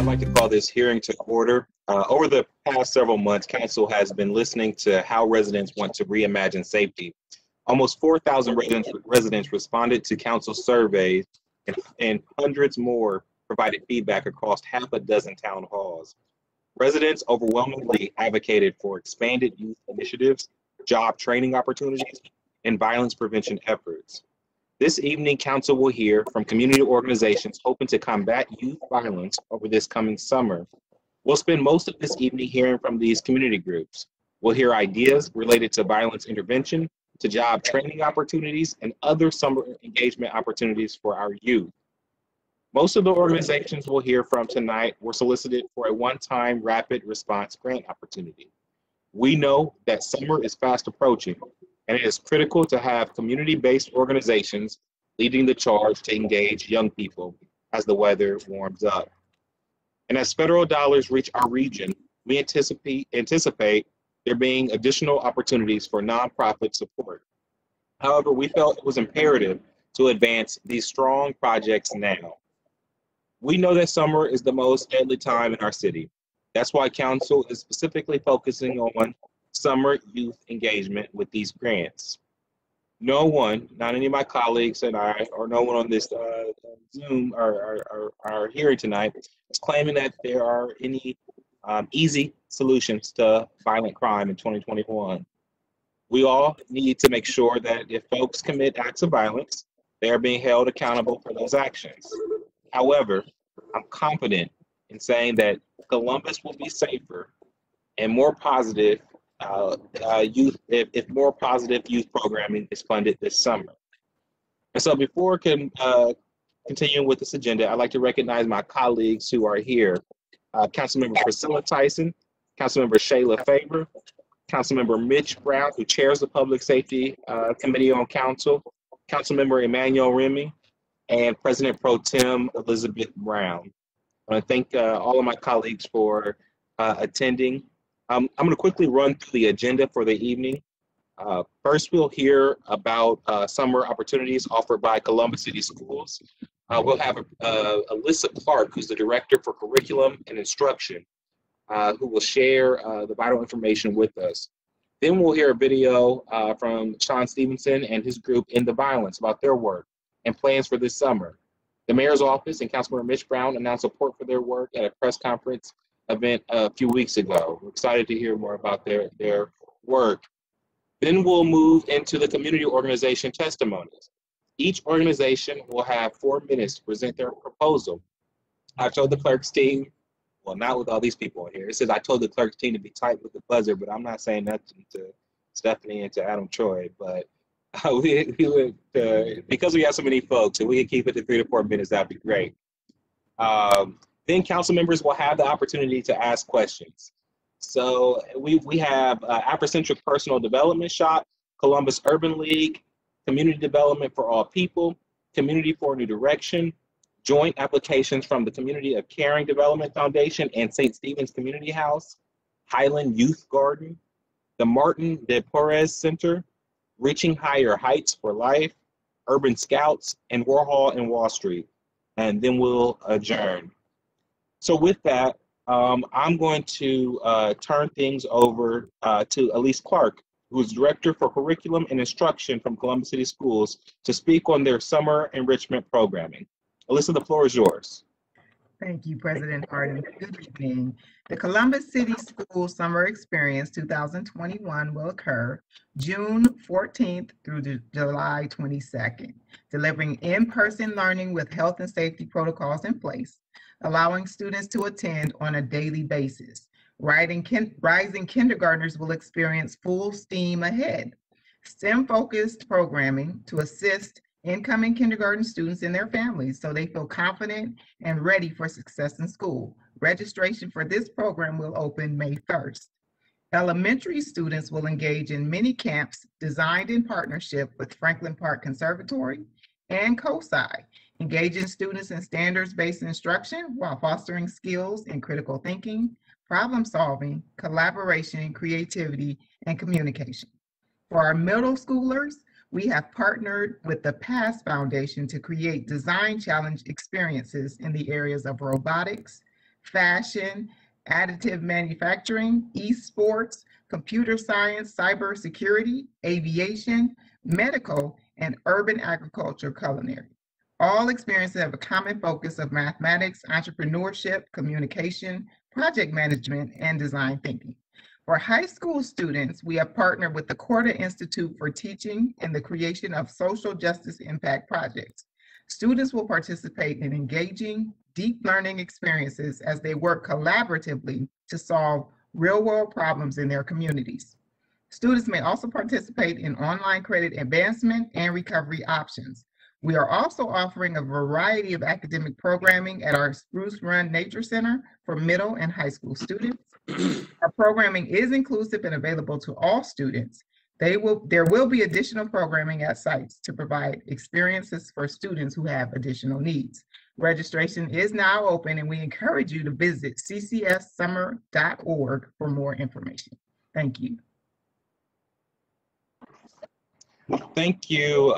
like to call this hearing to order. Over the past several months, Council has been listening to how residents want to reimagine safety. Almost 4,000 residents responded to Council surveys, and hundreds more provided feedback across half a dozen town halls. Residents overwhelmingly advocated for expanded youth initiatives, job training opportunities, and violence prevention efforts. This evening, Council will hear from community organizations hoping to combat youth violence over this coming summer. We'll spend most of this evening hearing from these community groups. We'll hear ideas related to violence intervention, to job training opportunities, and other summer engagement opportunities for our youth. Most of the organizations we'll hear from tonight were solicited for a one-time rapid response grant opportunity. We know that summer is fast approaching, and it is critical to have community-based organizations leading the charge to engage young people as the weather warms up. And as federal dollars reach our region, we anticipate there being additional opportunities for nonprofit support. However, we felt it was imperative to advance these strong projects now. We know that summer is the most deadly time in our city. That's why Council is specifically focusing on summer youth engagement with these grants. No one, not any of my colleagues and I, or no one on this Zoom or hearing tonight, is claiming that there are any easy solutions to violent crime in 2021. We all need to make sure that if folks commit acts of violence, they are being held accountable for those actions. However, I'm confident in saying that Columbus will be safer and more positive youth if more positive youth programming is funded this summer. And so before continuing with this agenda, I'd like to recognize my colleagues who are here. Councilmember Priscilla Tyson, Councilmember Shayla Faber, Councilmember Mitch Brown, who chairs the Public Safety Committee on Council, Councilmember Emmanuel Remy, and President Pro Tem Elizabeth Brown. I want to thank all of my colleagues for attending. I'm going to quickly run through the agenda for the evening. First, we'll hear about summer opportunities offered by Columbus City Schools. We'll have Alyssa Clark, who's the Director for Curriculum and Instruction, who will share the vital information with us. Then we'll hear a video from Sean Stevenson and his group In the Violence about their work and plans for this summer. The Mayor's Office and Councilmember Mitch Brown announced support for their work at a press conference event a few weeks ago. We're excited to hear more about their work. Then we'll move into the community organization testimonies. Each organization will have 4 minutes to present their proposal. I told the clerk's team, well, not with all these people in here. It says I told the clerk's team to be tight with the buzzer, but I'm not saying nothing to Stephanie and to Adam Troy. But we would, because we have so many folks, if we could keep it to 3 to 4 minutes, that'd be great. Then council members will have the opportunity to ask questions. So we have Afrocentric Personal Development Shop, Columbus Urban League, Community Development for All People, Community for a New Direction, joint applications from the Community of Caring Development Foundation and St. Stephen's Community House, Highland Youth Garden, the Martin de Porres Center, Reaching Higher Heights for Life, Urban Scouts, and Warhol and Wall Street. And then we'll adjourn. So with that, I'm going to turn things over to Elise Clark, who's Director for Curriculum and Instruction from Columbus City Schools, to speak on their summer enrichment programming. Alyssa, the floor is yours. Thank you, President Hardin. Good evening. The Columbus City Schools Summer Experience 2021 will occur June 14th through July 22nd, delivering in-person learning with health and safety protocols in place, allowing students to attend on a daily basis. Rising kindergartners will experience full steam ahead. STEM-focused programming to assist incoming kindergarten students and their families so they feel confident and ready for success in school. Registration for this program will open May 1st. Elementary students will engage in mini camps designed in partnership with Franklin Park Conservatory and COSI, engaging students in standards-based instruction while fostering skills in critical thinking, problem solving, collaboration, creativity, and communication. For our middle schoolers, we have partnered with the PASS Foundation to create design challenge experiences in the areas of robotics, fashion, additive manufacturing, esports, computer science, cybersecurity, aviation, medical, and urban agriculture culinary. All experiences have a common focus of mathematics, entrepreneurship, communication, project management, and design thinking. For high school students, we have partnered with the Corda Institute for Teaching in the creation of social justice impact projects. Students will participate in engaging, deep learning experiences as they work collaboratively to solve real-world problems in their communities. Students may also participate in online credit advancement and recovery options. We are also offering a variety of academic programming at our Spruce Run Nature Center for middle and high school students. Our programming is inclusive and available to all students. There will be additional programming at sites to provide experiences for students who have additional needs. Registration is now open, and we encourage you to visit ccssummer.org for more information. Thank you. Thank you,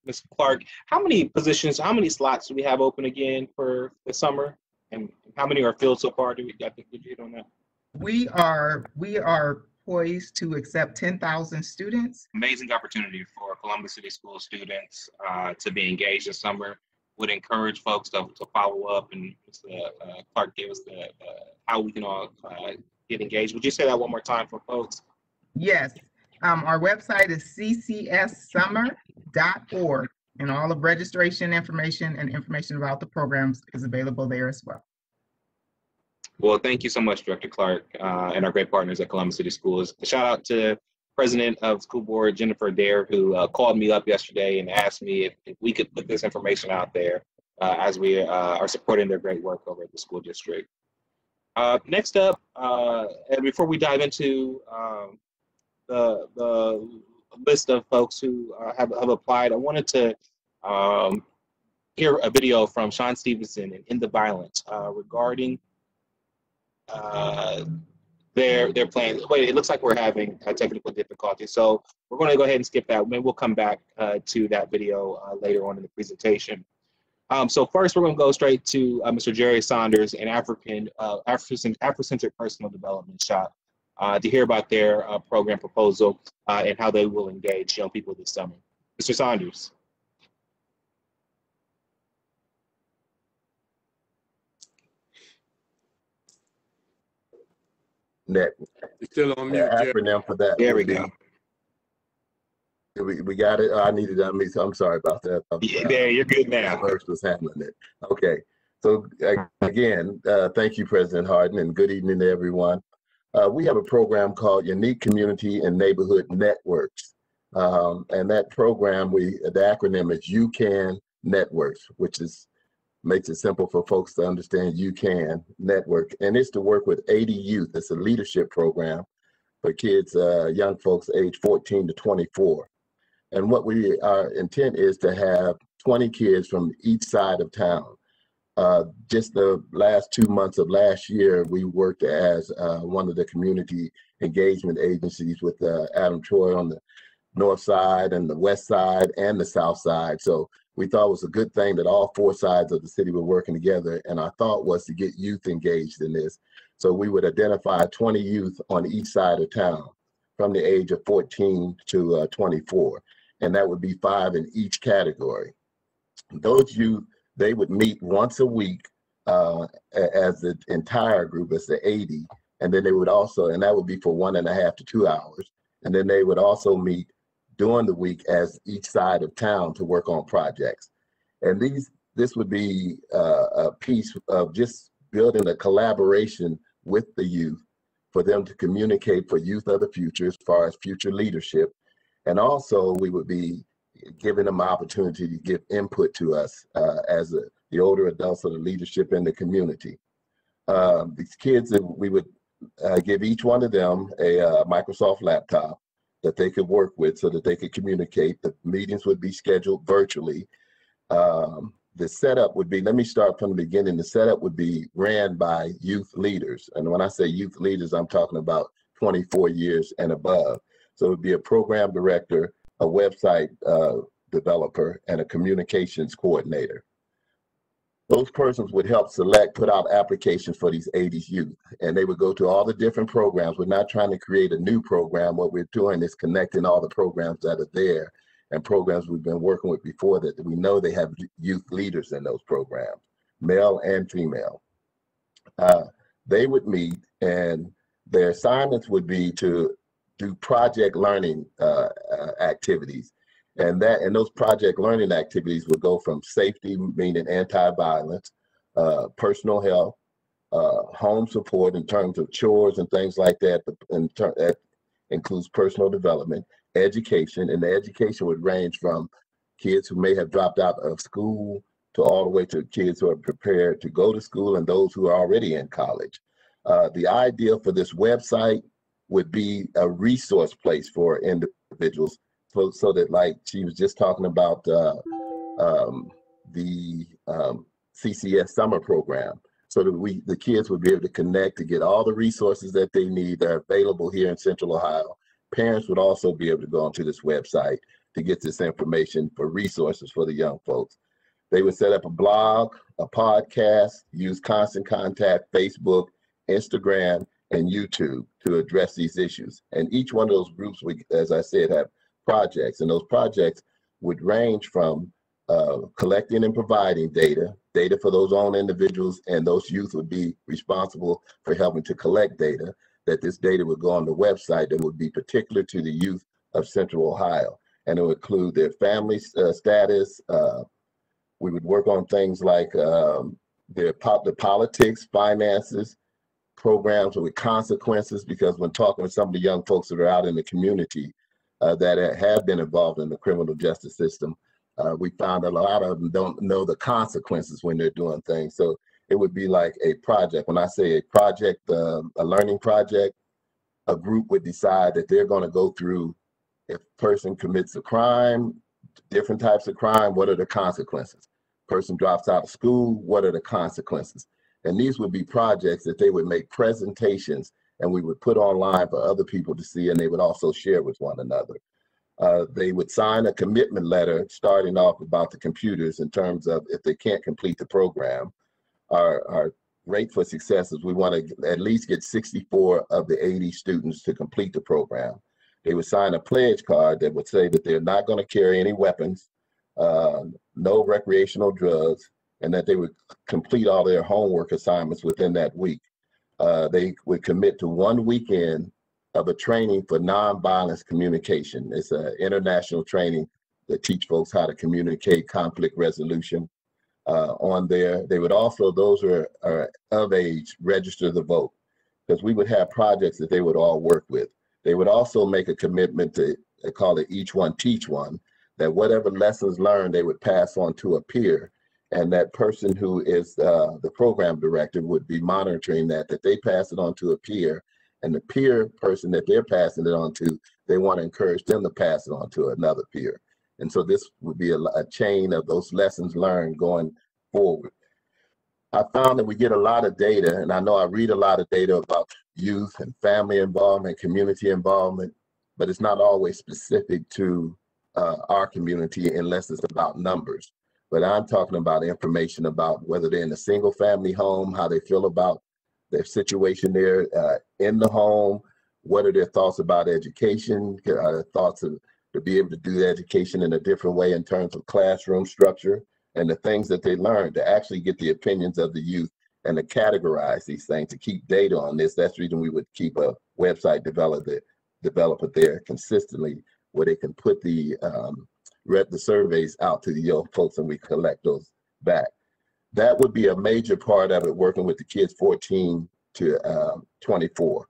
Ms. Clark. How many positions, how many slots do we have open again for the summer? And how many are filled so far? Did you hit on that? We are poised to accept 10,000 students. Amazing opportunity for Columbus City School students to be engaged this summer. Would encourage folks to follow up, and Clark gave us the how we can all get engaged. Would you say that one more time for folks? Yes. Our website is ccssummer.org, and all of registration information and information about the programs is available there as well. Well, thank you so much, Director Clark, and our great partners at Columbus City Schools. A shout out to President of School Board, Jennifer Dare, who called me up yesterday and asked me if we could put this information out there as we are supporting their great work over at the school district. Next up, and before we dive into the list of folks who have applied, I wanted to hear a video from Sean Stevenson and In the Violence regarding their plan. Wait, it looks like we're having technical difficulties, so we're going to go ahead and skip that. Maybe we'll come back to that video later on in the presentation. So first, we're going to go straight to Mr. Jerry Saunders and Afrocentric Personal Development Shop to hear about their program proposal and how they will engage young people this summer. Mr. Saunders. You're still on mute, acronym for that. There we go. We got it. I needed to unmute, so I'm sorry about that. Yeah, you're good now. First was handling it. Okay. So again, thank you, President Harden, and good evening to everyone. We have a program called Unique Community and Neighborhood Networks. And that program, the acronym is UCAN Networks, which makes it simple for folks to understand UCAN Network. And it's to work with 80 youth. It's a leadership program for kids, young folks age 14 to 24. And what our intent is to have 20 kids from each side of town. Just the last 2 months of last year, we worked as one of the community engagement agencies with Adam Troy on the north side and the west side and the south side. So we thought it was a good thing that all 4 sides of the city were working together. And our thought was to get youth engaged in this. So we would identify 20 youth on each side of town from the age of 14 to 24. And that would be 5 in each category. Those youth, they would meet once a week as the entire group, as the 80. And then they would also, and that would be for 1.5 to 2 hours. And then they would also meet during the week as each side of town to work on projects. And this would be a piece of just building a collaboration with the youth for them to communicate for youth of the future as far as future leadership. And also we would be giving them an opportunity to give input to us as the older adults of the leadership in the community. These kids, we would give each one of them a Microsoft laptop that they could work with so that they could communicate. The meetings would be scheduled virtually. The setup would be, let me start from the beginning, the setup would be ran by youth leaders. And when I say youth leaders, I'm talking about 24 years and above. So it would be a program director, a website developer, and a communications coordinator. Those persons would help select, put out applications for these 80s youth, and they would go to all the different programs. We're not trying to create a new program. What we're doing is connecting all the programs that are there and programs we've been working with before that we know they have youth leaders in those programs, male and female. They would meet, and their assignments would be to do project learning activities. And those project learning activities would go from safety, meaning anti-violence, personal health, home support in terms of chores and things like that. That includes personal development, education, and the education would range from kids who may have dropped out of school to all the way to kids who are prepared to go to school and those who are already in college. The idea for this website would be a resource place for individuals, so that, like she was just talking about, the CCS summer program, so that the kids would be able to connect to get all the resources that they need that are available here in Central Ohio. Parents would also be able to go onto this website to get this information for resources for the young folks. They would set up a blog, a podcast, use Constant Contact, Facebook, Instagram, and YouTube to address these issues. And each one of those groups would, as I said, have projects, and those projects would range from collecting and providing data for those own individuals, and those youth would be responsible for helping to collect data. That this data would go on the website that would be particular to the youth of Central Ohio, and it would include their family status. We would work on things like the politics, finances, programs with consequences, because when talking to some of the young folks that are out in the community that have been involved in the criminal justice system, we found a lot of them don't know the consequences when they're doing things. So it would be like a project. When I say a project, a learning project, a group would decide that they're going to go through, if a person commits a crime, different types of crime, what are the consequences? Person drops out of school, what are the consequences? And these would be projects that they would make presentations and we would put online for other people to see, and they would also share with one another. They would sign a commitment letter starting off about the computers in terms of if they can't complete the program. Our rate for success is we want to at least get 64 of the 80 students to complete the program. They would sign a pledge card that would say that they're not going to carry any weapons, no recreational drugs, and that they would complete all their homework assignments within that week. They would commit to 1 weekend of a training for nonviolence communication. It's an international training that teach folks how to communicate conflict resolution on there. They would also, those who are of age, register to vote, because we would have projects that they would all work with. They would also make a commitment to, they call it each one teach one, that whatever lessons learned they would pass on to a peer, and that person who is the program director would be monitoring that they pass it on to a peer, and the peer person that they're passing it on to, they want to encourage them to pass it on to another peer. And so this would be a chain of those lessons learned going forward. I found that we get a lot of data, and I know I read a lot of data about youth and family involvement, community involvement, but it's not always specific to our community unless it's about numbers. But I'm talking about information about whether they're in a single family home, how they feel about their situation there in the home, what are their thoughts about education, thoughts to be able to do the education in a different way in terms of classroom structure, and the things that they learn, to actually get the opinions of the youth and to categorize these things, to keep data on this. That's the reason we would keep a website developer there consistently, where they can put the surveys out to the young folks and we collect those back. That would be a major part of it, working with the kids 14 to 24.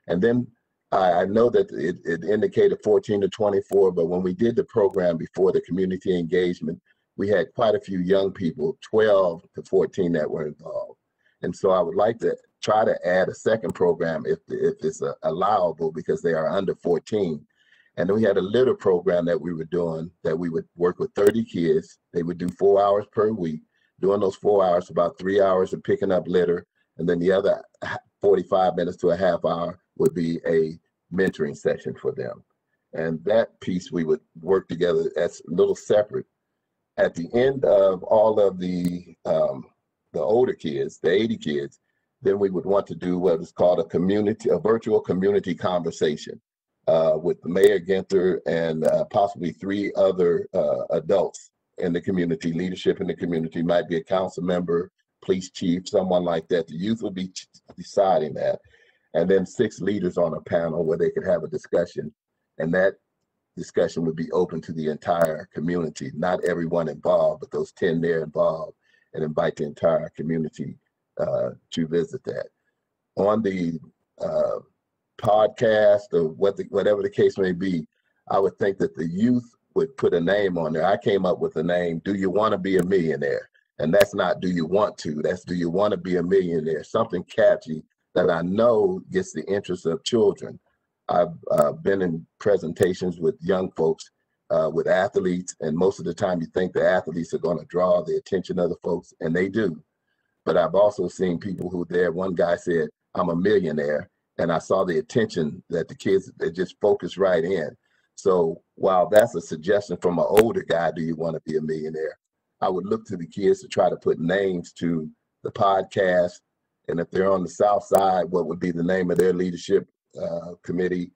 And then I know that it indicated 14 to 24, but when we did the program before the community engagement, we had quite a few young people, 12 to 14, that were involved. And so I would like to try to add a second program if it's allowable, because they are under 14. And then we had a litter program that we were doing, that we would work with 30 kids. They would do 4 hours per week. During those 4 hours, about 3 hours of picking up litter, and then the other 45 minutes to a half hour would be a mentoring session for them. And that piece we would work together as a little separate. At the end of all of the the older kids, the 80 kids, then we would want to do what is called a virtual community conversation with Mayor Ginther and possibly 3 other adults in the community. Leadership in the community might be a council member, police chief, someone like that. The youth will be deciding that. And then 6 leaders on a panel where they could have a discussion. And that discussion would be open to the entire community, not everyone involved, but those 10 there involved, and invite the entire community to visit that. On the podcast or whatever the case may be, I would think that the youth would put a name on there. I came up with the name, Do You Want to Be a Millionaire? And that's not do you want to, that's do you want to be a millionaire? Something catchy that I know gets the interest of children. I've been in presentations with young folks, with athletes, and most of the time you think the athletes are going to draw the attention of the folks, and they do. But I've also seen people who there, one guy said, I'm a millionaire, and I saw the attention that the kids, they just focus right in. So while that's a suggestion from an older guy, do you want to be a millionaire? I would look to the kids to try to put names to the podcast. And if they're on the south side, what would be the name of their leadership committee?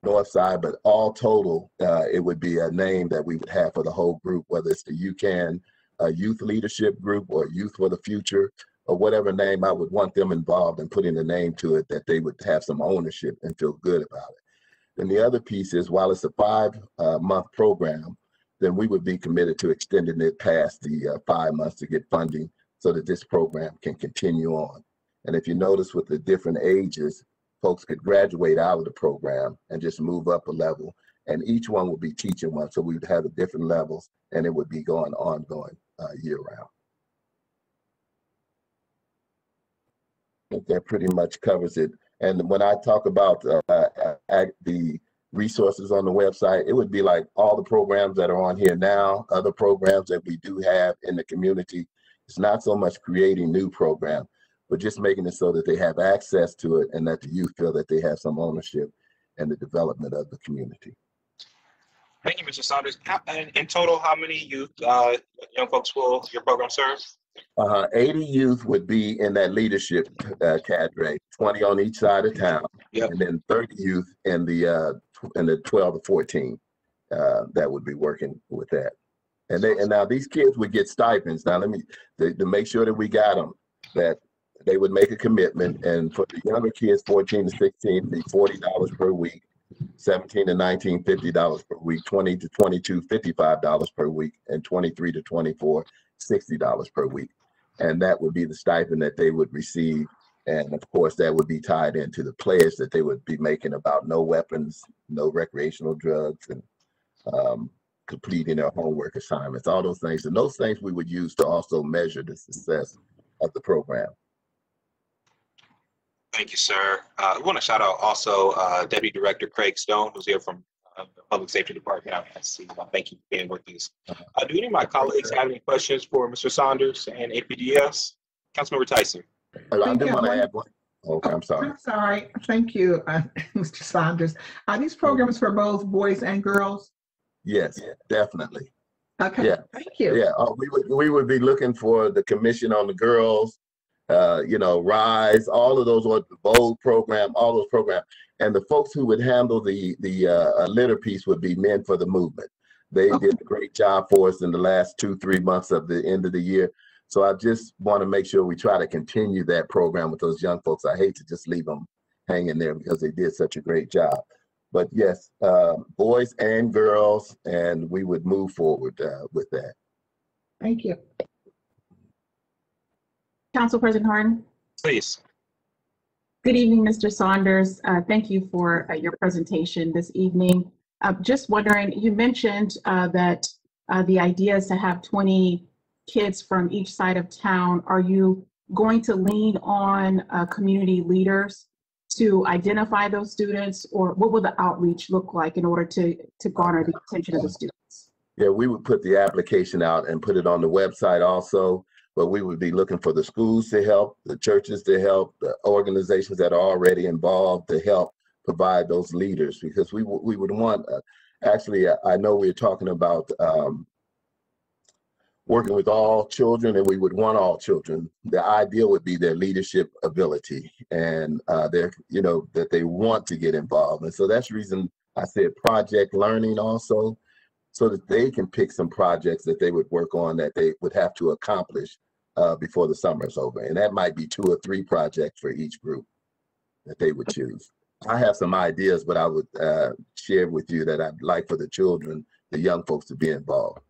North side, but all total, it would be a name that we would have for the whole group, whether it's the UCAN Youth Leadership Group or Youth for the Future, or whatever name. I would want them involved in putting a name to it that they would have some ownership and feel good about it. And the other piece is, while it's a 5-month program, then we would be committed to extending it past the 5 months to get funding so that this program can continue on. And if you notice with the different ages, folks could graduate out of the program and just move up a level, and each one would be teaching one. So we would have the different levels, and it would be going ongoing year round. I think that pretty much covers it. And when I talk about the resources on the website, it would be like all the programs that are on here now, other programs that we do have in the community. It's not so much creating new programs, but just making it so that they have access to it and that the youth feel that they have some ownership in the development of the community. Thank you, Mr. Saunders. In total, how many youth, young folks will your program serve? 80 youth would be in that leadership cadre, 20 on each side of town, yep. And then 30 youth in the 12 to 14 that would be working with that. And now these kids would get stipends. Now to make sure that we got them, that they would make a commitment, and for the younger kids, 14 to 16, it'd be $40 per week, 17 to 19, $50 per week, 20 to 22, $55 per week, and 23 to 24, $60 per week. And that would be the stipend that they would receive. And of course, that would be tied into the pledge that they would be making about no weapons, no recreational drugs, and completing their homework assignments, all those things. And those things we would use to also measure the success of the program. Thank you, sir. I want to shout out also Deputy Director Craig Stone, who's here from the Public Safety Department. I see. Thank you for being with us. Do any of my colleagues have any questions for Mr. Saunders and APDS? Councilmember Tyson. I do want to add one. Okay, I'm sorry. I'm sorry. Thank you, Mr. Saunders. Are these programs for both boys and girls? Yes, definitely. Okay. Yeah. Thank you. Yeah. We would be looking for the Commission on the Girls. RISE, all of those, or the BOLD program, all those programs. And the folks who would handle the litter piece would be Men for the Movement. They did a great job for us in the last 2-3 months of the end of the year. So I just want to make sure we try to continue that program with those young folks. I hate to just leave them hanging there because they did such a great job. But yes, boys and girls, and we would move forward with that. Thank you. Council President Harden. Please. Good evening, Mr. Saunders. Thank you for your presentation this evening. Just wondering, you mentioned that the idea is to have 20 kids from each side of town. Are you going to lean on community leaders to identify those students, or what will the outreach look like in order to garner the attention of the students? Yeah, we would put the application out and put it on the website also. But we would be looking for the schools to help, the churches to help, the organizations that are already involved to help provide those leaders, because we would want, actually, I know we're talking about working with all children, and we would want all children. The ideal would be their leadership ability and their, that they want to get involved. And so that's the reason I said project learning also, so that they can pick some projects that they would work on that they would have to accomplish before the summer is over. And that might be 2 or 3 projects for each group that they would choose. I have some ideas, but I would share with you that I'd like for the children, the young folks, to be involved.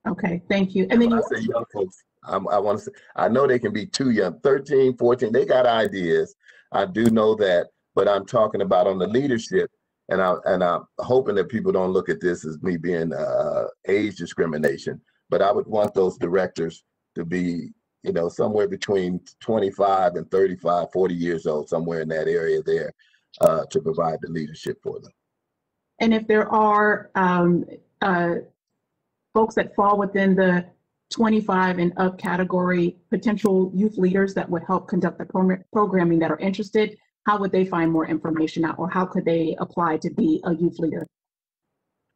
Okay, thank you. And then when I say young folks, I want to say, I know they can be too young, 13, 14, they got ideas. I do know that, but I'm talking about on the leadership, and I'm hoping that people don't look at this as me being age discrimination, but I would want those directors to be, somewhere between 25 and 35, 40 years old, somewhere in that area there, to provide the leadership for them. And if there are folks that fall within the 25 and up category, potential youth leaders that would help conduct the programming that are interested, how would they find more information out, or how could they apply to be a youth leader?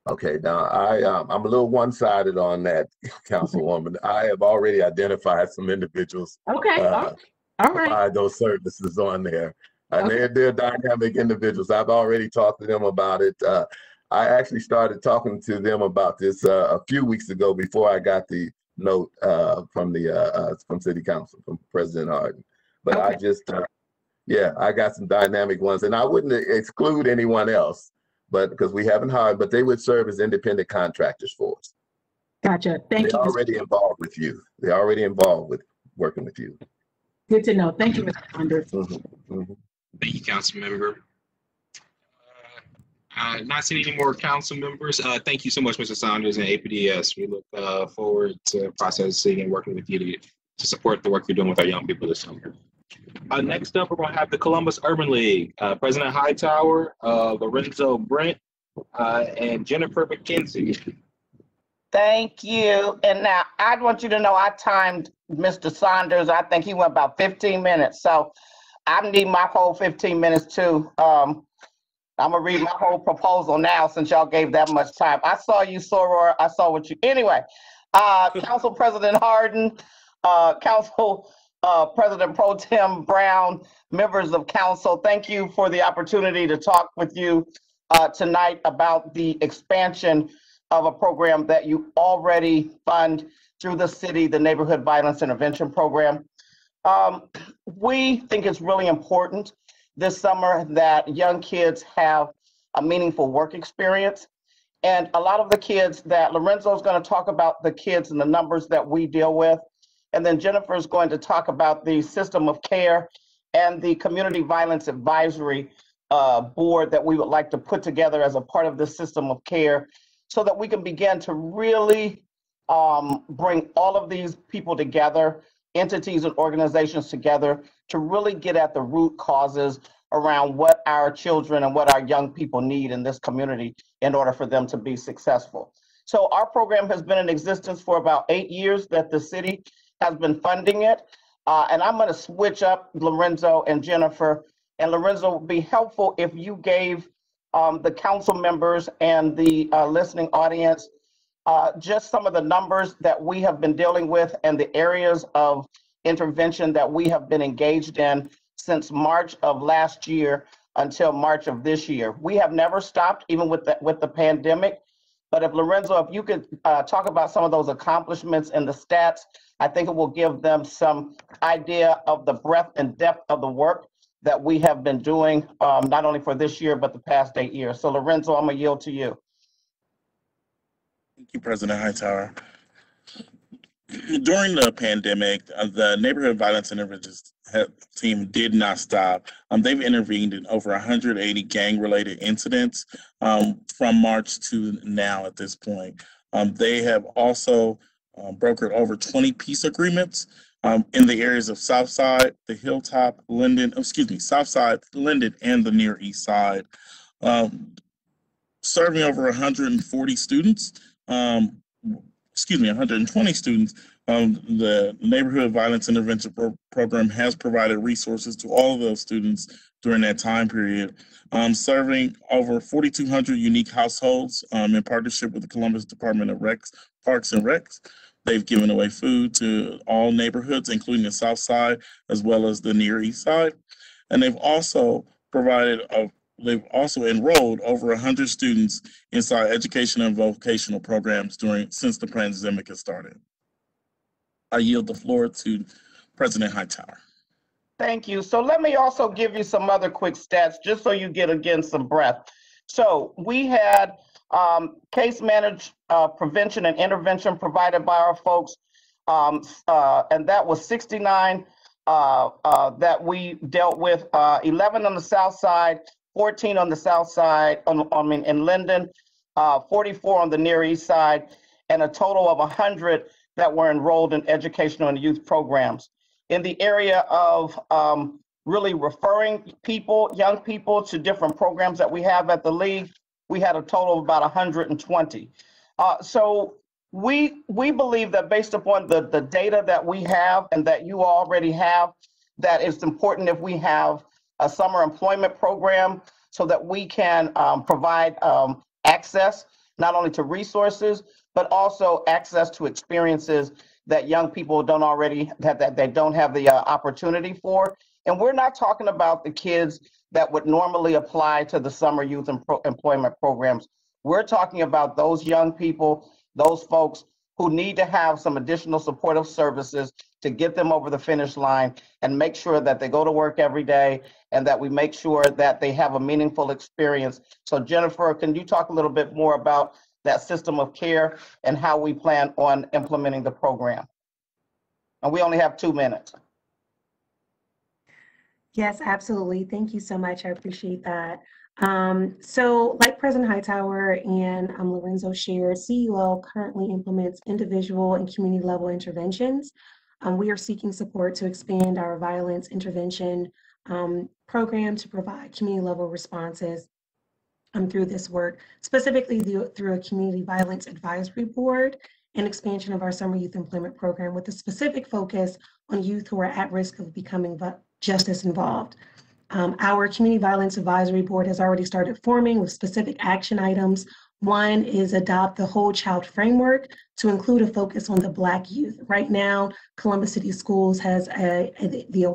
Okay, now I'm a little one-sided on that, Councilwoman. I have already identified some individuals. Okay, all right. Provide those services on there. And they're dynamic individuals. I've already talked to them about it. I actually started talking to them about this a few weeks ago before I got the note from City Council, from President Harden. But okay. I just, I got some dynamic ones, and I wouldn't exclude anyone else, but because we haven't hired, but they would serve as independent contractors for us. Gotcha. Thank you. They're already involved with you. They're already involved with working with you. Good to know. Thank you, Mr. Saunders. Thank you, Council Member. Not seeing any more council members. Thank you so much, Mr. Saunders and APDS. We look forward to processing and working with you to support the work you're doing with our young people this summer. Next up, we're going to have the Columbus Urban League. President Hightower, Lorenzo Brent, and Jennifer McKenzie. Thank you. And now I want you to know I timed Mr. Saunders. I think he went about 15 minutes. So I need my whole 15 minutes too. I'm gonna read my whole proposal now since y'all gave that much time. I saw you, Soror. I saw what you, anyway. Council President Harden, Council President Pro Tem Brown, members of council, thank you for the opportunity to talk with you tonight about the expansion of a program that you already fund through the city, the Neighborhood Violence Intervention Program. We think it's really important this summer that young kids have a meaningful work experience. And a lot of the kids that Lorenzo's going to talk about, the kids and the numbers that we deal with. And then Jennifer's going to talk about the system of care and the community violence advisory board that we would like to put together as a part of this system of care, so that we can begin to really bring all of these people together, entities and organizations together, to really get at the root causes around what our children and what our young people need in this community in order for them to be successful. So our program has been in existence for about 8 years that the city has been funding it. And I'm gonna switch up Lorenzo and Jennifer. And Lorenzo, would be helpful if you gave the council members and the listening audience just some of the numbers that we have been dealing with and the areas of intervention that we have been engaged in since March of last year until March of this year. We have never stopped, even with the pandemic. But if Lorenzo, if you could talk about some of those accomplishments and the stats, I think it will give them some idea of the breadth and depth of the work that we have been doing, not only for this year, but the past 8 years. So Lorenzo, I'm gonna yield to you. Thank you, President Hightower. During the pandemic, the Neighborhood Violence Intervention team did not stop. They've intervened in over 180 gang-related incidents from March to now at this point. They have also brokered over 20 peace agreements in the areas of Southside, the Hilltop, Southside, Linden, and the Near East Side, serving over 140 students. 120 students. The Neighborhood Violence Intervention Program has provided resources to all of those students during that time period, serving over 4,200 unique households in partnership with the Columbus Department of Parks and Recs. They've given away food to all neighborhoods, including the South Side as well as the Near East Side. And they've also enrolled over 100 students inside education and vocational programs since the pandemic has started. I yield the floor to President Hightower. Thank you. So let me also give you some other quick stats, just so you get, again, some breath. So we had case managed prevention and intervention provided by our folks, and that was 69 that we dealt with, 11 on the South Side, 14 on the South Side, in Linden, 44 on the Near East Side, and a total of 100 that were enrolled in educational and youth programs. In the area of really referring young people to different programs that we have at the League, we had a total of about 120. So we believe that based upon the data that we have and that you already have, that it's important if we have a summer employment program so that we can provide access not only to resources, but also access to experiences that young people that they don't have the opportunity for. And we're not talking about the kids that would normally apply to the summer youth employment programs. We're talking about those young people, those folks who need to have some additional supportive services to get them over the finish line and make sure that they go to work every day and that we make sure that they have a meaningful experience. So Jennifer, can you talk a little bit more about that system of care and how we plan on implementing the program? And we only have 2 minutes. Yes, absolutely. Thank you so much. I appreciate that. So like President Hightower and Lorenzo shared, CUL currently implements individual and community level interventions. We are seeking support to expand our violence intervention program to provide community level responses through this work, specifically through a community violence advisory board and expansion of our summer youth employment program with a specific focus on youth who are at risk of becoming justice involved. Our community violence advisory board has already started forming with specific action items. One is adopt the whole child framework to include a focus on the Black youth. Right now, Columbus City Schools has adopted the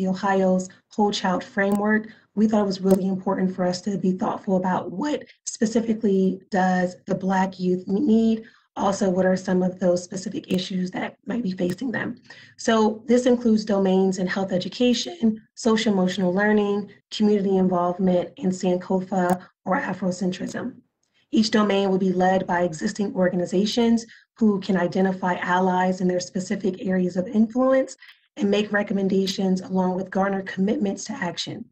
Ohio's whole child framework. We thought it was really important for us to be thoughtful about what specifically does the Black youth need. Also, what are some of those specific issues that might be facing them? So this includes domains in health education, social emotional learning, community involvement, and Sankofa or Afrocentrism. Each domain will be led by existing organizations who can identify allies in their specific areas of influence and make recommendations along with garner commitments to action.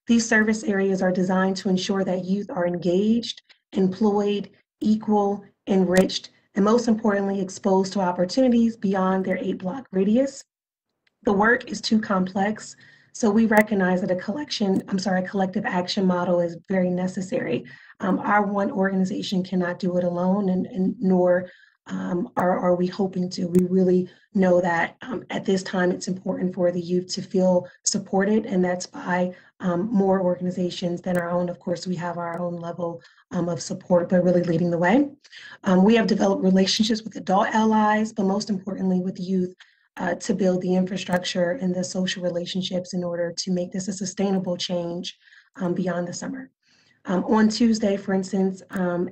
These service areas are designed to ensure that youth are engaged, employed, equal, enriched, and most importantly, exposed to opportunities beyond their 8-block radius. The work is too complex, so we recognize that a collective action model is very necessary. Our one organization cannot do it alone, and nor are we hoping to. We really know that at this time it's important for the youth to feel supported, and that's by more organizations than our own. Of course, we have our own level of support, but really leading the way. We have developed relationships with adult allies, but most importantly with youth to build the infrastructure and the social relationships in order to make this a sustainable change beyond the summer. On Tuesday, for instance,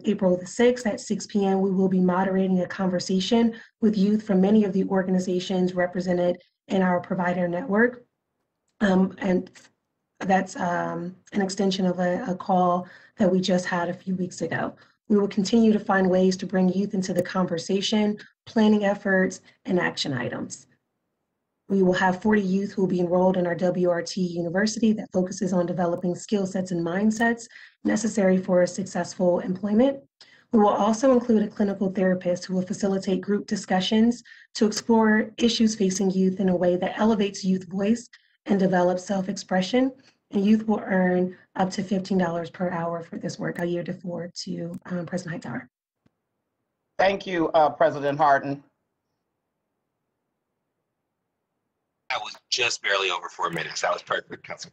April the 6th at 6 p.m., we will be moderating a conversation with youth from many of the organizations represented in our provider network. And that's an extension of a call that we just had a few weeks ago. We will continue to find ways to bring youth into the conversation, planning efforts, and action items. We will have 40 youth who will be enrolled in our WRT University that focuses on developing skill sets and mindsets necessary for successful employment. We will also include a clinical therapist who will facilitate group discussions to explore issues facing youth in a way that elevates youth voice and develops self-expression. And youth will earn up to $15 per hour for this work. I yield the floor to President Hightower. Thank you, President Harden. That was just barely over 4 minutes. That was perfect, Council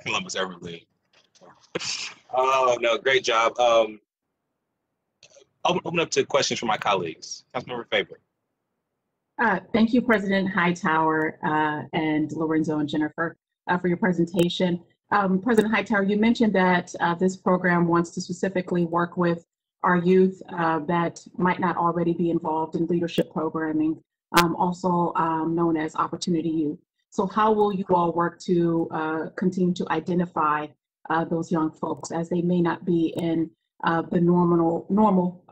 Columbus Everly. Oh no, great job. I'll open up to questions from my colleagues. Councilmember Favor. Thank you, President Hightower and Lorenzo and Jennifer for your presentation. President Hightower, you mentioned that this program wants to specifically work with our youth that might not already be involved in leadership programming, also known as Opportunity Youth. So how will you all work to continue to identify those young folks as they may not be in the normal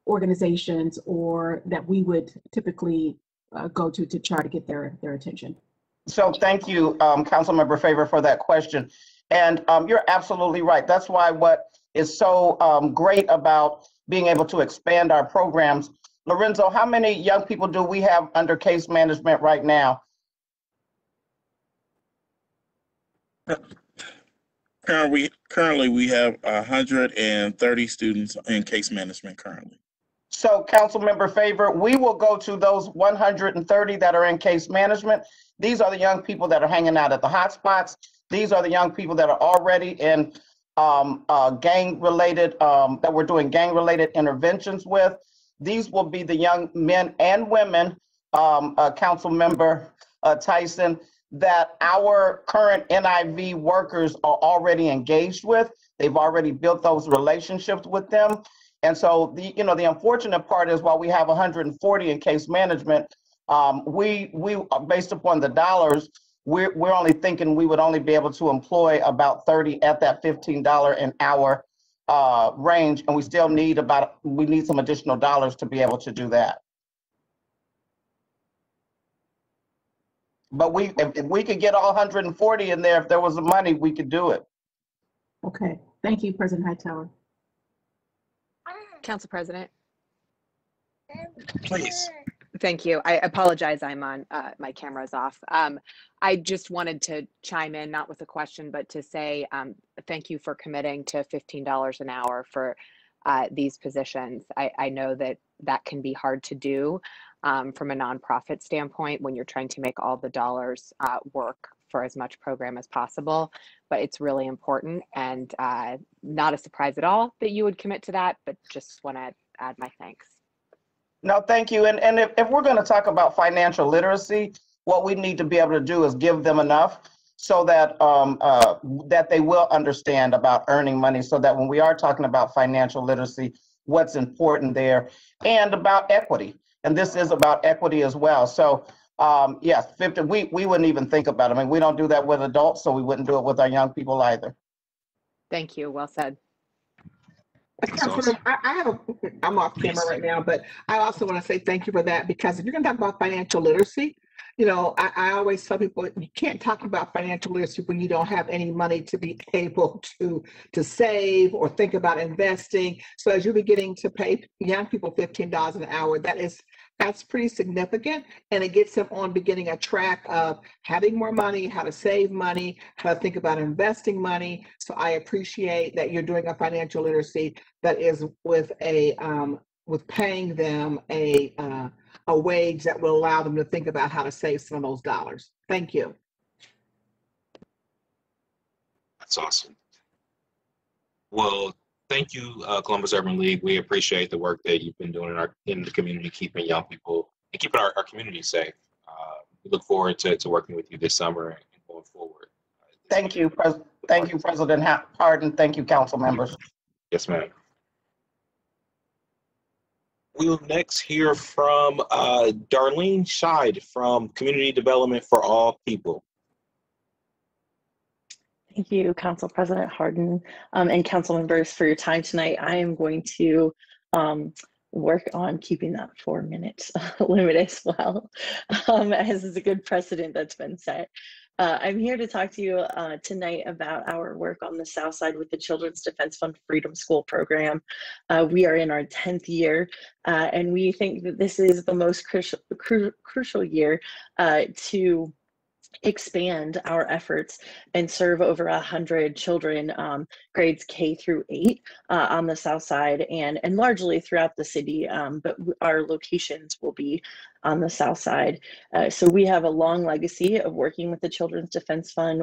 organizations or that we would typically go to try to get their attention? So thank you, Councilmember Favor, for that question. And you're absolutely right. That's why what is so great about being able to expand our programs. Lorenzo, how many young people do we have under case management right now? Currently, we have 130 students in case management currently. So Councilmember Favor, we will go to those 130 that are in case management. These are the young people that are hanging out at the hotspots. These are the young people that are already in gang-related, that we're doing gang-related interventions with. These will be the young men and women, Councilmember Tyson, that our current NIV workers are already engaged with. They've already built those relationships with them. And so the unfortunate part is while we have 140 in case management, we based upon the dollars, we're only thinking we would only be able to employ about 30 at that $15 an hour range, and we still need some additional dollars to be able to do that. But if we could get all 140 in there, if there was the money, we could do it. Okay, thank you, President Hightower. Council President. Please. Thank you. I apologize. I'm on, my camera's off. I just wanted to chime in, not with a question, but to say thank you for committing to $15 an hour for these positions. I know that can be hard to do from a nonprofit standpoint when you're trying to make all the dollars work for as much program as possible, but it's really important, and not a surprise at all that you would commit to that, but just want to add my thanks. No, thank you. And if we're going to talk about financial literacy, what we need to be able to do is give them enough so that that they will understand about earning money, so that when we are talking about financial literacy, what's important there, and about equity. And this is about equity as well. So yes, 50, we wouldn't even think about it. I mean, we don't do that with adults, so we wouldn't do it with our young people either. Thank you. Well said. Awesome. I'm off camera right now, but I also want to say thank you for that, because if you're going to talk about financial literacy, I always tell people you can't talk about financial literacy when you don't have any money to be able to save or think about investing. So as you're beginning to pay young people $15 an hour, that's pretty significant, and it gets them on beginning a track of having more money, how to save money, how to think about investing money. So I appreciate that you're doing a financial literacy that is with paying them a wage that will allow them to think about how to save some of those dollars. Thank you. That's awesome. Well, thank you, Columbus Urban League. We appreciate the work that you've been doing in the community, keeping young people and keeping our community safe. We look forward to working with you this summer and going forward. Thank you, President Harden. Thank you, council members. Yes, ma'am. We'll next hear from Darlene Scheid from Community Development for All People. Thank you, Council President Harden, and council members for your time tonight. I am going to work on keeping that 4-minute limit as well, as is a good precedent that's been set. I'm here to talk to you tonight about our work on the South Side with the Children's Defense Fund Freedom School program. We are in our 10th year, and we think that this is the most crucial year to expand our efforts and serve over 100 children, grades K through 8 on the South Side and largely throughout the city, but our locations will be on the South Side. So we have a long legacy of working with the Children's Defense Fund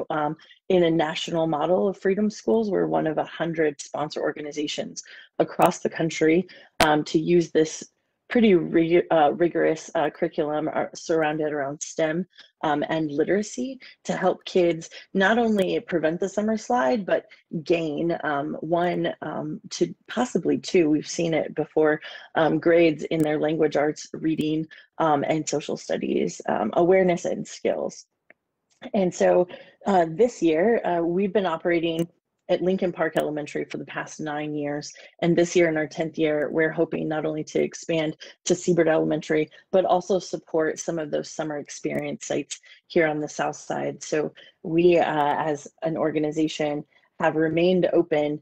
in a national model of freedom schools. We're one of 100 sponsor organizations across the country to use this pretty rigorous curriculum surrounded around STEM and literacy to help kids not only prevent the summer slide, but gain one to possibly two, we've seen it before, grades in their language arts, reading, and social studies, awareness and skills. And so this year, we've been operating at Lincoln Park Elementary for the past 9 years. And this year, in our 10th year, we're hoping not only to expand to Seabird Elementary, but also support some of those summer experience sites here on the South Side. So we, as an organization, have remained open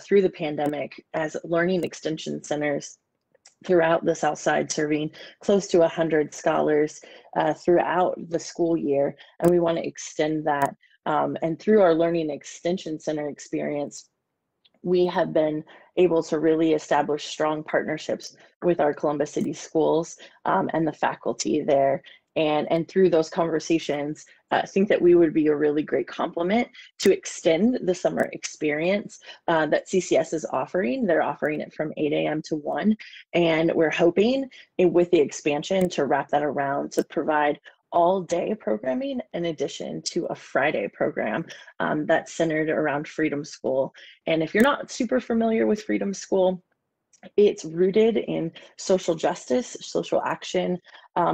through the pandemic as learning extension centers throughout the South Side, serving close to 100 scholars throughout the school year. And we want to extend that. And through our Learning Extension Center experience, we have been able to really establish strong partnerships with our Columbus City schools and the faculty there. And through those conversations, I think that we would be a really great complement to extend the summer experience that CCS is offering. They're offering it from 8 a.m. to 1. And we're hoping with the expansion to wrap that around to provide all day programming in addition to a Friday program that's centered around Freedom School. And if you're not super familiar with Freedom School, it's rooted in social justice, social action,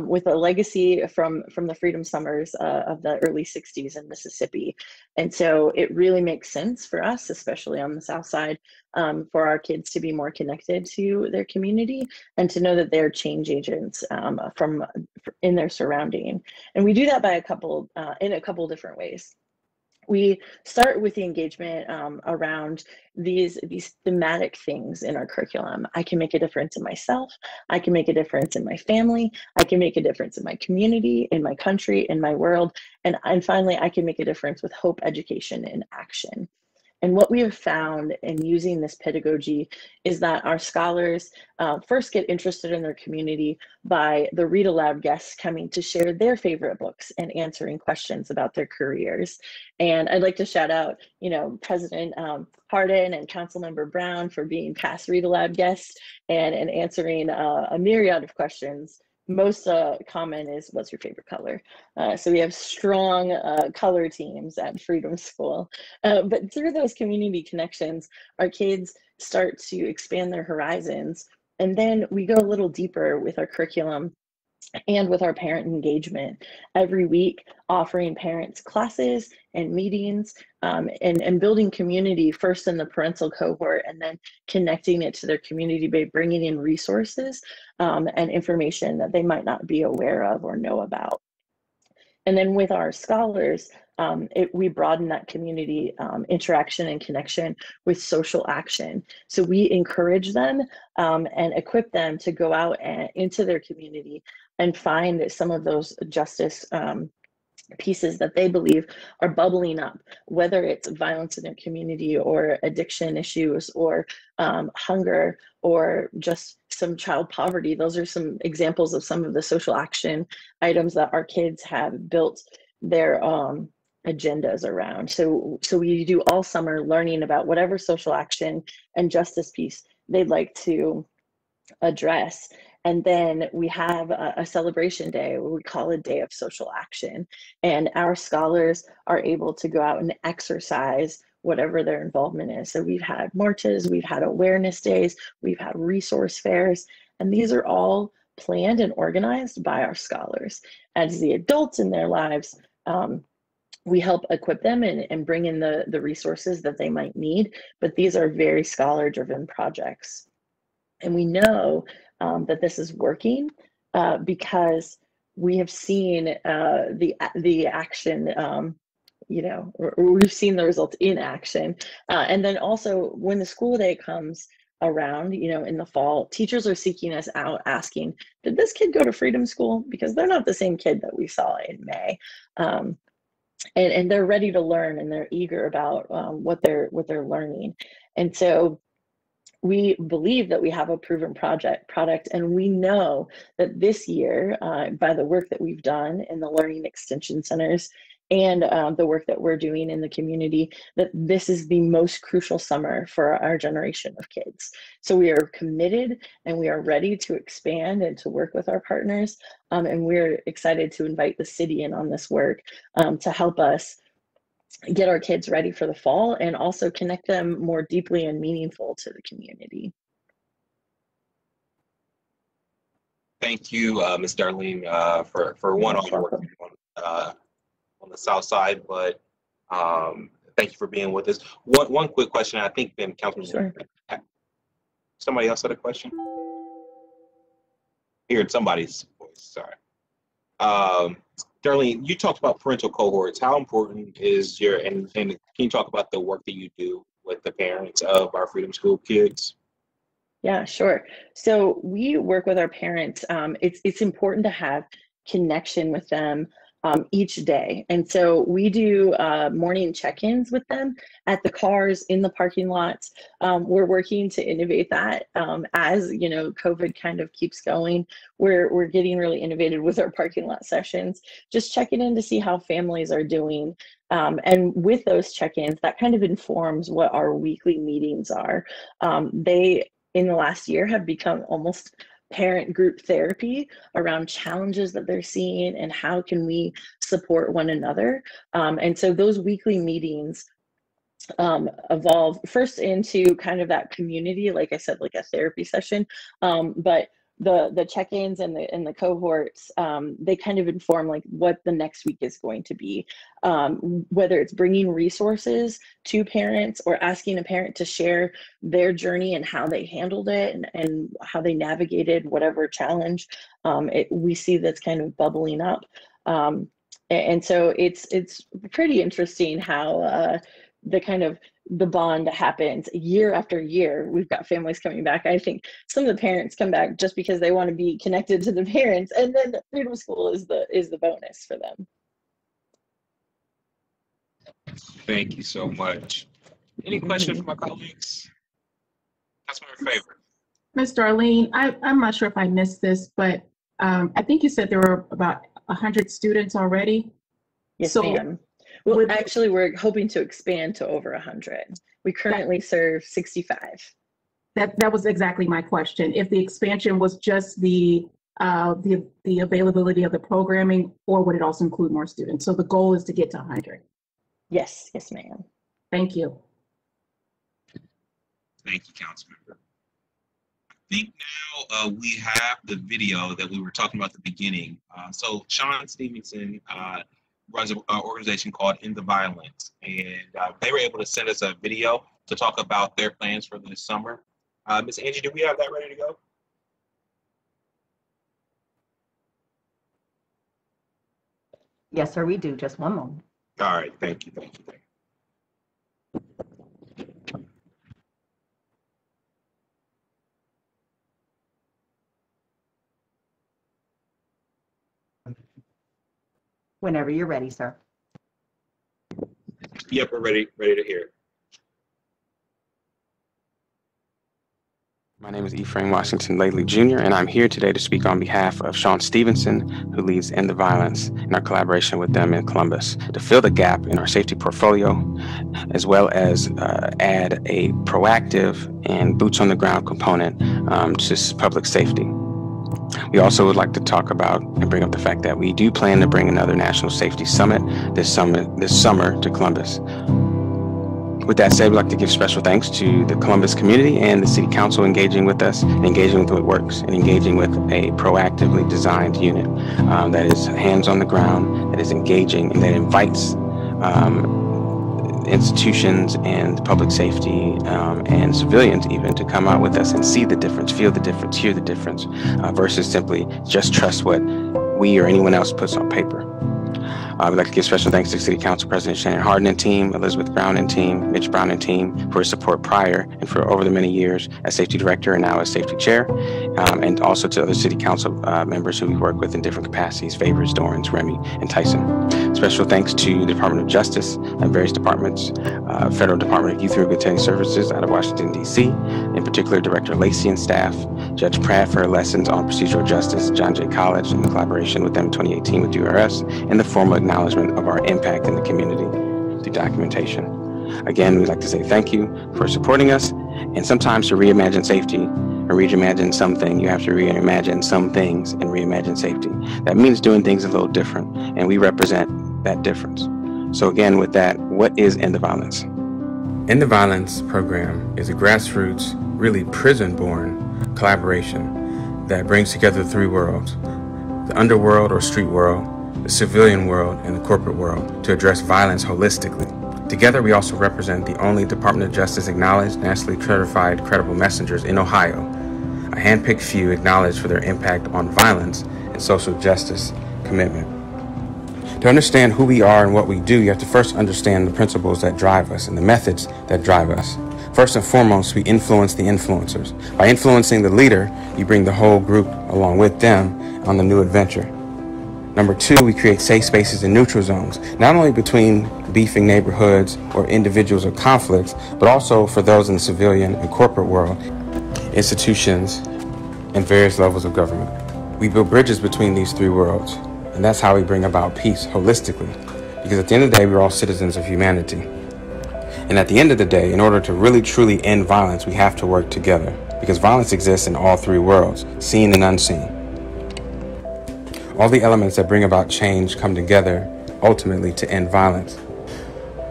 with a legacy from the Freedom Summers of the early 60s in Mississippi. And so it really makes sense for us, especially on the South Side, for our kids to be more connected to their community and to know that they're change agents in their surrounding. And we do that by in a couple different ways. We start with the engagement around these thematic things in our curriculum. I can make a difference in myself. I can make a difference in my family. I can make a difference in my community, in my country, in my world. And finally, I can make a difference with hope, education, and action. And what we have found in using this pedagogy is that our scholars first get interested in their community by the read aloud guests coming to share their favorite books and answering questions about their careers. And I'd like to shout out, President Hardin and Councilmember Brown for being past read aloud guests and answering a myriad of questions. Most common is, what's your favorite color? So we have strong color teams at Freedom School. But through those community connections, our kids start to expand their horizons. And then we go a little deeper with our curriculum and with our parent engagement every week, offering parents classes and meetings and building community first in the parental cohort and then connecting it to their community by bringing in resources and information that they might not be aware of or know about. And then with our scholars, we broaden that community interaction and connection with social action. So we encourage them and equip them to go out into their community and find some of those justice pieces that they believe are bubbling up, whether it's violence in their community or addiction issues or hunger or just some child poverty. Those are some examples of some of the social action items that our kids have built their agendas around. So we do all summer learning about whatever social action and justice piece they'd like to address. And then we have a celebration day, what we call a day of social action. And our scholars are able to go out and exercise whatever their involvement is. So we've had marches, we've had awareness days, we've had resource fairs, and these are all planned and organized by our scholars. As the adults in their lives, we help equip them and bring in the resources that they might need, but these are very scholar-driven projects. And we know that this is working because we have seen the action, we've seen the results in action. And then also when the school day comes around, in the fall, teachers are seeking us out asking, did this kid go to Freedom School? Because they're not the same kid that we saw in May. and they're ready to learn, and they're eager about what they're learning. And so we believe that we have a proven product, and we know that this year, by the work that we've done in the Learning Extension Centers and the work that we're doing in the community, that this is the most crucial summer for our generation of kids. So we are committed, and we are ready to expand and to work with our partners. And we're excited to invite the city in on this work to help us get our kids ready for the fall, and also connect them more deeply and meaningful to the community. Thank you, Ms. Darlene, for one all your work on the South Side, but thank you for being with us. One quick question. I think then Councilman. Sure. Somebody else had a question? Hearing somebody's voice. Sorry. Darlene, you talked about parental cohorts. How important is and can you talk about the work that you do with the parents of our Freedom School kids? Yeah, sure. So we work with our parents. It's important to have connection with them each day. And so we do morning check-ins with them at the cars, in the parking lots. We're working to innovate that as COVID kind of keeps going. We're getting really innovative with our parking lot sessions, just checking in to see how families are doing. And with those check-ins, that kind of informs what our weekly meetings are. They, in the last year, have become almost parent group therapy around challenges that they're seeing and how can we support one another. And so those weekly meetings evolve first into kind of that community, like I said, like a therapy session, but the check-ins and the cohorts, they kind of inform like what the next week is going to be, whether it's bringing resources to parents or asking a parent to share their journey and how they handled it and how they navigated whatever challenge we see that's kind of bubbling up. And so it's pretty interesting how the bond happens year after year. We've got families coming back. I think some of the parents come back just because they want to be connected to the parents, and then Freedom School is the bonus for them. Thank you so much. Any questions from my colleagues? That's my favorite. Ms. Darlene, I'm not sure if I missed this, but I think you said there were about 100 students already. Yes, ma'am. Well, actually, we're hoping to expand to over 100. We currently serve 65. That was exactly my question. If the expansion was just the availability of the programming, or would it also include more students? So the goal is to get to 100. Yes, yes, ma'am. Thank you. Thank you, Councilmember. I think now we have the video that we were talking about at the beginning. So Sean Stevenson runs an organization called End the Violence, and they were able to send us a video to talk about their plans for this summer. Ms. Angie, do we have that ready to go? Yes, sir, we do. Just one moment. All right, thank you. Whenever you're ready, sir. Yep, we're ready to hear it. My name is Ephraim Washington Lately Jr., and I'm here today to speak on behalf of Sean Stevenson, who leads End the Violence, in our collaboration with them in Columbus, to fill the gap in our safety portfolio, as well as add a proactive and boots on the ground component to public safety. We also would like to talk about and bring up the fact that we do plan to bring another National Safety Summit this summer to Columbus. With that said, we'd like to give special thanks to the Columbus community and the City Council engaging with us, and engaging with what works, and engaging with a proactively designed unit that is hands on the ground, that is engaging, and that invites institutions and public safety and civilians even to come out with us and see the difference, feel the difference, hear the difference, versus simply just trust what we or anyone else puts on paper. We'd like to give special thanks to City Council President Shannon Hardin and team, Elizabeth Brown and team, Mitch Brown and team for his support prior and for over the many years as Safety Director and now as Safety Chair, and also to other City Council members who we work with in different capacities, Favors, Dorrance, Remy, and Tyson. Special thanks to the Department of Justice and various departments, Federal Department of Youth and Rehabilitative Services out of Washington, D.C., in particular Director Lacey and staff, Judge Pratt for her lessons on procedural justice, John Jay College in collaboration with them in 2018 with URS, and the formal acknowledgement of our impact in the community through documentation. Again, we'd like to say thank you for supporting us, and sometimes to reimagine safety or reimagine something, you have to reimagine some things and reimagine safety. That means doing things a little different, and we represent that difference. So again, with that, what is End the Violence? End the Violence program is a grassroots, really prison-born collaboration that brings together three worlds: the underworld or street world, the civilian world, and the corporate world to address violence holistically. Together, we also represent the only Department of Justice acknowledged, nationally certified credible messengers in Ohio, a handpicked few acknowledged for their impact on violence and social justice commitment. To understand who we are and what we do, you have to first understand the principles that drive us and the methods that drive us. First and foremost, we influence the influencers. By influencing the leader, you bring the whole group along with them on the new adventure. Number two, we create safe spaces and neutral zones, not only between beefing neighborhoods or individuals or conflicts, but also for those in the civilian and corporate world, institutions, and various levels of government. We build bridges between these three worlds, and that's how we bring about peace holistically, because at the end of the day, we're all citizens of humanity. And at the end of the day, in order to really truly end violence, we have to work together, because violence exists in all three worlds, seen and unseen. All the elements that bring about change come together ultimately to end violence.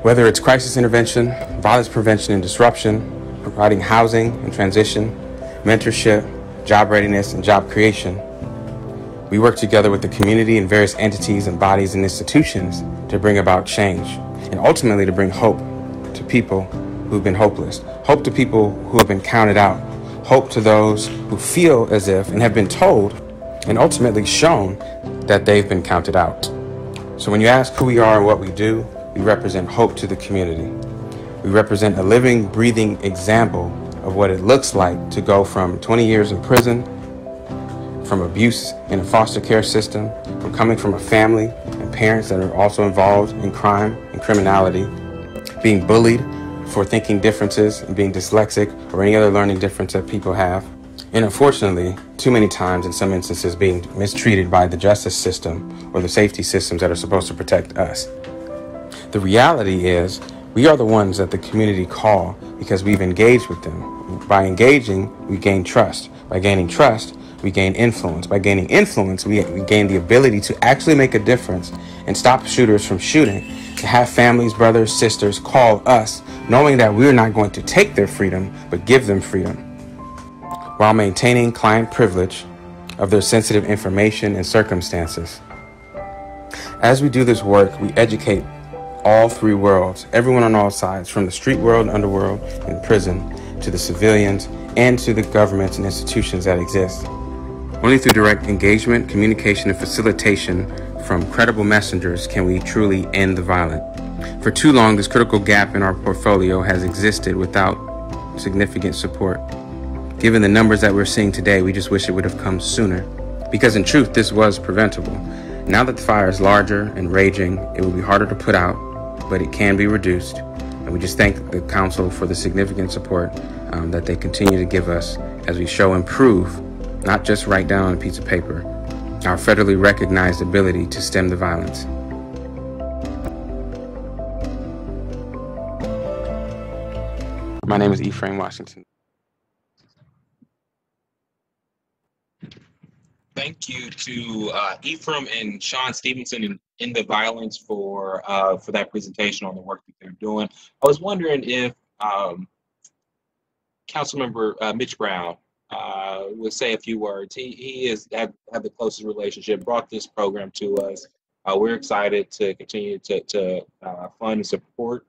Whether it's crisis intervention, violence prevention and disruption, providing housing and transition, mentorship, job readiness, and job creation, we work together with the community and various entities and bodies and institutions to bring about change, and ultimately to bring hope to people who've been hopeless, hope to people who have been counted out, hope to those who feel as if and have been told and ultimately shown that they've been counted out. So when you ask who we are and what we do, we represent hope to the community. We represent a living, breathing example of what it looks like to go from 20 years in prison, from abuse in a foster care system, from coming from a family and parents that are also involved in crime and criminality, being bullied for thinking differences and being dyslexic or any other learning difference that people have. And unfortunately, too many times in some instances being mistreated by the justice system or the safety systems that are supposed to protect us. The reality is we are the ones that the community call because we've engaged with them. By engaging, we gain trust. By gaining trust, we gain influence. By gaining influence, we gain the ability to actually make a difference and stop shooters from shooting, to have families, brothers, sisters call us, knowing that we're not going to take their freedom, but give them freedom, while maintaining client privilege of their sensitive information and circumstances. As we do this work, we educate all three worlds, everyone on all sides, from the street world, underworld, and prison, to the civilians, and to the governments and institutions that exist. Only through direct engagement, communication, and facilitation from credible messengers can we truly end the violence. For too long, this critical gap in our portfolio has existed without significant support. Given the numbers that we're seeing today, we just wish it would have come sooner. Because in truth, this was preventable. Now that the fire is larger and raging, it will be harder to put out, but it can be reduced. And we just thank the council for the significant support that they continue to give us as we show and prove, not just write down on a piece of paper, our federally recognized ability to stem the violence. My name is Ephraim Washington. Thank you to Ephraim and Sean Stevenson in End the Violence for that presentation on the work that they're doing. I was wondering if Councilmember Mitch Brown would say a few words. He has had the closest relationship, brought this program to us. We're excited to continue to fund and support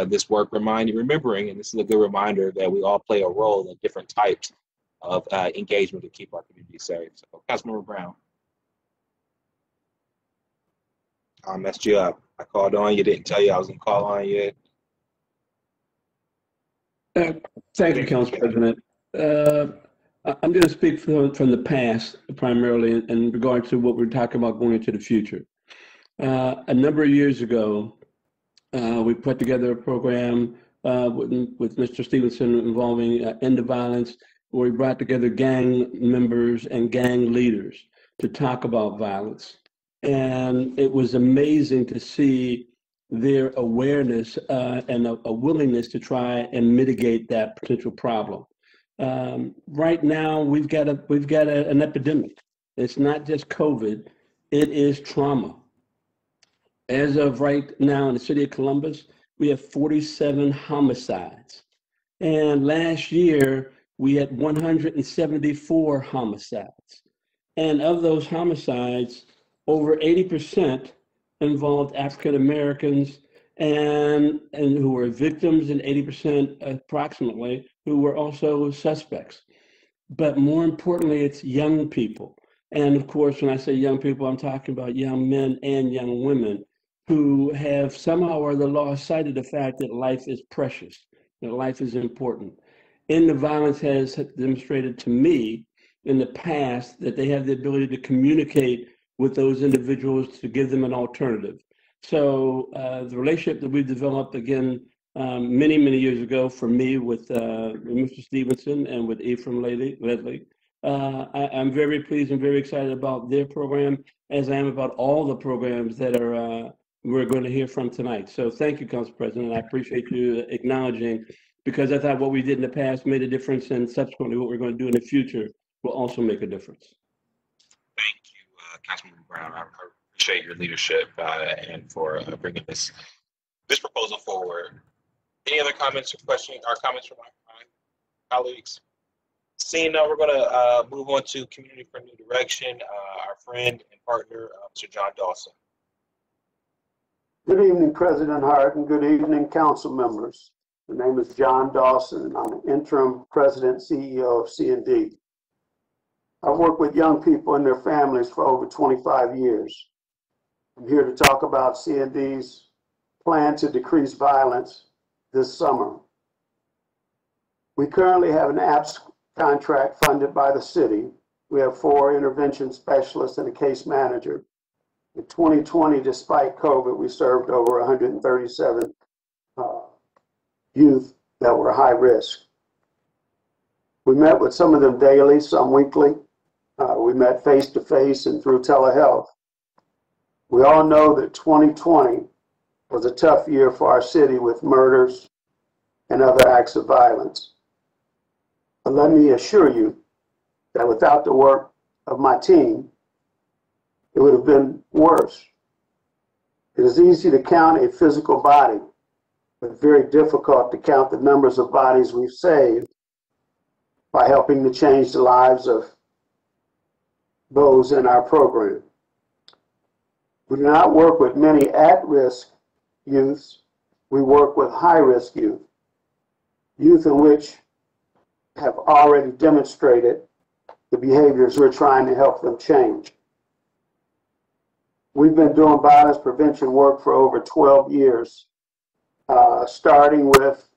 this work, remembering, and this is a good reminder, that we all play a role in different types of engagement to keep our community safe. So, Councilmember Brown. I messed you up. I called on you, didn't tell you I was going to call on you. Thank you, Council President. I'm going to speak from the past primarily in regard to what we're talking about going into the future. A number of years ago, we put together a program with Mr. Stevenson involving End of Violence, where we brought together gang members and gang leaders to talk about violence. And it was amazing to see their awareness and a willingness to try and mitigate that potential problem. Right now, we've got an epidemic. It's not just COVID, it is trauma. As of right now in the city of Columbus, we have 47 homicides. And last year, we had 174 homicides. And of those homicides, over 80% involved African Americans and who were victims, and 80% approximately who were also suspects. But more importantly, it's young people. And of course, when I say young people, I'm talking about young men and young women who have somehow or other lost sight of the fact that life is precious, that life is important. End of Violence has demonstrated to me in the past that they have the ability to communicate with those individuals to give them an alternative. So the relationship that we've developed, again, many, many years ago for me with Mr. Stevenson and with Ephraim Ledley, I'm very pleased and very excited about their program, as I am about all the programs that are we're going to hear from tonight. So thank you, Council President. I appreciate you acknowledging, because I thought what we did in the past made a difference, and subsequently what we're going to do in the future will also make a difference. Thank you, Councilman Brown. I appreciate your leadership and for bringing this proposal forward. Any other comments or questions or comments from my colleagues? Seeing none, we're going to move on to Community for New Direction. Our friend and partner, Mr. John Dawson. Good evening, President Hart, and good evening, council members. My name is John Dawson, and I'm the interim president CEO of C&D. I've worked with young people and their families for over 25 years. I'm here to talk about C&D's plan to decrease violence this summer. We currently have an APS contract funded by the city. We have 4 intervention specialists and a case manager. In 2020, despite COVID, we served over 137 youth that were high risk. We met with some of them daily, some weekly. We met face-to-face and through telehealth. We all know that 2020 was a tough year for our city with murders and other acts of violence. But let me assure you that without the work of my team, it would have been worse. It is easy to count a physical body, but very difficult to count the numbers of bodies we've saved by helping to change the lives of those in our program. We do not work with many at-risk youths. We work with high-risk youth, youth in which have already demonstrated the behaviors we're trying to help them change. We've been doing violence prevention work for over 12 years, starting with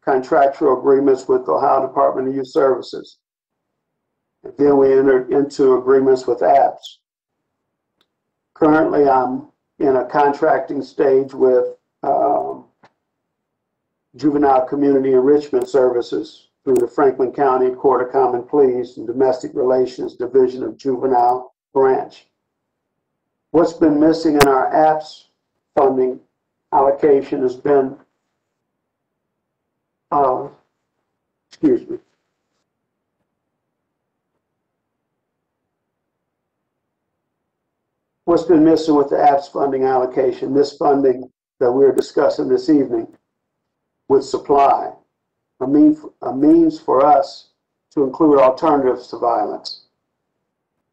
contractual agreements with the Ohio Department of Youth Services. And then we entered into agreements with APS. Currently, I'm in a contracting stage with Juvenile Community Enrichment Services through the Franklin County Court of Common Pleas and Domestic Relations Division of Juvenile Branch. What's been missing in our APS funding allocation has been, what's been missing with the APS funding allocation, this funding that we're discussing this evening, with supply, a means for us to include alternatives to violence.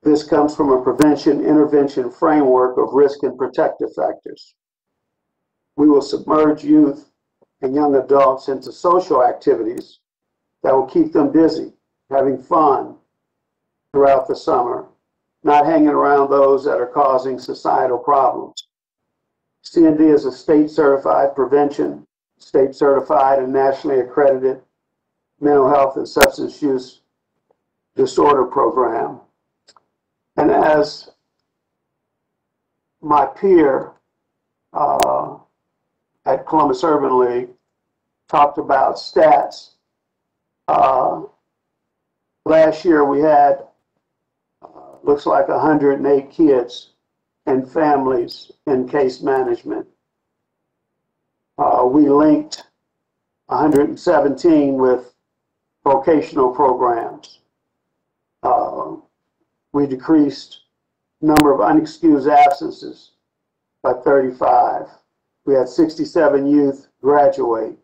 This comes from a prevention-intervention framework of risk and protective factors. We will submerge youth and young adults into social activities that will keep them busy, having fun throughout the summer, not hanging around those that are causing societal problems. C&D is a state-certified prevention, state-certified and nationally accredited mental health and substance use disorder program. And as my peer at Columbus Urban League talked about stats. Last year we had, looks like 108 kids and families in case management. We linked 117 with vocational programs. We decreased number of unexcused absences by 35. We had 67 youth graduate.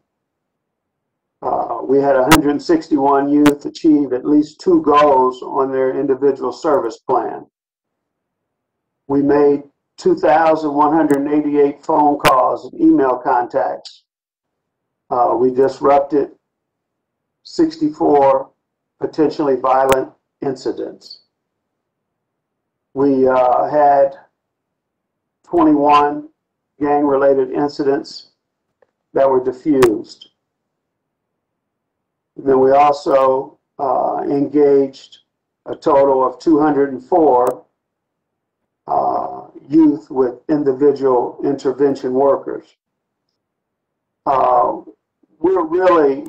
We had 161 youth achieve at least 2 goals on their individual service plan. We made 2,188 phone calls and email contacts. We disrupted 64 potentially violent incidents. We had 21 gang-related incidents that were diffused. And then we also engaged a total of 204 youth with individual intervention workers. We're really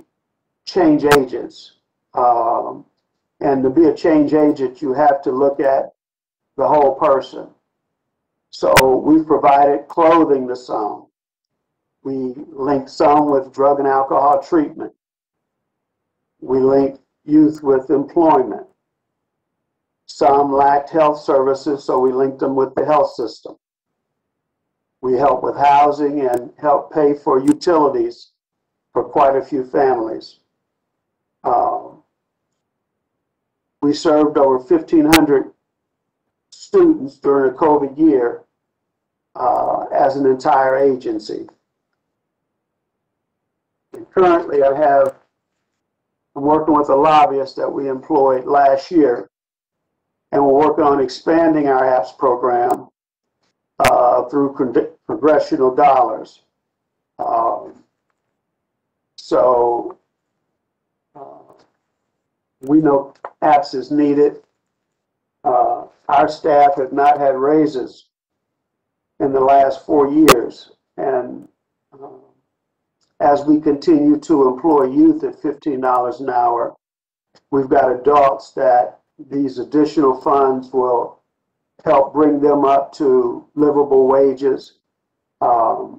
change agents. And to be a change agent, you have to look at the whole person. So we've provided clothing to some. We linked some with drug and alcohol treatment. We linked youth with employment. Some lacked health services, so we linked them with the health system. We help with housing and help pay for utilities for quite a few families. We served over 1,500 students during a COVID year as an entire agency. And currently, I'm working with a lobbyist that we employed last year, and we're working on expanding our apps program through congressional dollars. So we know apps is needed. Our staff have not had raises in the last 4 years, and as we continue to employ youth at $15 an hour, we've got adults that these additional funds will help bring them up to livable wages. But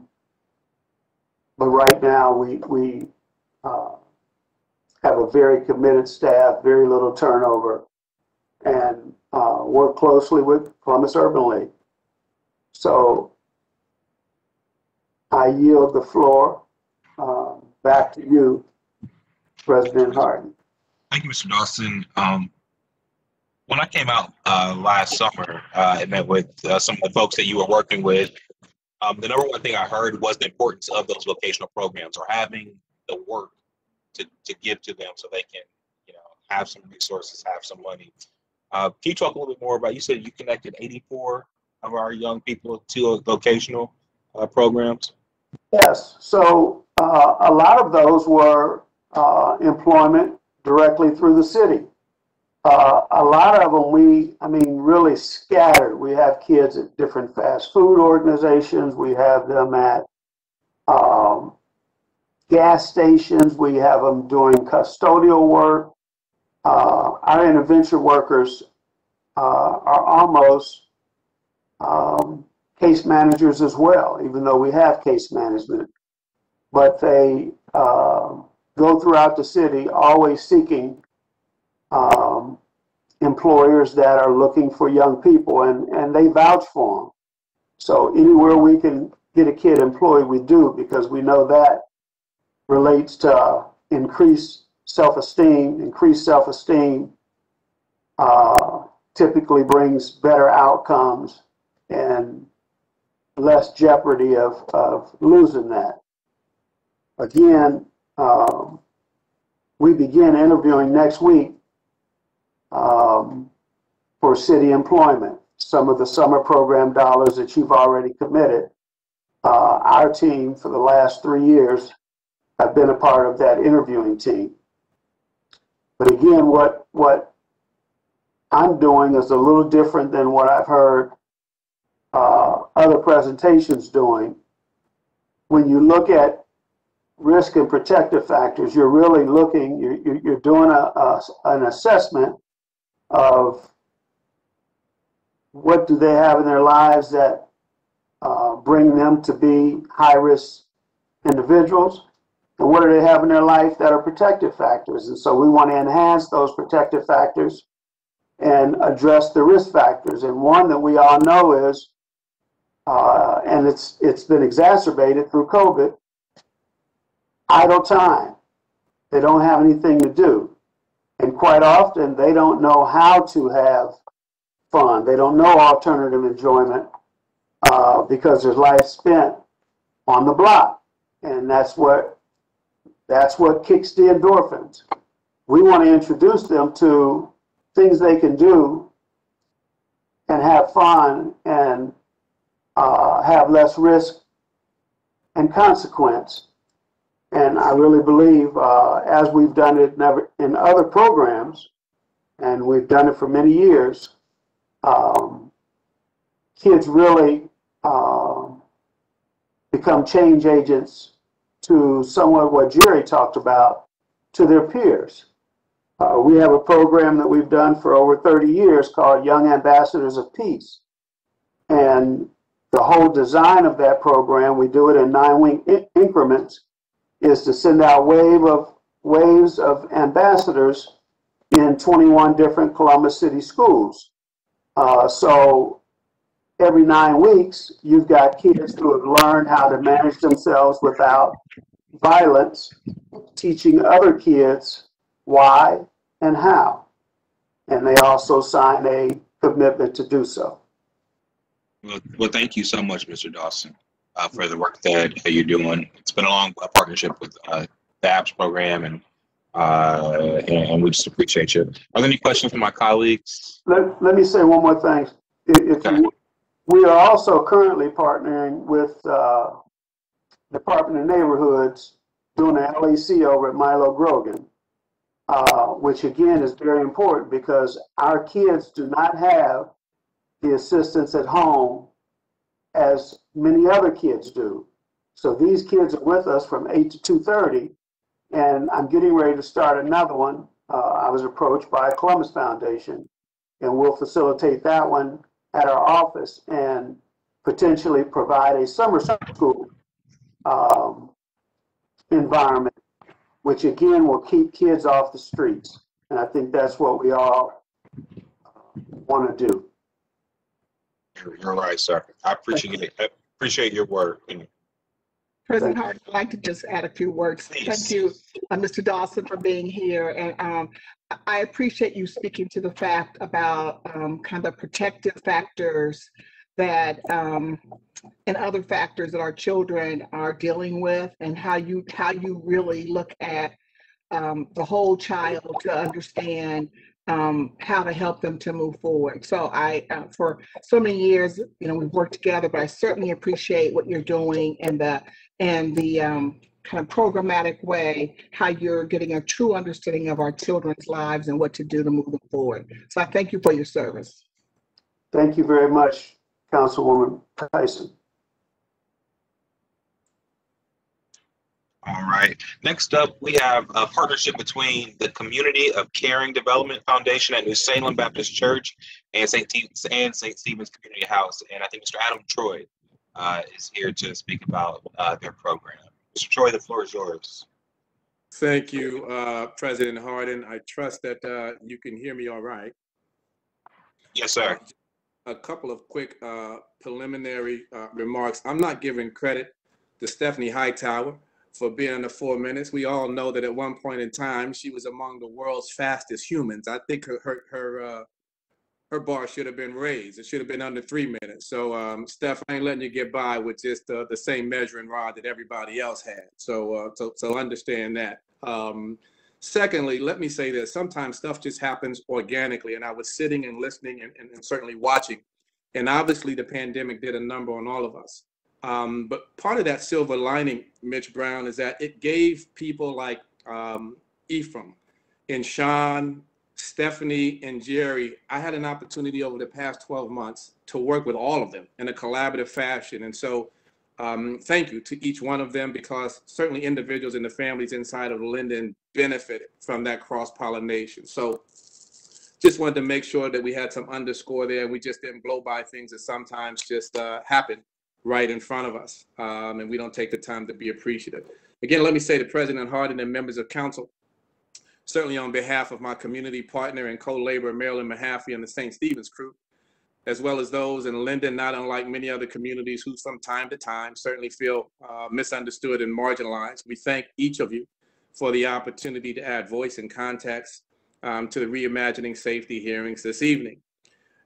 right now, we have a very committed staff, very little turnover, and work closely with Columbus Urban League. So I yield the floor back to you, President Harden. Thank you, Mr. Dawson. When I came out last summer, I met with some of the folks that you were working with. The number one thing I heard was the importance of those vocational programs, or having the work to give to them so they can, have some resources, have some money. Can you talk a little bit more about, you said you connected 84 of our young people to vocational programs? Yes, so a lot of those were employment directly through the city. A lot of them really scattered. We have kids at different fast food organizations. We have them at gas stations. We have them doing custodial work. Our intervention workers are almost case managers as well, even though we have case management. But they go throughout the city always seeking employers that are looking for young people, and they vouch for them. So anywhere we can get a kid employed, we do, because we know that relates to increased self-esteem. Increased self-esteem typically brings better outcomes and less jeopardy of losing that. Again, we begin interviewing next week for city employment. Some of the summer program dollars that you've already committed, our team for the last 3 years have been a part of that interviewing team. But again, what I'm doing is a little different than what I've heard other presentations doing, when you look at risk and protective factors, you're really looking, you're doing an assessment of what do they have in their lives that bring them to be high-risk individuals, and what do they have in their life that are protective factors. And so we want to enhance those protective factors and address the risk factors. And one that we all know is, and it's been exacerbated through COVID, idle time. They don't have anything to do. And quite often, they don't know how to have fun. They don't know alternative enjoyment because their life spent on the block. And that's what kicks the endorphins. We want to introduce them to things they can do and have fun and have less risk and consequence. And I really believe, as we've done it in other programs, and we've done it for many years, kids really become change agents to somewhat what Jerry talked about, to their peers. We have a program that we've done for over 30 years called Young Ambassadors of Peace. And the whole design of that program, we do it in 9-week increments, is to send out waves of ambassadors in 21 different Columbus City schools. So every 9 weeks, you've got kids who have learned how to manage themselves without violence, teaching other kids why and how. And they also sign a commitment to do so. Well, thank you so much, Mr. Dawson, for the work that you're doing. It's been a long partnership with the APS program, and we just appreciate you. Are there any questions from my colleagues? Let me say one more thing. We are also currently partnering with Department of Neighborhoods doing an LEC over at Milo Grogan, which again is very important because our kids do not have the assistance at home as many other kids do. So these kids are with us from 8 to 2:30, and I'm getting ready to start another one. I was approached by a Columbus Foundation, and we'll facilitate that one at our office and potentially provide a summer school environment, which again will keep kids off the streets. And I think that's what we all want to do. You're right, sir. I appreciate your work. President Hart, I'd like to just add a few words. Please. Thank you, Mr. Dawson, for being here. And I appreciate you speaking to the fact about kind of protective factors that and other factors that our children are dealing with, and how you really look at the whole child to understand how to help them to move forward. So I, for so many years, we've worked together, but I certainly appreciate what you're doing and the kind of programmatic way, how you're getting a true understanding of our children's lives and what to do to move them forward. So I thank you for your service. Thank you very much, Councilwoman Tyson. All right. Next up, we have a partnership between the Community of Caring Development Foundation at New Salem Baptist Church and St. Stephen's Community House. And I think Mr. Adam Troy is here to speak about their program. Mr. Troy, the floor is yours. Thank you, President Hardin. I trust that you can hear me all right. Yes, sir. A couple of quick preliminary remarks. I'm not giving credit to Stephanie Hightower for being in the 4 minutes. We all know that at one point in time, she was among the world's fastest humans. I think her bar should have been raised. It should have been under 3 minutes. So Steph, I ain't letting you get by with just the same measuring rod that everybody else had. So understand that. Secondly, let me say this. Sometimes stuff just happens organically, and I was sitting and listening and certainly watching. And obviously the pandemic did a number on all of us. But part of that silver lining, Mitch Brown, is that it gave people like Ephraim and Sean Stephanie and Jerry, I had an opportunity over the past 12 months to work with all of them in a collaborative fashion. And so thank you to each one of them, because certainly individuals and the families inside of Linden benefited from that cross-pollination. So just wanted to make sure that we had some underscore there. We just didn't blow by things that sometimes just happen right in front of us. And we don't take the time to be appreciative. Again, let me say to President Hardin and members of council, certainly on behalf of my community partner and co-laborer, Marilyn Mahaffey, and the St. Stephen's crew, as well as those in Linden, not unlike many other communities who from time to time certainly feel misunderstood and marginalized. We thank each of you for the opportunity to add voice and context to the Reimaging Safety hearings this evening.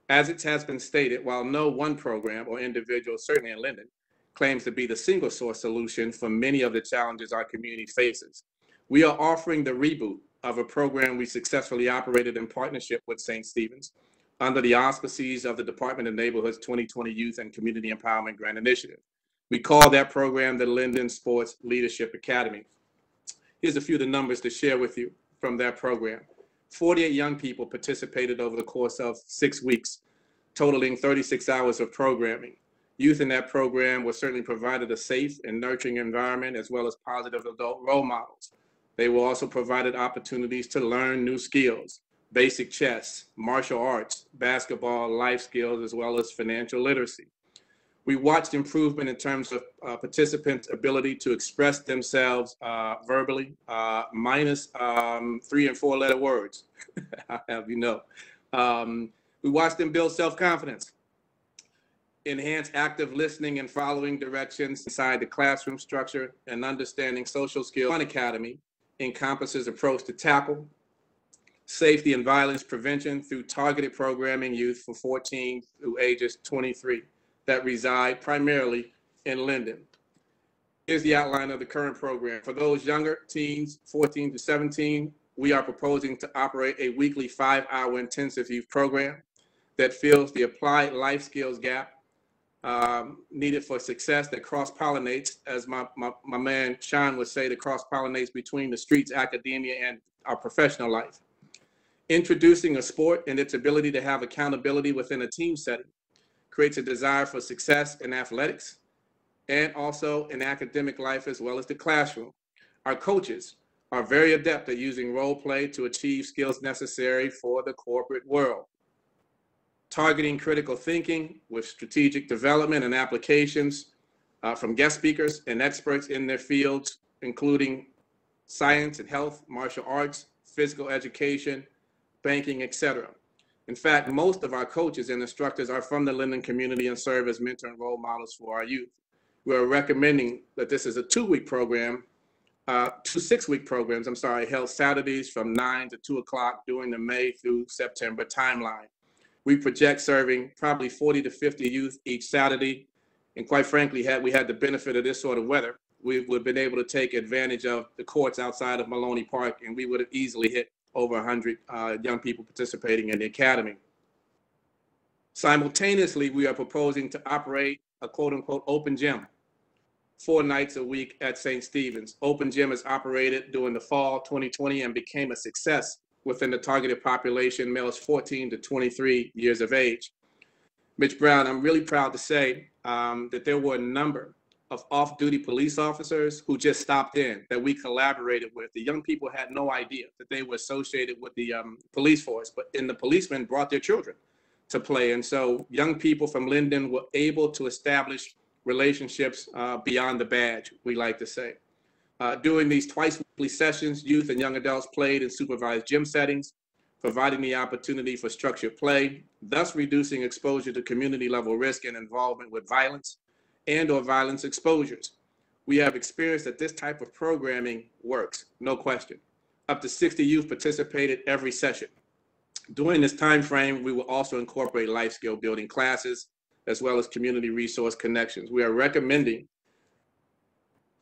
As it has been stated, while no one program or individual, certainly in Linden, claims to be the single source solution for many of the challenges our community faces, we are offering the reboot of a program we successfully operated in partnership with St. Stephen's under the auspices of the Department of Neighborhood's 2020 Youth and Community Empowerment Grant Initiative. We call that program the Linden Sports Leadership Academy. Here's a few of the numbers to share with you from that program. 48 young people participated over the course of 6 weeks, totaling 36 hours of programming. Youth in that program were certainly provided a safe and nurturing environment, as well as positive adult role models. They were also provided opportunities to learn new skills, basic chess, martial arts, basketball, life skills, as well as financial literacy. We watched improvement in terms of participants' ability to express themselves verbally, minus 3 and 4 letter words, I'll have you know. We watched them build self-confidence, enhance active listening and following directions inside the classroom structure, and understanding social skills. One Academy encompasses approach to tackle safety and violence prevention through targeted programming youth from 14 through ages 23 that reside primarily in Linden. Here's the outline of the current program. For those younger teens, 14 to 17, we are proposing to operate a weekly 5-hour intensive youth program that fills the applied life skills gap needed for success, that cross-pollinates, as my man Sean would say, that cross-pollinates between the streets, academia, and our professional life. Introducing a sport and its ability to have accountability within a team setting creates a desire for success in athletics and also in academic life, as well as the classroom. Our coaches are very adept at using role play to achieve skills necessary for the corporate world. Targeting critical thinking with strategic development and applications from guest speakers and experts in their fields, including science and health, martial arts, physical education, banking, etc. In fact, most of our coaches and instructors are from the Linden community and serve as mentor and role models for our youth. We're recommending that this is a 2-week program, 2 6-week programs, held Saturdays from 9 to 2 o'clock during the May through September timeline. We project serving probably 40 to 50 youth each Saturday. And quite frankly, had we had the benefit of this sort of weather, we would have been able to take advantage of the courts outside of Maloney Park, and we would have easily hit over 100 young people participating in the academy. Simultaneously, we are proposing to operate a quote-unquote open gym 4 nights a week at St. Stephen's. Open gym is operated during the fall 2020 and became a success within the targeted population, males 14 to 23 years of age. Mitch Brown, I'm really proud to say that there were a number of off-duty police officers who just stopped in that we collaborated with. The young people had no idea that they were associated with the police force, and the policemen brought their children to play. And so young people from Linden were able to establish relationships beyond the badge, we like to say. During these twice-weekly sessions, youth and young adults played in supervised gym settings, providing the opportunity for structured play, thus reducing exposure to community-level risk and involvement with violence and/or violence exposures. We have experienced that this type of programming works, no question. Up to 60 youth participated every session. During this time frame, we will also incorporate life skill building classes, as well as community resource connections. We are recommending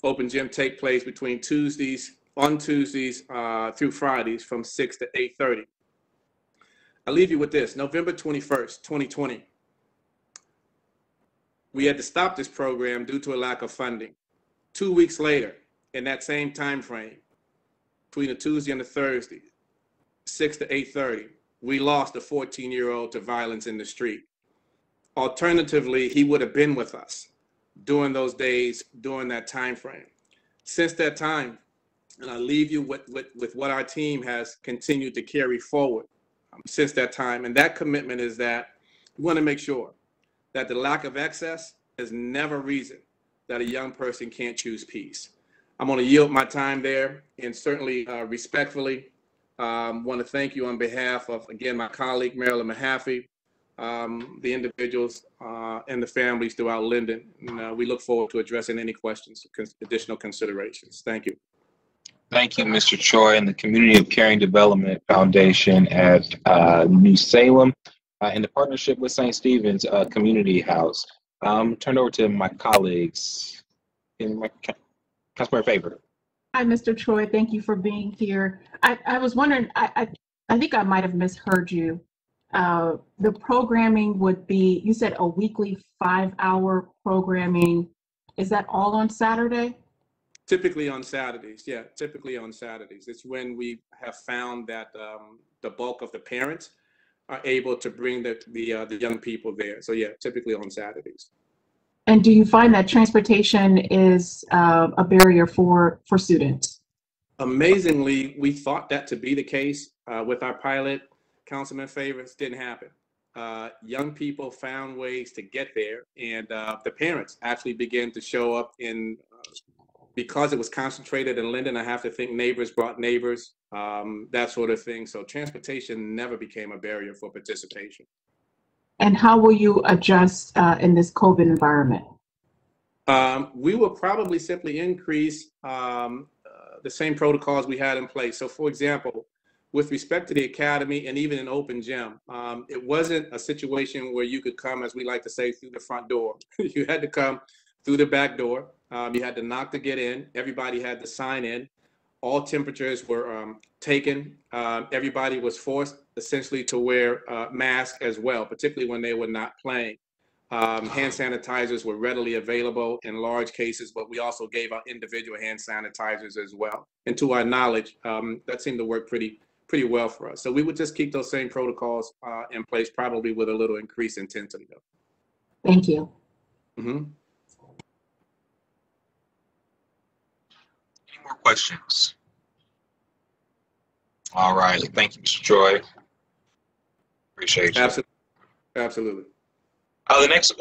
open gym take place between Tuesdays through Fridays from 6 to 8:30. I'll leave you with this. November 21st, 2020. We had to stop this program due to a lack of funding. 2 weeks later, in that same time frame, between a Tuesday and a Thursday, 6 to 8:30, we lost a 14-year-old to violence in the street. Alternatively, he would have been with us during those days, during that time frame. Since that time, and I leave you with what our team has continued to carry forward since that time, and that commitment is that we want to make sure that the lack of access is never reason that a young person can't choose peace. I'm going to yield my time there, and certainly respectfully want to thank you on behalf of, again, my colleague, Marilyn Mahaffey, the individuals and the families throughout Linden. And, we look forward to addressing any questions, additional considerations. Thank you. Thank you, Mr. Choi, and the Community of Caring Development Foundation at New Salem in the partnership with St. Stephen's Community House. Turn over to my colleagues. Councilmember Favor. Hi, Mr. Choi. Thank you for being here. I was wondering, I think I might have misheard you. The programming would be, you said a weekly 5-hour programming. Is that all on Saturday? Typically on Saturdays, yeah, typically on Saturdays. It's when we have found that the bulk of the parents are able to bring the young people there. So yeah, typically on Saturdays. And do you find that transportation is a barrier for students? Amazingly, we thought that to be the case with our pilot. Councilman Favors, didn't happen. Young people found ways to get there, and the parents actually began to show up in, because it was concentrated in Linden, I have to think neighbors brought neighbors, that sort of thing. So transportation never became a barrier for participation. And how will you adjust in this COVID environment? We will probably simply increase the same protocols we had in place. So for example, with respect to the academy and even an open gym, it wasn't a situation where you could come, as we like to say, through the front door. You had to come through the back door. You had to knock to get in. Everybody had to sign in. All temperatures were taken. Everybody was forced essentially to wear masks as well, particularly when they were not playing. Hand sanitizers were readily available in large cases, but we also gave out individual hand sanitizers as well. And to our knowledge, that seemed to work pretty well for us. So we would just keep those same protocols in place, probably with a little increased intensity though. Thank you. Mm-hmm. Any more questions? All right. Thank you, Mr. Choi. Appreciate you. Absolutely. Absolutely. The next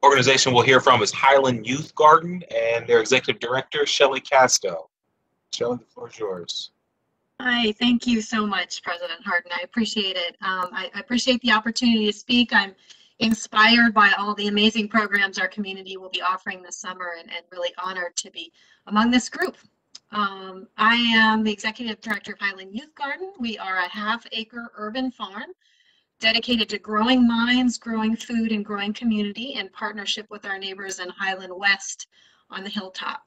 organization we'll hear from is Highland Youth Garden and their executive director, Shelley Casto. Shelley, the floor is yours. Hi, thank you so much, President Harden. I appreciate it. I appreciate the opportunity to speak. I'm inspired by all the amazing programs our community will be offering this summer and really honored to be among this group. I am the executive director of Highland Youth Garden. We are a half-acre urban farm dedicated to growing minds, growing food, and growing community in partnership with our neighbors in Highland West on the hilltop.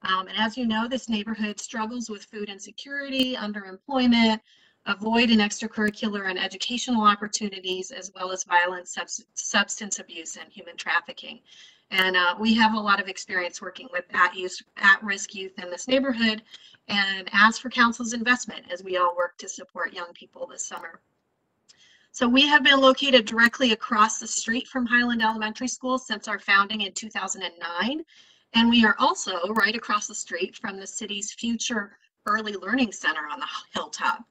And as you know, this neighborhood struggles with food insecurity, underemployment, avoid in extracurricular and educational opportunities, as well as violence, substance abuse, and human trafficking. And we have a lot of experience working with at-risk youth in this neighborhood and ask for council's investment as we all work to support young people this summer. So we have been located directly across the street from Highland Elementary School since our founding in 2009. And we are also right across the street from the city's future Early Learning Center on the hilltop.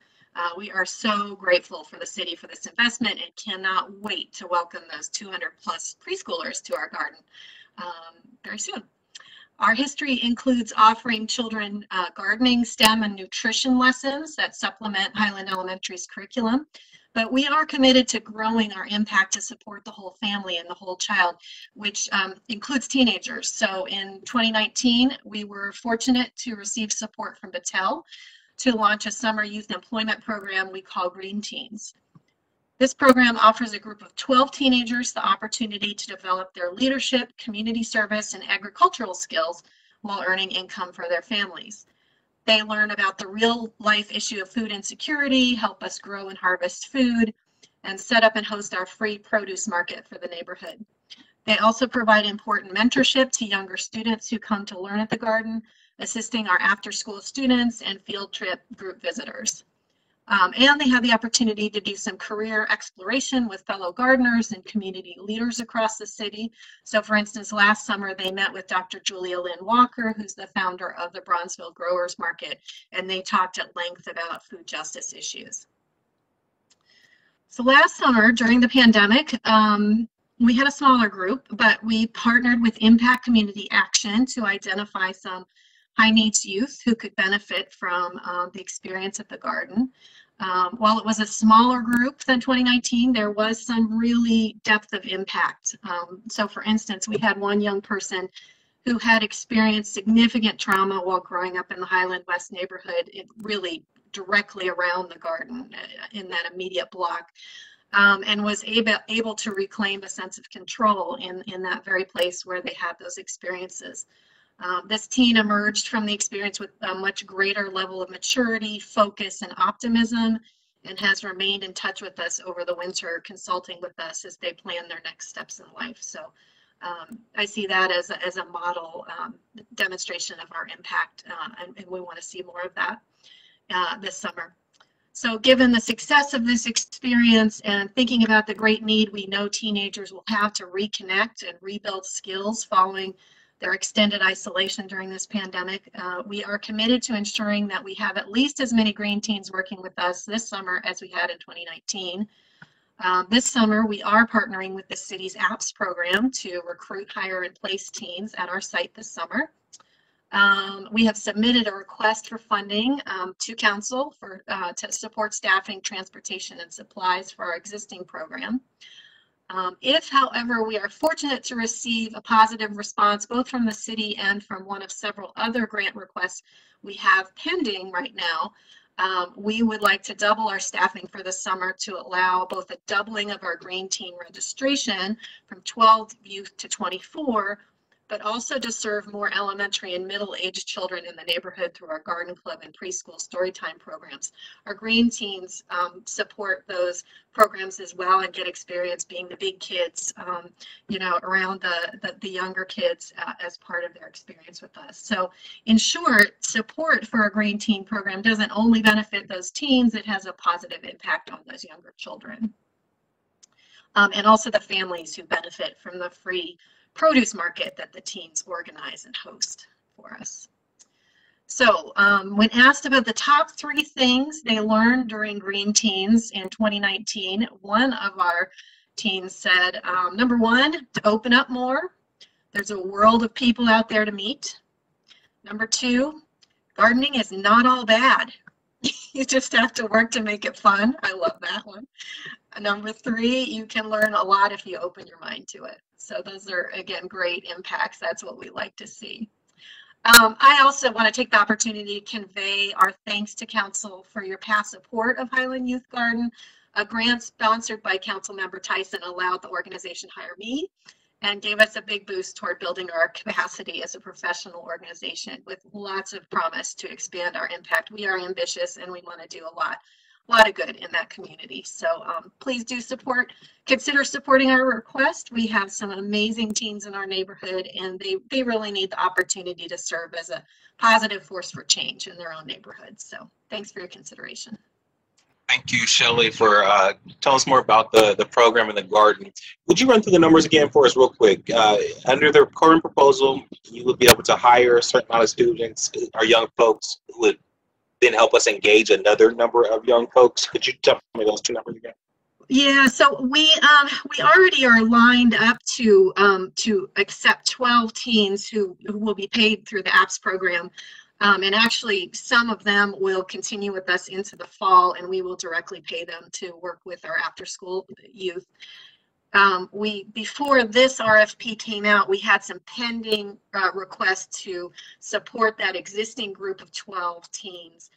We are so grateful for the city for this investment and cannot wait to welcome those 200+ preschoolers to our garden very soon. Our history includes offering children gardening, STEM, and nutrition lessons that supplement Highland Elementary's curriculum. But we are committed to growing our impact to support the whole family and the whole child, which includes teenagers. So in 2019, we were fortunate to receive support from Battelle to launch a summer youth employment program we call Green Teens. This program offers a group of 12 teenagers the opportunity to develop their leadership, community service, and agricultural skills while earning income for their families. They learn about the real life issue of food insecurity, help us grow and harvest food, and set up and host our free produce market for the neighborhood. They also provide important mentorship to younger students who come to learn at the garden, assisting our after-school students and field trip group visitors. And they had the opportunity to do some career exploration with fellow gardeners and community leaders across the city. So for instance, last summer they met with Dr. Julia Lynn Walker, who's the founder of the Bronzeville Growers Market, and they talked at length about food justice issues. So last summer during the pandemic, we had a smaller group, but we partnered with Impact Community Action to identify some high needs youth who could benefit from the experience at the garden. While it was a smaller group than 2019, there was some really depth of impact. So for instance, we had one young person who had experienced significant trauma while growing up in the Highland West neighborhood, really directly around the garden in that immediate block. And was able to reclaim a sense of control in that very place where they had those experiences. This teen emerged from the experience with a much greater level of maturity, focus, and optimism, and has remained in touch with us over the winter, consulting with us as they plan their next steps in life. So I see that as a model demonstration of our impact, and we want to see more of that this summer. So given the success of this experience and thinking about the great need we know teenagers will have to reconnect and rebuild skills following their extended isolation during this pandemic, we are committed to ensuring that we have at least as many green teens working with us this summer as we had in 2019. This summer, we are partnering with the city's APPS program to recruit, hire, and place teens at our site this summer. We have submitted a request for funding to council to support staffing, transportation, and supplies for our existing program. If, however, we are fortunate to receive a positive response both from the city and from one of several other grant requests we have pending right now, we would like to double our staffing for the summer to allow both a doubling of our Green Teen registration from 12 youth to 24, but also to serve more elementary and middle-aged children in the neighborhood through our garden club and preschool storytime programs. Our Green Teens support those programs as well and get experience being the big kids, you know, around the younger kids as part of their experience with us. So in short, support for a Green Teen program doesn't only benefit those teens, it has a positive impact on those younger children. And also the families who benefit from the free produce market that the teens organize and host for us. So when asked about the top 3 things they learned during Green Teens in 2019, one of our teens said, number 1, to open up more. There's a world of people out there to meet. Number 2, gardening is not all bad. You just have to work to make it fun. I love that one. Number 3, you can learn a lot if you open your mind to it. So those are, again, great impacts. That's what we like to see. I also want to take the opportunity to convey our thanks to Council for your past support of Highland Youth Garden. A grant sponsored by Councilmember Tyson allowed the organization hire me and gave us a big boost toward building our capacity as a professional organization with lots of promise to expand our impact. We are ambitious and we want to do a lot of good in that community. So please do consider supporting our request. We have some amazing teens in our neighborhood and they really need the opportunity to serve as a positive force for change in their own neighborhoods. So thanks for your consideration. Thank you, Shelley, for telling us more about the program and the garden. Would you run through the numbers again for us real quick? Under the current proposal, you would be able to hire a certain amount of students, our young folks, who would then help us engage another number of young folks. Could you tell me those 2 numbers again? Yeah, so we already are lined up to accept 12 teens who will be paid through the APPS program. And actually, some of them will continue with us into the fall, and we will directly pay them to work with our after-school youth. Before this RFP came out, we had some pending requests to support that existing group of 12 teens.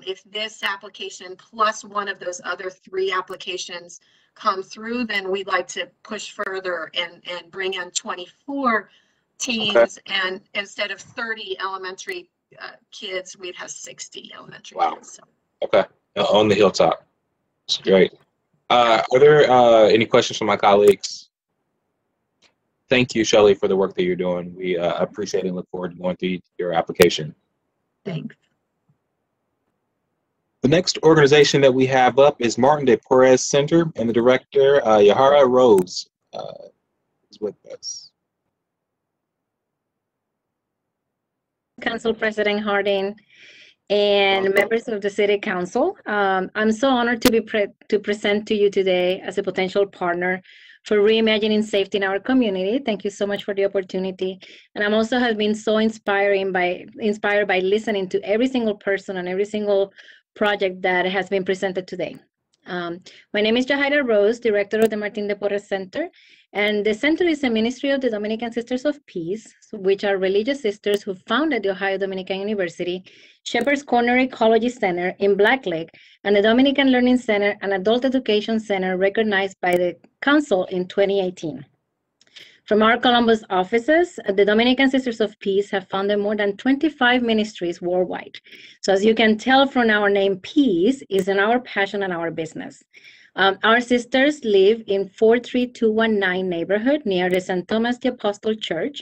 If this application plus one of those other 3 applications come through, then we'd like to push further and bring in 24 teens. Okay. And instead of 30 elementary kids, we'd have 60 elementary kids. So. Okay, on the hilltop. That's great. Are there any questions from my colleagues? Thank you, Shelley, for the work that you're doing. We appreciate it and look forward to going through your application. Thanks. The next organization that we have up is Martin de Perez Center, and the director, Yahara Rose, is with us. Council President Harding and members of the City Council. I'm so honored to be present to you today as a potential partner for reimagining safety in our community. Thank you so much for the opportunity. And I'm also have been so inspired by listening to every single person and every single project that has been presented today. My name is Jahaira Rose, director of the Martin de Porres Center, and the center is a ministry of the Dominican Sisters of Peace, which are religious sisters who founded the Ohio Dominican University, Shepherd's Corner Ecology Center in Black Lake, and the Dominican Learning Center and Adult Education Center recognized by the Council in 2018. From our Columbus offices, the Dominican Sisters of Peace have founded more than 25 ministries worldwide. So as you can tell from our name, peace is in our passion and our business. Our sisters live in 43219 neighborhood near the St. Thomas the Apostle Church.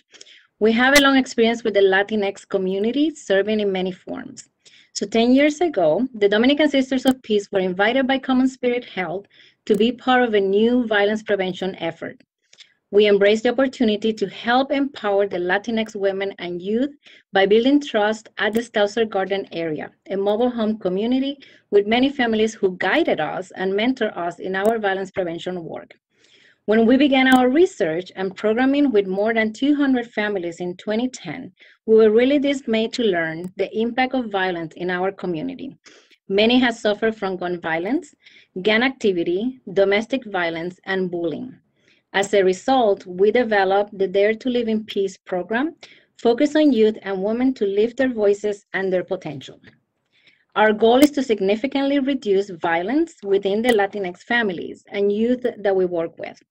We have a long experience with the Latinx community, serving in many forms. So 10 years ago, the Dominican Sisters of Peace were invited by Common Spirit Health to be part of a new violence prevention effort. We embrace the opportunity to help empower the Latinx women and youth by building trust at the Stausser Garden area, a mobile home community with many families who guided us and mentored us in our violence prevention work. When we began our research and programming with more than 200 families in 2010, we were really dismayed to learn the impact of violence in our community. Many have suffered from gun violence, gang activity, domestic violence, and bullying. As a result, we developed the Dare to Live in Peace program, focused on youth and women to lift their voices and their potential. Our goal is to significantly reduce violence within the Latinx families and youth that we work with.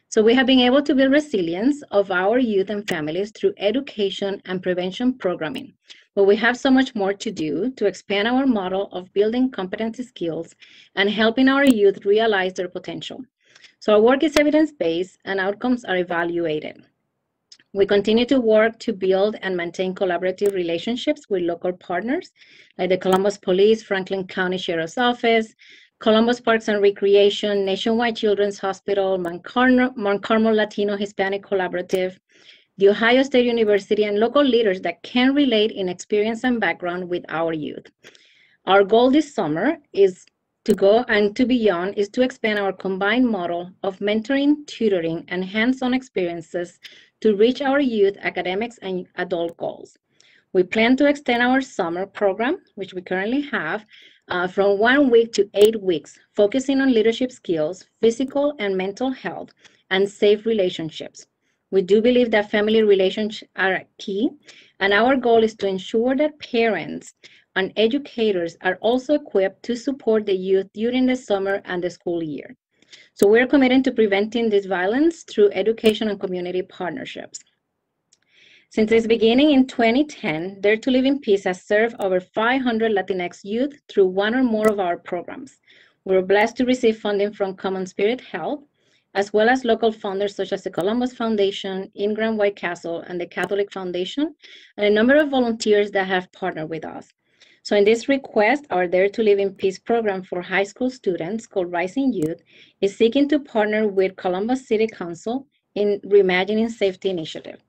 So we have been able to build resilience of our youth and families through education and prevention programming. But we have so much more to do to expand our model of building competency skills and helping our youth realize their potential. So our work is evidence-based and outcomes are evaluated. We continue to work to build and maintain collaborative relationships with local partners like the Columbus Police, Franklin County Sheriff's Office, Columbus Parks and Recreation, Nationwide Children's Hospital, Mount Carmel Latino Hispanic Collaborative, the Ohio State University, and local leaders that can relate in experience and background with our youth. Our goal this summer is to go and to beyond is to expand our combined model of mentoring, tutoring, and hands-on experiences to reach our youth academics and adult goals. We plan to extend our summer program, which we currently have, from 1 week to 8 weeks, focusing on leadership skills, physical and mental health, and safe relationships. We do believe that family relationships are key, and our goal is to ensure that parents and educators are also equipped to support the youth during the summer and the school year. So we're committed to preventing this violence through education and community partnerships. Since its beginning in 2010, Dare to Live in Peace has served over 500 Latinx youth through one or more of our programs. We're blessed to receive funding from Common Spirit Health, as well as local funders such as the Columbus Foundation, Ingram White Castle, and the Catholic Foundation, and a number of volunteers that have partnered with us. So in this request, our Dare to Live in Peace program for high school students called Rising Youth is seeking to partner with Columbus City Council in Reimaging Safety Initiative.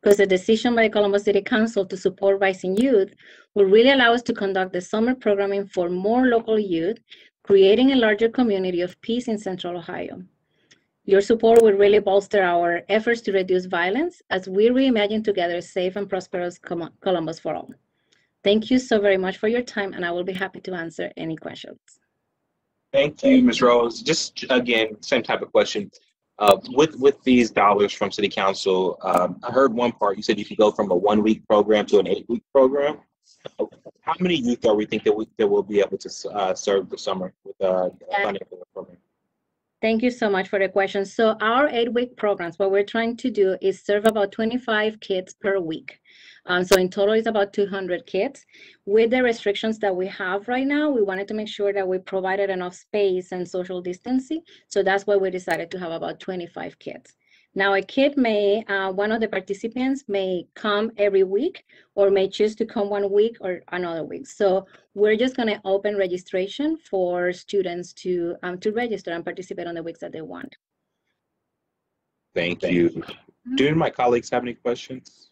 Because the decision by the Columbus City Council to support Rising Youth will really allow us to conduct the summer programming for more local youth, creating a larger community of peace in Central Ohio. Your support will really bolster our efforts to reduce violence as we reimagine together a safe and prosperous Columbus for all. Thank you so very much for your time, and I will be happy to answer any questions. Thank you, Ms. Rose. Just again, same type of question. With these dollars from City Council, I heard one part, you said you could go from a 1-week program to an 8-week program. How many youth are we think that we'll be able to serve the summer with funding for the program? Thank you so much for the question. So our 8-week programs, what we're trying to do is serve about 25 kids per week. So in total, it's about 200 kids. With the restrictions that we have right now, we wanted to make sure that we provided enough space and social distancing. So that's why we decided to have about 25 kids. Now, a kid may, one of the participants may come every week or may choose to come 1 week or another week. So we're just going to open registration for students to register and participate on the weeks that they want. Thank you. Do any of my colleagues have any questions?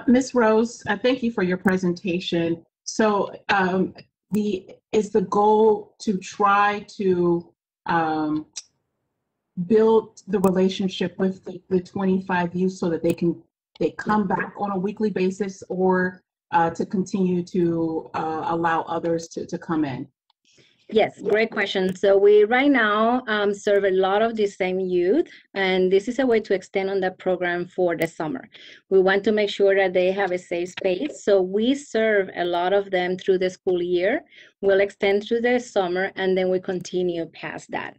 Ms. Rose, thank you for your presentation. So is the goal to try to build the relationship with the 25 youth so that they come back on a weekly basis, or to continue to allow others to come in? Yes, great question. So we right now serve a lot of the same youth, and this is a way to extend on that program for the summer. We want to make sure that they have a safe space. So we serve a lot of them through the school year. We'll extend through the summer, and then we continue past that.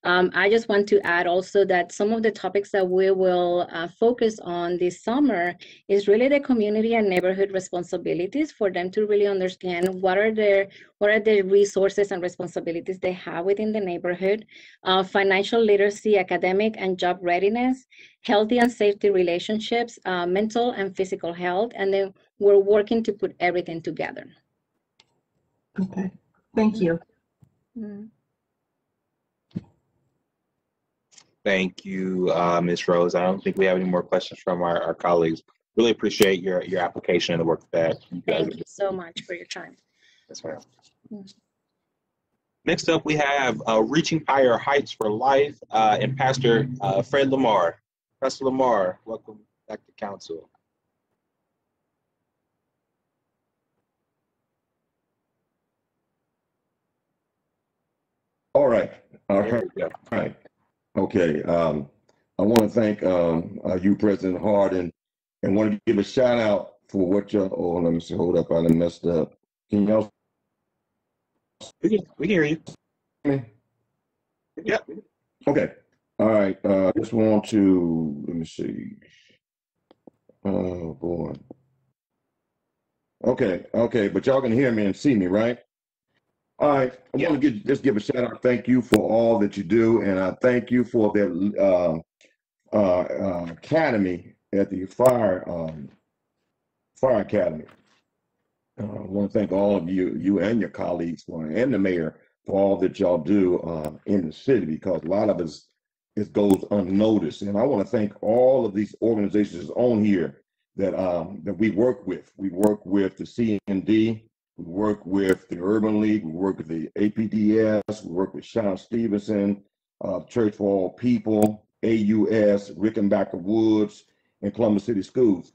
I just want to add also that some of the topics that we will focus on this summer is really the community and neighborhood responsibilities for them to really understand what are the resources and responsibilities they have within the neighborhood, financial literacy, academic and job readiness, healthy and safety relationships, mental and physical health, and then we're working to put everything together. Okay, thank you. Mm-hmm. Thank you, Ms. Rose. I don't think we have any more questions from our colleagues. Really appreciate your application and the work that you guys Thank you so much for your time. Yes, ma'am. Mm-hmm. Next up, we have Reaching Higher Heights for Life and Pastor Fred Lamar. Pastor Lamar, welcome back to council. All right. All right. Okay. I want to thank you, President Hardin, and want to give a shout out for what y'all. Oh, let me see. Hold up. I done messed up. Can y'all? We can hear you. Yep. Okay. All right. Just want to let me see. Oh boy. Okay. Okay. But y'all can hear me and see me, right? All right, I want to just give a shout out. Thank you for all that you do, and I thank you for the academy at the fire academy. I want to thank all of you and your colleagues and the mayor for all that y'all do in the city, because a lot of it goes unnoticed. And I want to thank all of these organizations on here that that we work with. We work with the CND. We work with the Urban League, we work with the APDS, we work with Sean Stevenson, Church for All People, AUS, Rickenbacker Woods, and Columbus City Schools.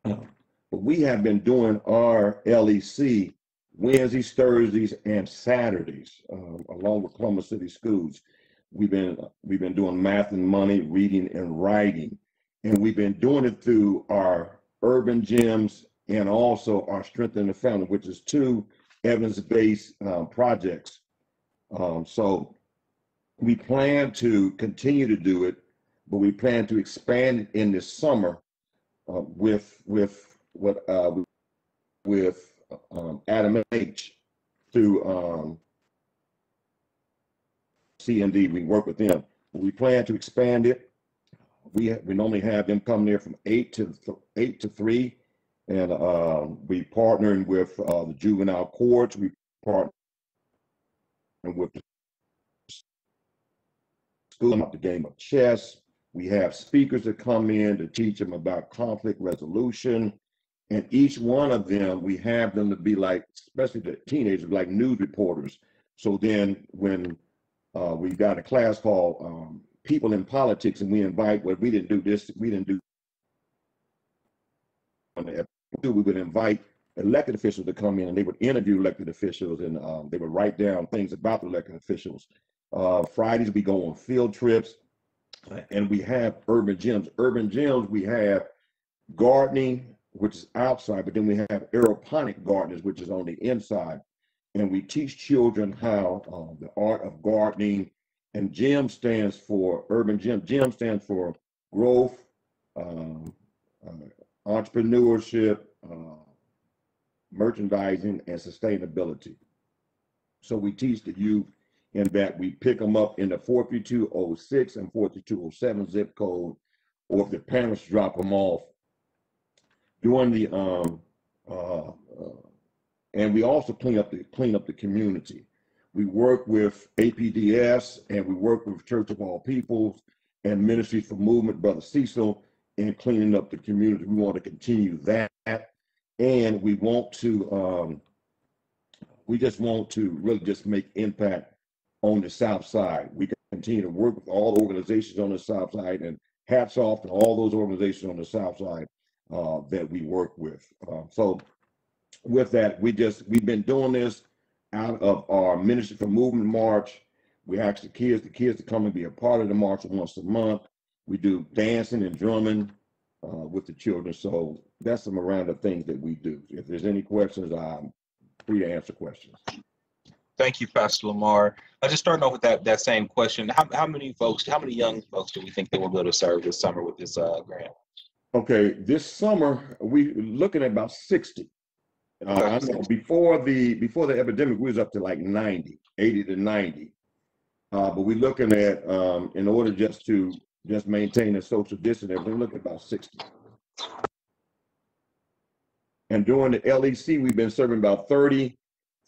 But we have been doing our LEC Wednesdays, Thursdays, and Saturdays, along with Columbus City Schools. We've been doing math and money, reading and writing, and we've been doing it through our urban gyms and also our Strength in the Family, which is 2 evidence-based projects. So we plan to continue to do it, but we plan to expand it in this summer with Adam H through CND. We work with them. We plan to expand it. We normally have them come there from 8 to 3. And we partnering with the juvenile courts. We partner with the school about the game of chess. We have speakers that come in to teach them about conflict resolution. And each one of them, we have them to be like, especially the teenagers, like news reporters. So then when we got a class called People in Politics, and we invite, well, we didn't do this, we didn't do we would invite elected officials to come in, and they would interview elected officials, and they would write down things about the elected officials. Fridays we go on field trips, and we have urban gyms. Urban gyms, we have gardening, which is outside, but then we have aeroponic gardeners, which is on the inside. And we teach children how the art of gardening. And GYM stands for urban gym. GYM stands for growth, entrepreneurship, merchandising, and sustainability. So we teach the youth in that we pick them up in the 43206 and 43207 zip code, or if the parents drop them off during the and we also clean up the community. We work with APDS and we work with Church of All Peoples and Ministries for Movement, Brother Cecil, in cleaning up the community. We want to continue that, and we want to we just want to really just make impact on the South Side. We continue to work with all organizations on the South Side, and hats off to all those organizations on the South Side that we work with. So with that, we've been doing this out of our Ministry for Movement March. We ask the kids to come and be a part of the march once a month. We do dancing and drumming with the children. So that's some around the things that we do. If there's any questions, I'm free to answer questions. Thank you, Pastor Lamar. Just starting off with that same question, how many young folks do we think that will be able to serve this summer with this grant? Okay, this summer we're looking at about 60. I know before the epidemic, we was up to like 80 to 90. But we're looking at, in order just to maintain a social distance, we're looking at about 60. And during the LEC, we've been serving about 30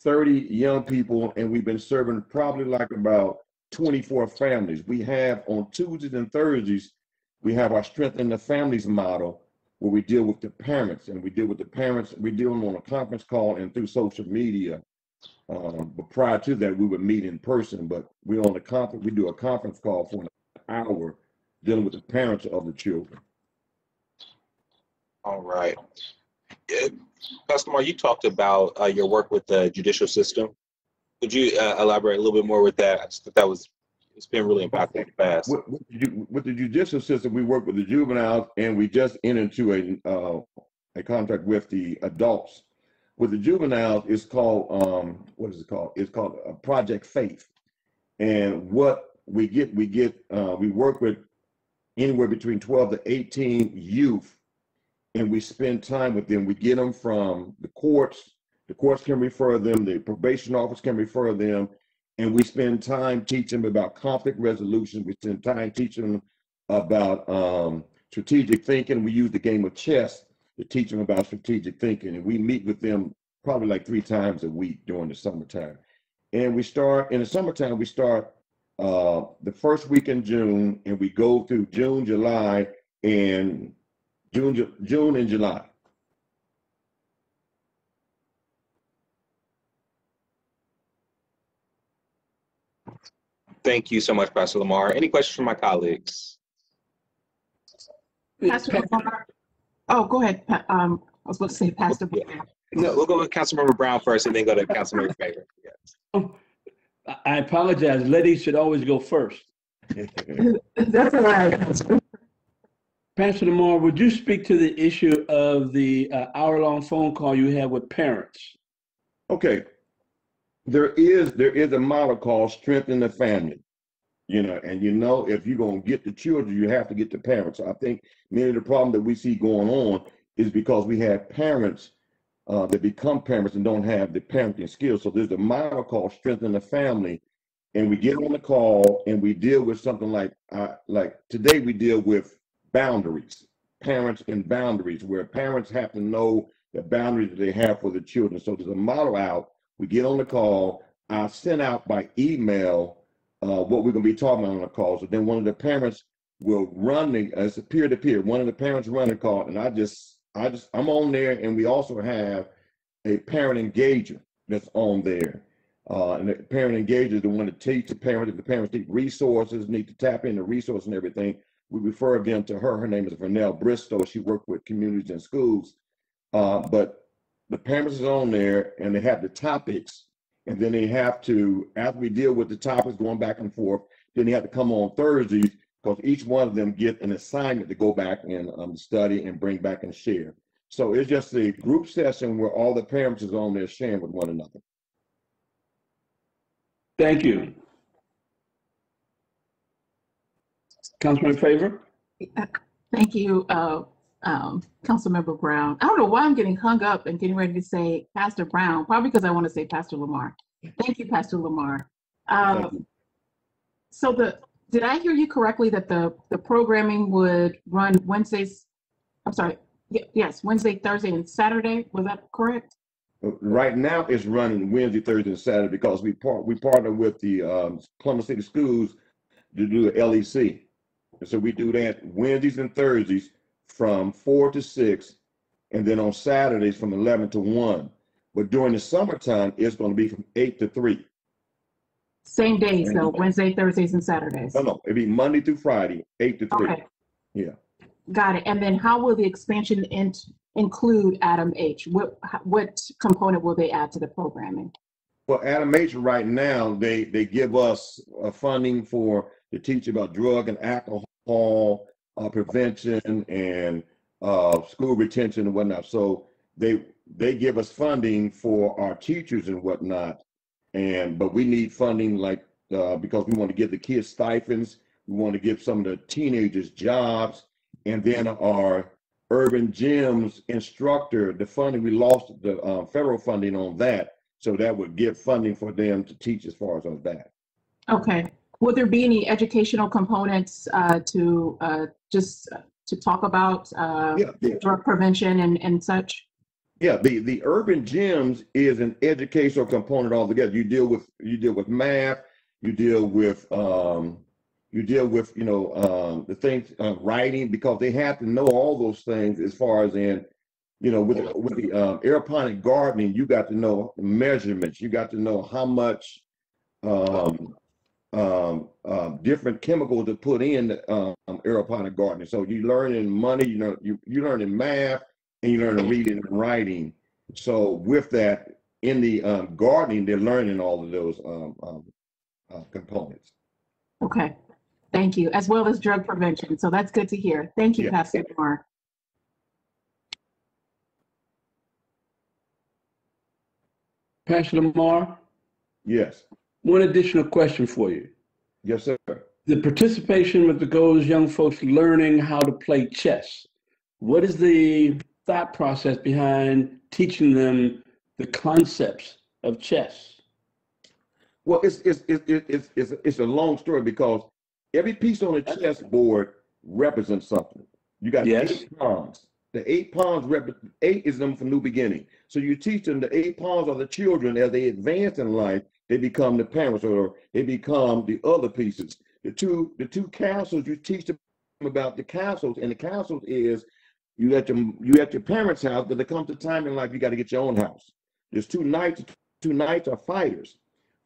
young people, and we've been serving probably like about 24 families. We have on Tuesdays and Thursdays, we have our Strength in the Families model, where we deal with the parents, and we deal with the parents. We deal on a conference call and through social media. But prior to that, we would meet in person. But we do a conference call for an hour dealing with the parents of the children. All right. Pastor Lamar, you talked about your work with the judicial system. Could you elaborate a little bit more with that? I just thought it's been really impactful in the past. With the judicial system, we work with the juveniles, and we just entered into a contract with the adults. With the juveniles, it's called what is it called? It's called Project Faith. And what we work with anywhere between 12 to 18 youth, and we spend time with them. We get them from the courts. The courts can refer them. The probation office can refer them. And we spend time teaching them about conflict resolution. We spend time teaching them about strategic thinking. We use the game of chess to teach them about strategic thinking. And we meet with them probably like 3 times a week during the summertime. And we start, in the summertime, we start the first week in June, and we go through June, July, and June and July. Thank you so much, Pastor Lamar. Any questions from my colleagues? Pastor Lamar. Oh, go ahead. I was going to say Pastor Brown. No, we'll go with Councilmember Brown first and then go to Councilmember Favor. Yes. Oh, I apologize. Ladies should always go first. That's all right. Pastor Lamar, would you speak to the issue of the hour-long phone call you had with parents? Okay. There is a model called Strength in the Family, and if you're going to get the children, you have to get the parents. I think many of the problem that we see going on is because we have parents that become parents and don't have the parenting skills. So there's a model called Strength in the Family, and we get on the call and we deal with something like today we deal with boundaries, parents and boundaries, where parents have to know the boundaries that they have for the children. So there's a model out. We get on the call. I send out by email what we're going to be talking about on the call. So then one of the parents will run it's a peer-to-peer. One of the parents run the call, and I'm on there, and we also have a parent engager that's on there. And the parent engager is the one to teach the parents. If the parents need resources, need to tap into resources and everything, we refer them to her. Her name is Vernell Bristow. She worked with communities and schools. But the parents is on there, and they have the topics, and then they have to, after we deal with the topics going back and forth, then they have to come on Thursdays, because each one of them get an assignment to go back and study and bring back and share. So it's just a group session where all the parents is on there sharing with one another. Thank you. Councilman Favor? Thank you, Councilmember Brown. I don't know why I'm getting hung up and getting ready to say Pastor Brown, probably because I want to say Pastor Lamar. Thank you, Pastor Lamar. Thank you. So did I hear you correctly that the programming would run Wednesdays? I'm sorry. Yes, Wednesday, Thursday, and Saturday. Was that correct? Right now, it's running Wednesday, Thursday, and Saturday because we partner with the Columbus City Schools to do the LEC. And so we do that Wednesdays and Thursdays from 4 to 6, and then on Saturdays from 11 to 1. But during the summertime, it's going to be from 8 to 3. Same days, though, Wednesday, Thursdays, and Saturdays. No, it'd be Monday through Friday, 8 to 3. Okay. Yeah. Got it. And then how will the expansion include Adam H? What component will they add to the programming? Well, Adam H right now, they give us funding to teach about drug and alcohol prevention and school retention and whatnot. So they give us funding for our teachers and whatnot. But we need funding because we want to give the kids stipends. We want to give some of the teenagers jobs. And then our urban gyms instructor, the funding, we lost the federal funding on that. So that would give funding for them to teach as far as on that. Okay. Will there be any educational components to talk about drug prevention and such? Yeah, the urban gyms is an educational component altogether. You deal with math, you deal with the things writing, because they have to know all those things as far as in, with the aeroponic gardening, you got to know measurements. You got to know how much different chemicals to put in aeroponic gardening. So you learn in money, you learn in math, and you learn in reading and writing. So with that, in the gardening, they're learning all of those components. Okay, thank you. As well as drug prevention. So that's good to hear. Thank you, Pastor Lamar. Pastor Lamar? Yes. One additional question for you. Yes, sir. The participation with those young folks learning how to play chess. What is the thought process behind teaching them the concepts of chess? Well, it's a long story because every piece on the chessboard represents something. You got 8 pawns. The 8 pawns represent 8 is them for new beginning. So you teach them the 8 pawns are the children. As they advance in life, they become the parents, or they become the other pieces. The two castles, you teach them about the castles, and the castles is you at your parents' house, but there comes a time in life you got to get your own house. There's 2 knights. 2 knights are fighters.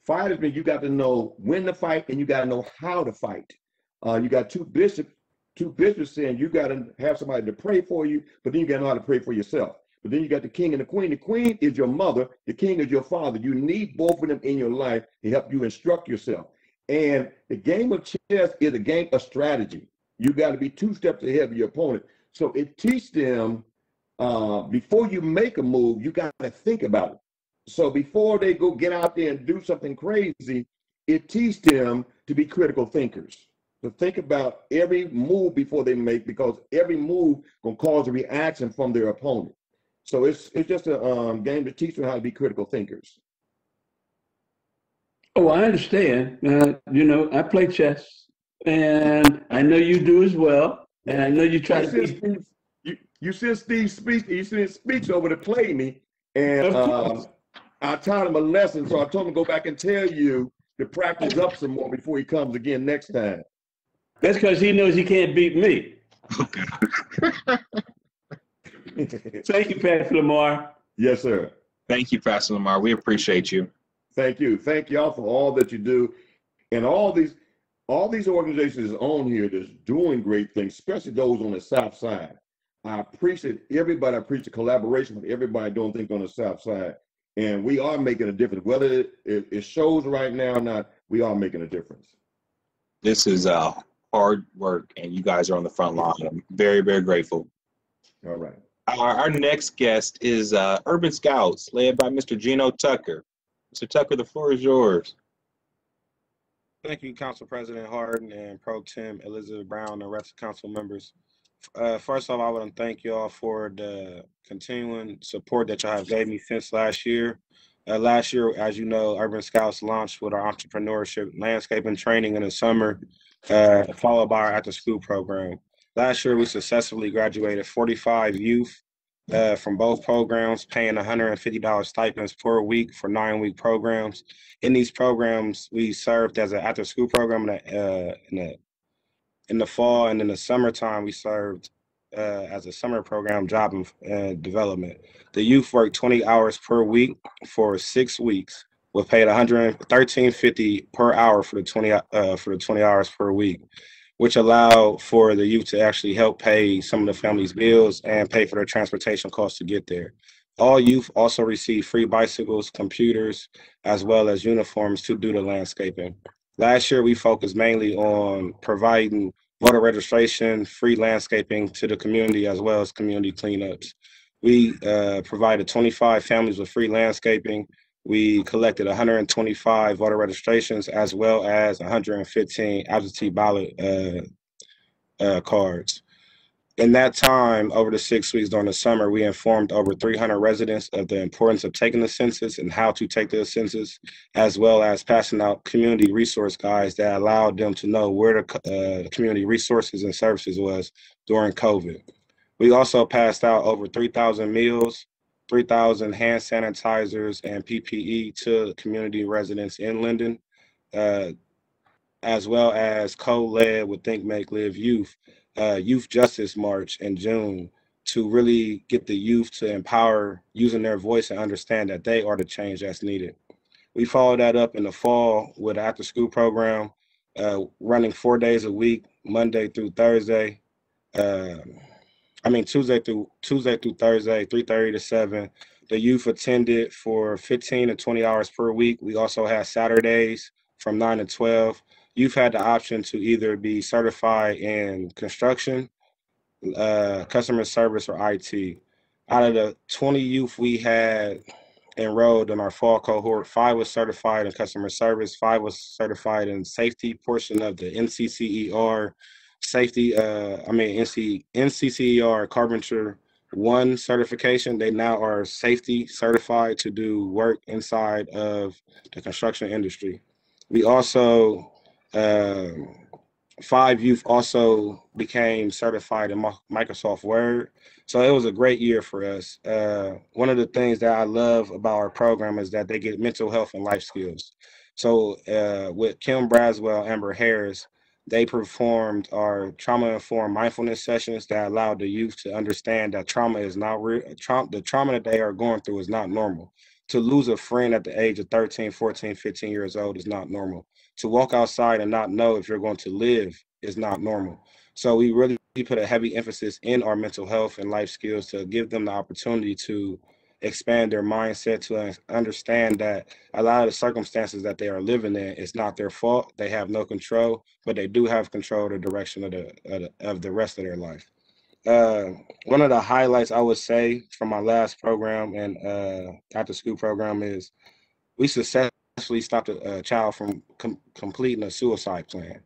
Fighters mean you got to know when to fight and you got to know how to fight. You got 2 bishops. 2 bishops saying you got to have somebody to pray for you, but then you got to know how to pray for yourself. But then you got the king and the queen. The queen is your mother. The king is your father. You need both of them in your life to help you instruct yourself. And the game of chess is a game of strategy. You got to be 2 steps ahead of your opponent. So it teaches them before you make a move, you got to think about it. So before they go get out there and do something crazy, it teaches them to be critical thinkers. To think about every move before they make, because every move gonna cause a reaction from their opponent. So it's just a game to teach them how to be critical thinkers. Oh, I understand. I play chess, and I know you do as well. And I know you try to be. You sent Steve speech. You sent speech over to play me, and I taught him a lesson. So I told him to go back and tell you to practice up some more before he comes again next time. That's because he knows he can't beat me. Thank you, Pastor Lamar. Yes, sir. Thank you, Pastor Lamar. We appreciate you. Thank you. Thank y'all for all that you do. And all these organizations on here that's doing great things, especially those on the South Side. I appreciate everybody. I appreciate the collaboration with everybody doing things on the South Side. And we are making a difference. Whether it shows right now or not, we are making a difference. This is hard work, and you guys are on the front line. I'm very, very grateful. All right. Our next guest is Urban Scouts, led by Mr. Gino Tucker. Mr. Tucker, the floor is yours. Thank you, Council President Harden and Pro Tem Elizabeth Brown and the rest of council members. First off, I want to thank you all for the continuing support that y'all have gave me since last year. Last year, as you know, Urban Scouts launched with our entrepreneurship landscaping training in the summer, followed by our after-school program. Last year, we successfully graduated 45 youth from both programs, paying $150 stipends per week for 9-week programs. In these programs, we served as an after-school program in the fall, and in the summertime, we served as a summer program, job and development. The youth worked 20 hours per week for 6 weeks, was paid $113.50 per hour for the 20 hours per week, which allowed for the youth to actually help pay some of the family's bills and pay for their transportation costs to get there. All youth also receive free bicycles, computers, as well as uniforms to do the landscaping. Last year, we focused mainly on providing voter registration, free landscaping to the community, as well as community cleanups. We provided 25 families with free landscaping. We collected 125 voter registrations, as well as 115 absentee ballot cards. In that time, over the 6 weeks during the summer, we informed over 300 residents of the importance of taking the census and how to take the census, as well as passing out community resource guides that allowed them to know where the community resources and services was during COVID. We also passed out over 3,000 meals, 3,000 hand sanitizers, and PPE to community residents in Linden, as well as co-led with Think, Make, Live Youth, Youth Justice March in June, to really get the youth to empower using their voice and understand that they are the change that's needed. We followed that up in the fall with an after-school program, running 4 days a week, Monday through Thursday. Tuesday through Thursday, 3:30 to 7. The youth attended for 15 to 20 hours per week. We also had Saturdays from 9 to 12. Youth had the option to either be certified in construction, customer service, or IT. Out of the 20 youth we had enrolled in our fall cohort, 5 was certified in customer service, 5 was certified in safety portion of the NCCER NCCER Carpenter 1 certification. They now are safety certified to do work inside of the construction industry. We also 5 youth also became certified in Microsoft Word. So it was a great year for us. One of the things that I love about our program is that they get mental health and life skills. So with Kim Braswell, Amber Harris, they performed our trauma-informed mindfulness sessions that allowed the youth to understand that trauma is not real. The trauma that they are going through is not normal. To lose a friend at the age of 13, 14, 15 years old is not normal. To walk outside and not know if you're going to live is not normal. So we really put a heavy emphasis in our mental health and life skills to give them the opportunity to expand their mindset, to understand that a lot of the circumstances that they are living in, it's not their fault. They have no control, but they do have control of the direction of the rest of their life. One of the highlights I would say from my last program and after school program is we successfully stopped a child from completing a suicide plan.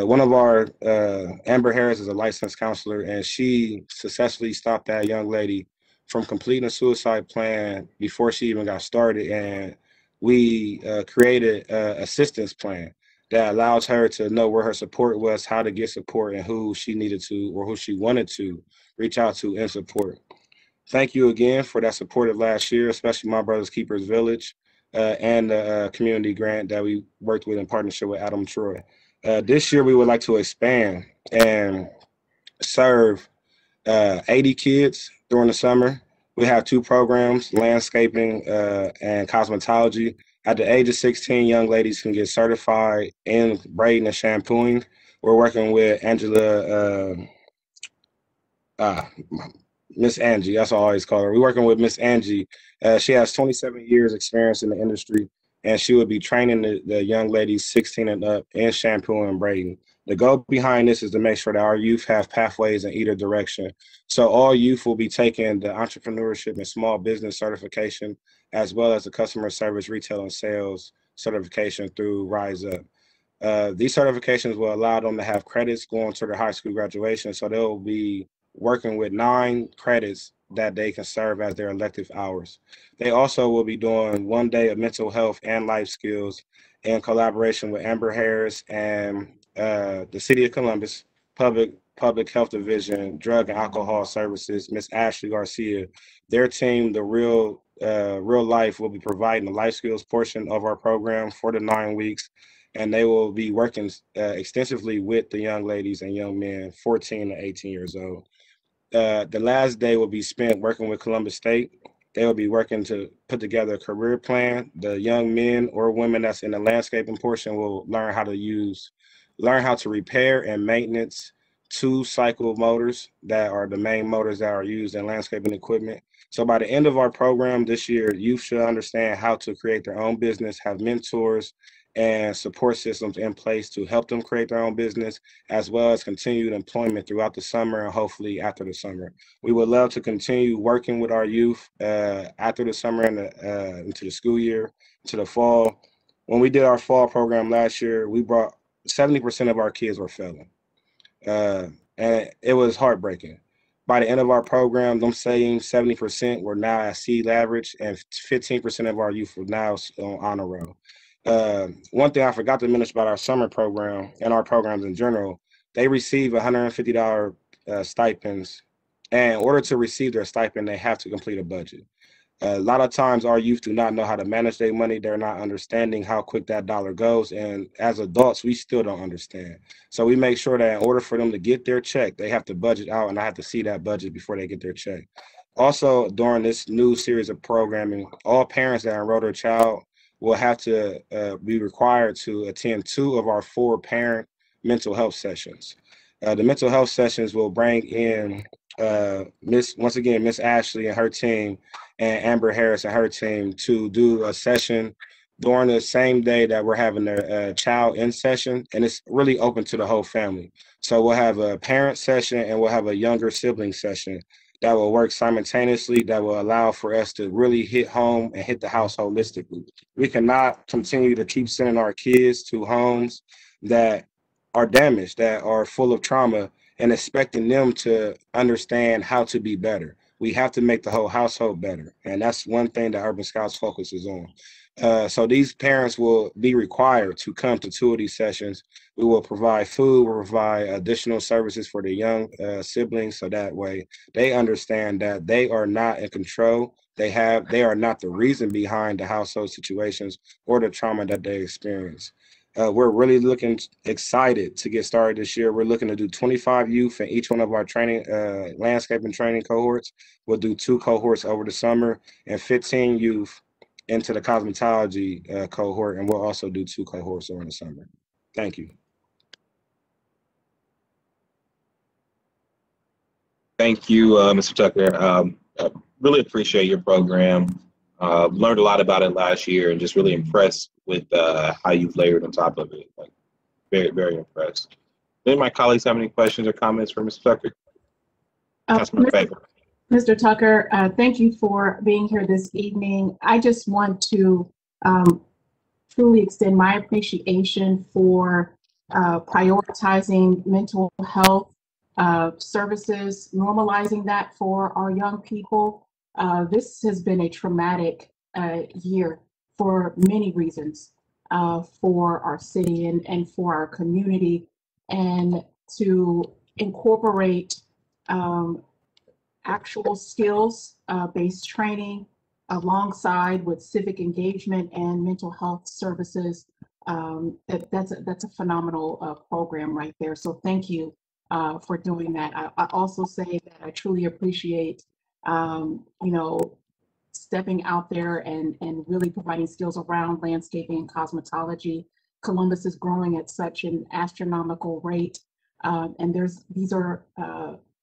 One of our, Amber Harris is a licensed counselor, and she successfully stopped that young lady from completing a suicide plan before she even got started. And we created an assistance plan that allows her to know where her support was, how to get support, and who she needed to or who she wanted to reach out to and support. Thank you again for that support of last year, especially My Brothers Keepers Village and the community grant that we worked with in partnership with Adam Troy. This year, we would like to expand and serve 80 kids during the summer. We have 2 programs, landscaping and cosmetology. At the age of 16, young ladies can get certified in braiding and shampooing. We're working with Miss Angie, that's what I always call her. We're working with Miss Angie. She has 27 years experience in the industry, and she would be training the young ladies 16 and up in shampooing and braiding. The goal behind this is to make sure that our youth have pathways in either direction. So all youth will be taking the entrepreneurship and small business certification, as well as the customer service, retail, and sales certification through Rise Up. These certifications will allow them to have credits going to their high school graduation, so they'll be working with 9 credits that they can serve as their elective hours. They also will be doing 1 day of mental health and life skills in collaboration with Amber Harris and the City of Columbus Public Health Division, Drug and Alcohol Services, Miss Ashley Garcia. Their team, the Real Life, will be providing the life skills portion of our program for the 9 weeks, and they will be working extensively with the young ladies and young men 14 to 18 years old. The last day will be spent working with Columbus State. They will be working to put together a career plan. The young men or women that's in the landscaping portion will learn how to repair and maintenance 2 cycle motors that are the main motors that are used in landscaping equipment. So by the end of our program this year, youth should understand how to create their own business, have mentors and support systems in place to help them create their own business, as well as continued employment throughout the summer and hopefully after the summer. We would love to continue working with our youth after the summer and into the school year, to the fall. When we did our fall program last year, we brought 70% of our kids were failing. And it was heartbreaking. By the end of our program, them same 70% were now at seed average, and 15% of our youth were now on honor roll. One thing I forgot to mention about our summer program and our programs in general, they receive $150 stipends. And in order to receive their stipend, they have to complete a budget. A lot of times our youth do not know how to manage their money. They're not understanding how quick that dollar goes. And as adults, we still don't understand. So we make sure that in order for them to get their check, they have to budget out, and I have to see that budget before they get their check. Also, during this new series of programming, all parents that enroll their child will have to be required to attend 2 of our 4 parent mental health sessions. The mental health sessions will bring in Miss Ashley and her team, and Amber Harris and her team to do a session during the same day that we're having the child in session, and it's really open to the whole family. So we'll have a parent session and we'll have a younger sibling session that will work simultaneously, that will allow for us to really hit home and hit the house holistically. We cannot continue to keep sending our kids to homes that are damaged, that are full of trauma, and expecting them to understand how to be better. We have to make the whole household better. And that's one thing that Urban Scouts focuses on. So these parents will be required to come to 2 of these sessions. We will provide food, we'll provide additional services for the young siblings, so that way they understand that they are not in control. They are not the reason behind the household situations or the trauma that they experience. We're really excited to get started this year. We're looking to do 25 youth in each one of our training, landscaping training cohorts. We'll do 2 cohorts over the summer and 15 youth into the cosmetology cohort, and we'll also do 2 cohorts over the summer. Thank you. Thank you, Mr. Tucker. I really appreciate your program. Learned a lot about it last year, and just really impressed with how you've layered on top of it. Like, very, very impressed. Any of my colleagues have any questions or comments for Mr. Tucker? Councilman Favor. Mr. Tucker, thank you for being here this evening. I just want to truly extend my appreciation for prioritizing mental health services, normalizing that for our young people. This has been a traumatic year for many reasons for our city and for our community, and to incorporate actual skills-based training alongside with civic engagement and mental health services. That's a phenomenal program right there. So thank you for doing that. I also say that I truly appreciate, stepping out there and really providing skills around landscaping and cosmetology. Columbus is growing at such an astronomical rate, and these are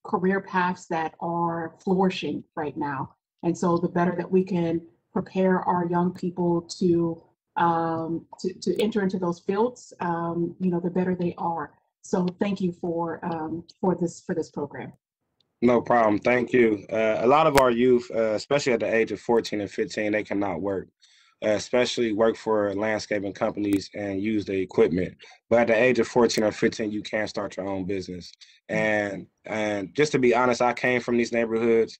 career paths that are flourishing right now. And so the better that we can prepare our young people to enter into those fields, the better they are. So thank you for this program. No problem. Thank you. A lot of our youth, especially at the age of 14 and 15, they cannot work. especially work for landscaping companies and use the equipment. But at the age of 14 or 15, you can start your own business. And just to be honest, I came from these neighborhoods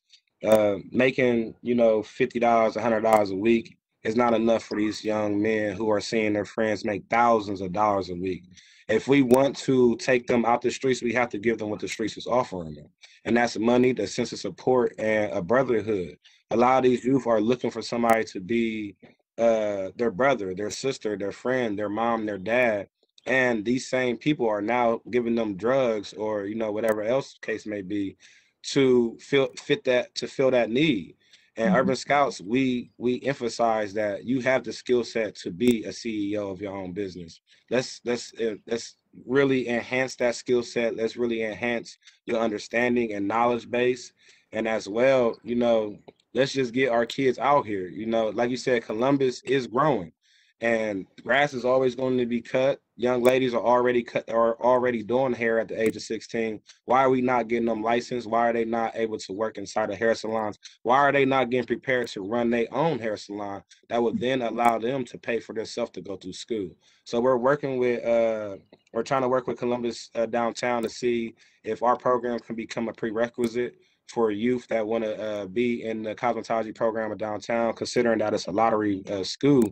making, you know, $50, $100 a week is not enough for these young men who are seeing their friends make thousands of dollars a week. If we want to take them out the streets, we have to give them what the streets is offering them. And that's money, the sense of support, and a brotherhood. A lot of these youth are looking for somebody to be their brother, their sister, their friend, their mom, their dad. And these same people are now giving them drugs or, you know, whatever else case may be to fill that need. And Urban Scouts, we emphasize that you have the skill set to be a CEO of your own business. Let's really enhance that skill set. Let's really enhance your understanding and knowledge base. And as well, you know, let's just get our kids out here. You know, like you said, Columbus is growing, and grass is always going to be cut. Young ladies are already doing hair at the age of 16. Why are we not getting them licensed? Why are they not able to work inside of hair salons? Why are they not getting prepared to run their own hair salon that would then allow them to pay for themselves to go through school? So we're trying to work with Columbus downtown to see if our program can become a prerequisite for youth that want to be in the cosmetology program of downtown, considering that it's a lottery school.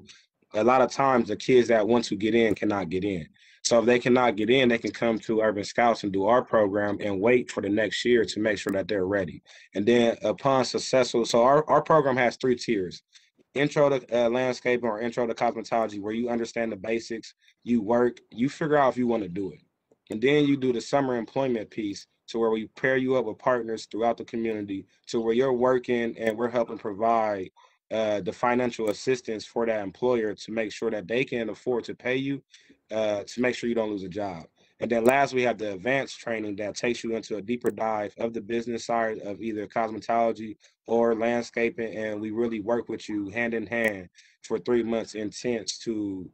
A lot of times the kids that want to get in cannot get in. So if they cannot get in, they can come to Urban Scouts and do our program and wait for the next year to make sure that they're ready. And then upon successful, so our program has 3 tiers. Intro to landscaping or intro to cosmetology, where you understand the basics, you work, you figure out if you want to do it. And then you do the summer employment piece to where we pair you up with partners throughout the community to where you're working and we're helping provide the financial assistance for that employer to make sure that they can afford to pay you to make sure you don't lose a job. And then last, we have the advanced training that takes you into a deeper dive of the business side of either cosmetology or landscaping. And we really work with you hand in hand for 3 months intense to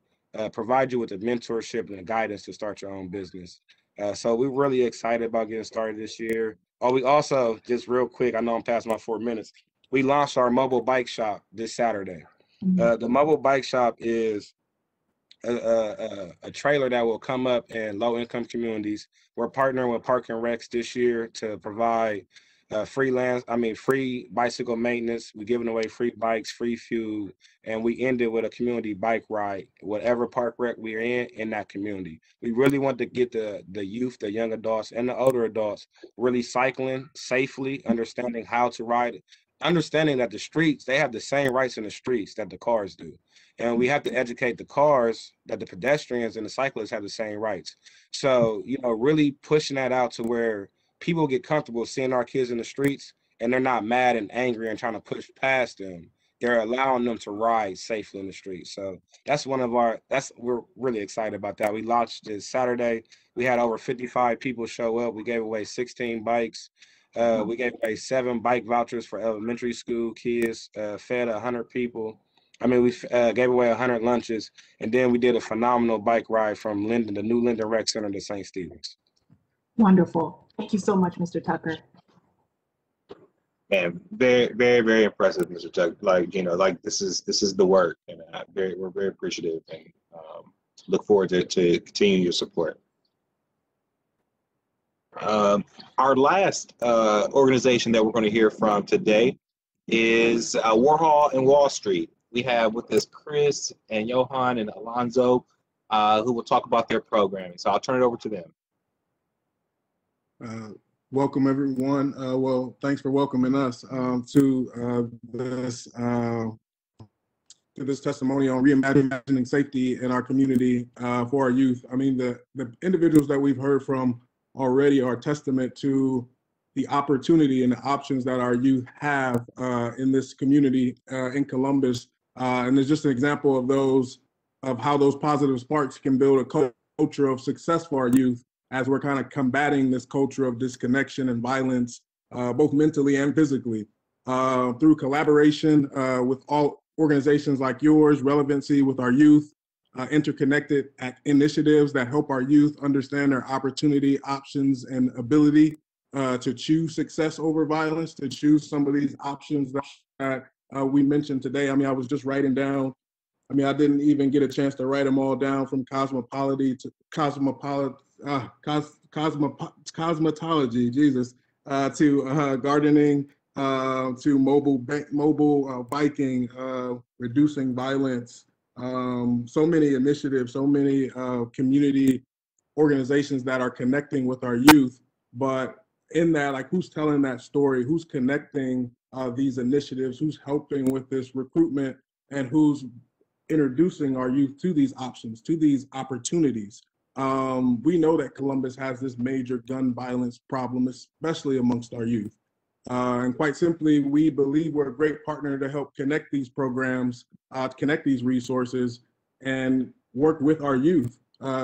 provide you with the mentorship and the guidance to start your own business. So we're really excited about getting started this year. Oh, we also, just real quick, I know I'm past my 4 minutes. We launched our mobile bike shop this Saturday. The mobile bike shop is a trailer that will come up in low-income communities. We're partnering with Park and Recs this year to provide free bicycle maintenance. We're giving away free bikes, free fuel, and we ended with a community bike ride, whatever park rec we're in that community. We really want to get the youth, the young adults, and the older adults really cycling safely, understanding how to ride, understanding that the streets, they have the same rights in the streets that the cars do. And we have to educate the cars that the pedestrians and the cyclists have the same rights. So, you know, really pushing that out to where people get comfortable seeing our kids in the streets and they're not mad and angry and trying to push past them. They're allowing them to ride safely in the streets. So we're really excited about that. We launched this Saturday. We had over 55 people show up. We gave away 16 bikes. We gave away 7 bike vouchers for elementary school kids, fed 100 people. We gave away 100 lunches, and then we did a phenomenal bike ride from Linden, the new Linden Rec Center, to St. Stephen's. Wonderful. Thank you so much, Mr. Tucker. And very, very, very impressive, Mr. Chuck. Like, you know, like this is the work, and we're very appreciative, and look forward to continuing your support. Our last organization that we're going to hear from today is Warhol and Wall Street. We have with us Chris and Johan and Alonzo, who will talk about their programming. So I'll turn it over to them. Welcome, everyone. Well, thanks for welcoming us to this testimony on reimagining safety in our community for our youth. I mean, the individuals that we've heard from already are a testament to the opportunity and the options that our youth have in this community in Columbus. And there's just an example of how those positive sparks can build a culture of success for our youth as we're kind of combating this culture of disconnection and violence, both mentally and physically. Through collaboration with all organizations like yours, relevancy with our youth, interconnected initiatives that help our youth understand their opportunity, options, and ability to choose success over violence, to choose some of these options that we mentioned today. I mean, I was just writing down I mean, I didn't even get a chance to write them all down, from cosmopology to cosmetology, Jesus, to gardening, to mobile biking, reducing violence. So many initiatives, so many community organizations that are connecting with our youth. But in that, like, who's telling that story? Who's connecting these initiatives? Who's helping with this recruitment? And who's introducing our youth to these options, to these opportunities? We know that Columbus has this major gun violence problem, especially amongst our youth. And quite simply, we believe we're a great partner to help connect these programs, connect these resources, and work with our youth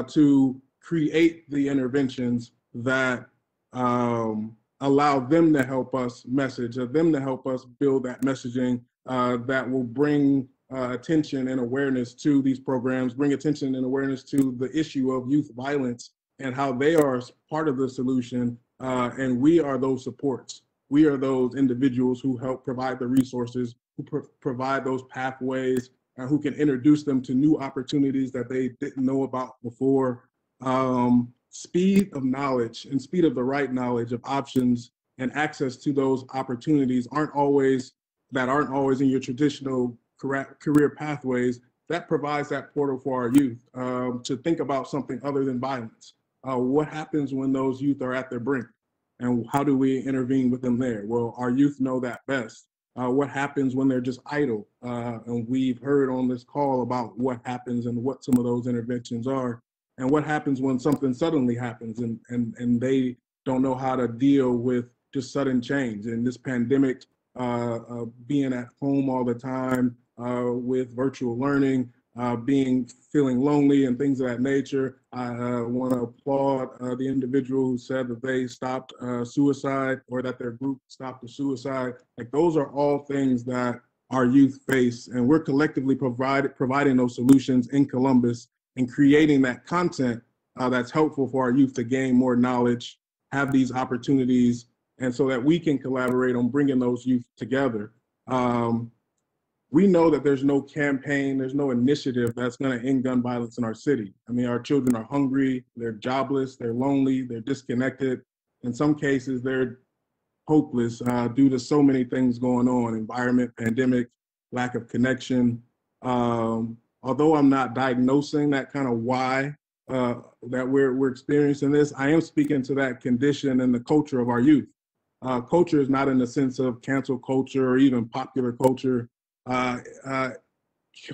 to create the interventions that allow them to help us message, them to help us build that messaging that will bring attention and awareness to these programs, bring attention and awareness to the issue of youth violence and how they are part of the solution. And we are those supports. We are those individuals who help provide the resources, who provide those pathways, who can introduce them to new opportunities that they didn't know about before. Speed of knowledge and speed of the right knowledge of options and access to those opportunities aren't always in your traditional career pathways. That provides that portal for our youth to think about something other than violence. What happens when those youth are at their brink? And how do we intervene with them there? Well, our youth know that best. What happens when they're just idle? And we've heard on this call about what happens and what some of those interventions are. And what happens when something suddenly happens and they don't know how to deal with just sudden change. And this pandemic, being at home all the time with virtual learning, feeling lonely and things of that nature. I want to applaud the individual who said that they stopped suicide, or that their group stopped the suicide. Like, those are all things that our youth face, and we're collectively providing those solutions in Columbus and creating that content that's helpful for our youth to gain more knowledge, have these opportunities, and so that we can collaborate on bringing those youth together. We know that there's no campaign, there's no initiative that's going to end gun violence in our city. I mean, our children are hungry, they're jobless, they're lonely, they're disconnected. In some cases, they're hopeless due to so many things going on: environment, pandemic, lack of connection. Although I'm not diagnosing that kind of why that we're experiencing this, I am speaking to that condition and the culture of our youth. Culture is not in the sense of cancel culture or even popular culture.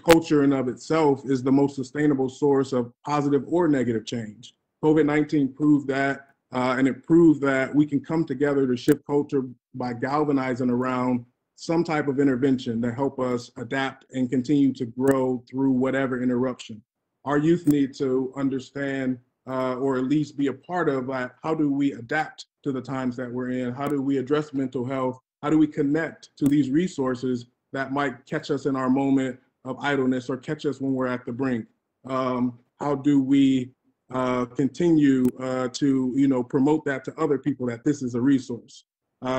Culture in of itself is the most sustainable source of positive or negative change. COVID-19 proved that, and it proved that we can come together to shift culture by galvanizing around some type of intervention to help us adapt and continue to grow through whatever interruption. Our youth need to understand, or at least be a part of, how do we adapt to the times that we're in? How do we address mental health? How do we connect to these resources that might catch us in our moment of idleness or catch us when we're at the brink? How do we continue to promote that to other people, that this is a resource?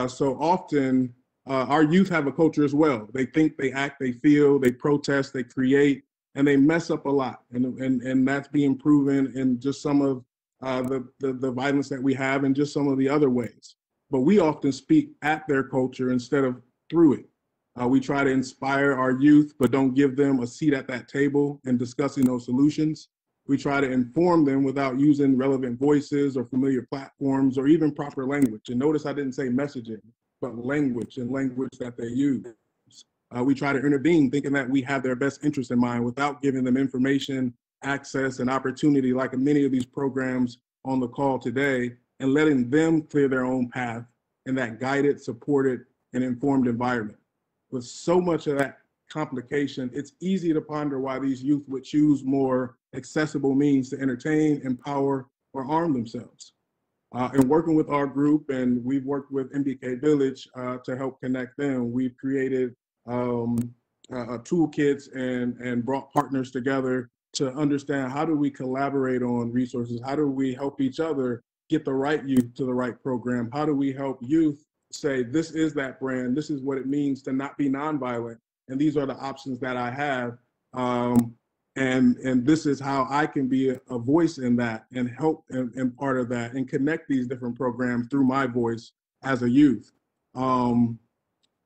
So often our youth have a culture as well. They think, they act, they feel, they protest, they create, and they mess up a lot. And that's being proven in just some of the violence that we have, and just some of the other ways. But we often speak at their culture instead of through it. We try to inspire our youth, but don't give them a seat at that table in discussing those solutions. We try to inform them without using relevant voices or familiar platforms or even proper language. And notice I didn't say messaging, but language, and language that they use. We try to intervene thinking that we have their best interest in mind without giving them information, access, and opportunity, like many of these programs on the call today, and letting them clear their own path in that guided, supported, and informed environment. With so much of that complication, it's easy to ponder why these youth would choose more accessible means to entertain, empower, or arm themselves. And working with our group, and we've worked with MBK Village to help connect them, we've created toolkits and brought partners together to understand, how do we collaborate on resources? How do we help each other get the right youth to the right program? How do we help youth say, this is that brand, this is what it means to not be nonviolent, and these are the options that I have, And this is how I can be a voice in that and help and part of that and connect these different programs through my voice as a youth.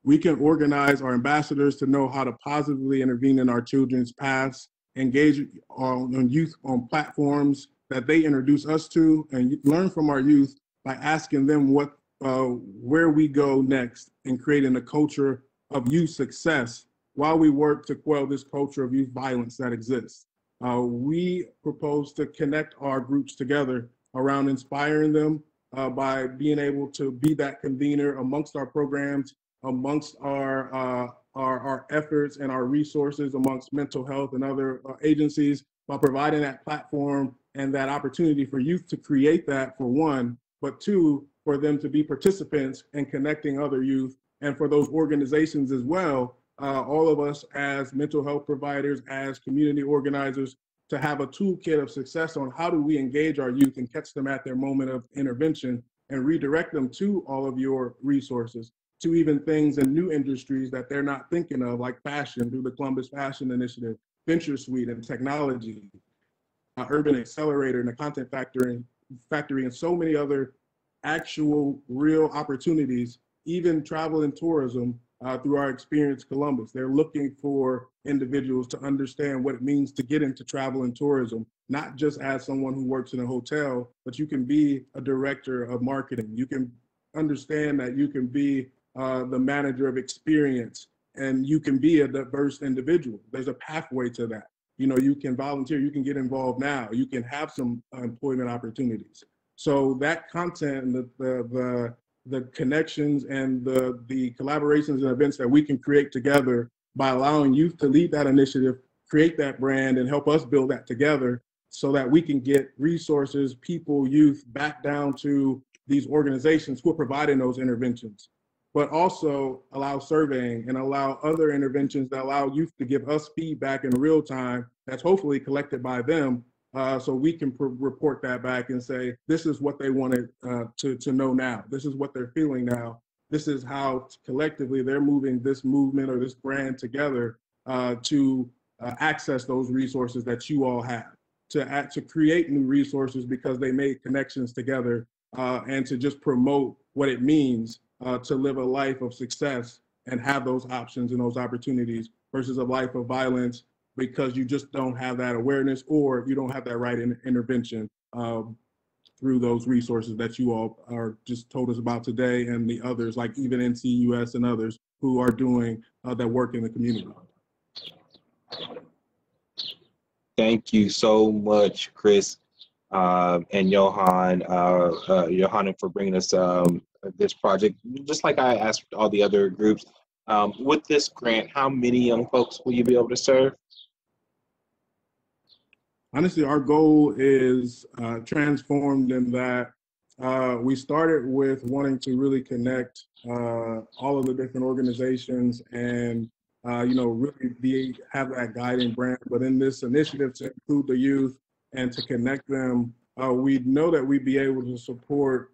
We can organize our ambassadors to know how to positively intervene in our children's paths, engage on youth on platforms that they introduce us to, and learn from our youth by asking them where we go next and creating a culture of youth success while we work to quell this culture of youth violence that exists. We propose to connect our groups together around inspiring them by being able to be that convener amongst our programs, amongst our efforts and our resources amongst mental health and other agencies, by providing that platform and that opportunity for youth to create that, for one, but two, for them to be participants in connecting other youth, and for those organizations as well, all of us as mental health providers, as community organizers, to have a toolkit of success on how do we engage our youth and catch them at their moment of intervention and redirect them to all of your resources, to even things in new industries that they're not thinking of, like fashion, through the Columbus Fashion Initiative, Venture Suite and technology, Urban Accelerator and the Content Factory, and so many other actual real opportunities, even travel and tourism through our Experience Columbus. They're looking for individuals to understand what it means to get into travel and tourism, not just as someone who works in a hotel, but you can be a director of marketing. You can understand that you can be the manager of experience, and you can be a diverse individual. There's a pathway to that. You know, you can volunteer, you can get involved now, you can have some employment opportunities. So that content and the connections and the collaborations and events that we can create together by allowing youth to lead that initiative, create that brand, and help us build that together so that we can get resources, people, youth back down to these organizations who are providing those interventions, but also allow surveying and allow other interventions that allow youth to give us feedback in real time that's hopefully collected by them, so we can report that back and say, this is what they wanted to know now. This is what they're feeling now. This is how collectively they're moving this movement or this brand together to access those resources that you all have, to create new resources because they made connections together, and to just promote what it means to live a life of success and have those options and those opportunities versus a life of violence because you just don't have that awareness or you don't have that right intervention through those resources that you all are just told us about today, and the others like even NCUS and others who are doing that work in the community. Thank you so much, Chris and Johan, for bringing us this project. Just like I asked all the other groups, with this grant, how many young folks will you be able to serve? Honestly, our goal is transformed in that we started with wanting to really connect all of the different organizations and really have that guiding brand. But in this initiative to include the youth and to connect them, we know that we'd be able to support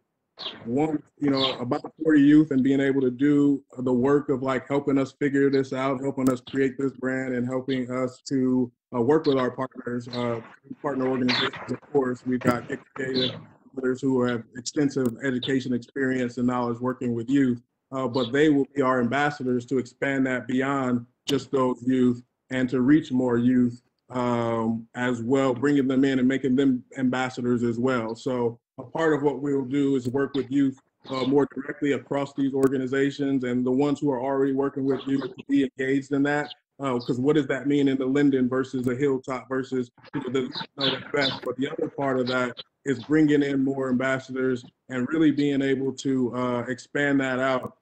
about 40 youth and being able to do the work of like helping us figure this out, helping us create this brand, and helping us to work with our partners, partner organizations. Of course, we've got Get Creative, others who have extensive education experience and knowledge working with youth, but they will be our ambassadors to expand that beyond just those youth and to reach more youth as well, bringing them in and making them ambassadors as well. So a part of what we'll do is work with youth more directly across these organizations, and the ones who are already working with youth to be engaged in that. Because what does that mean in the Linden versus the Hilltop versus the best? But the other part of that is bringing in more ambassadors and really being able to expand that out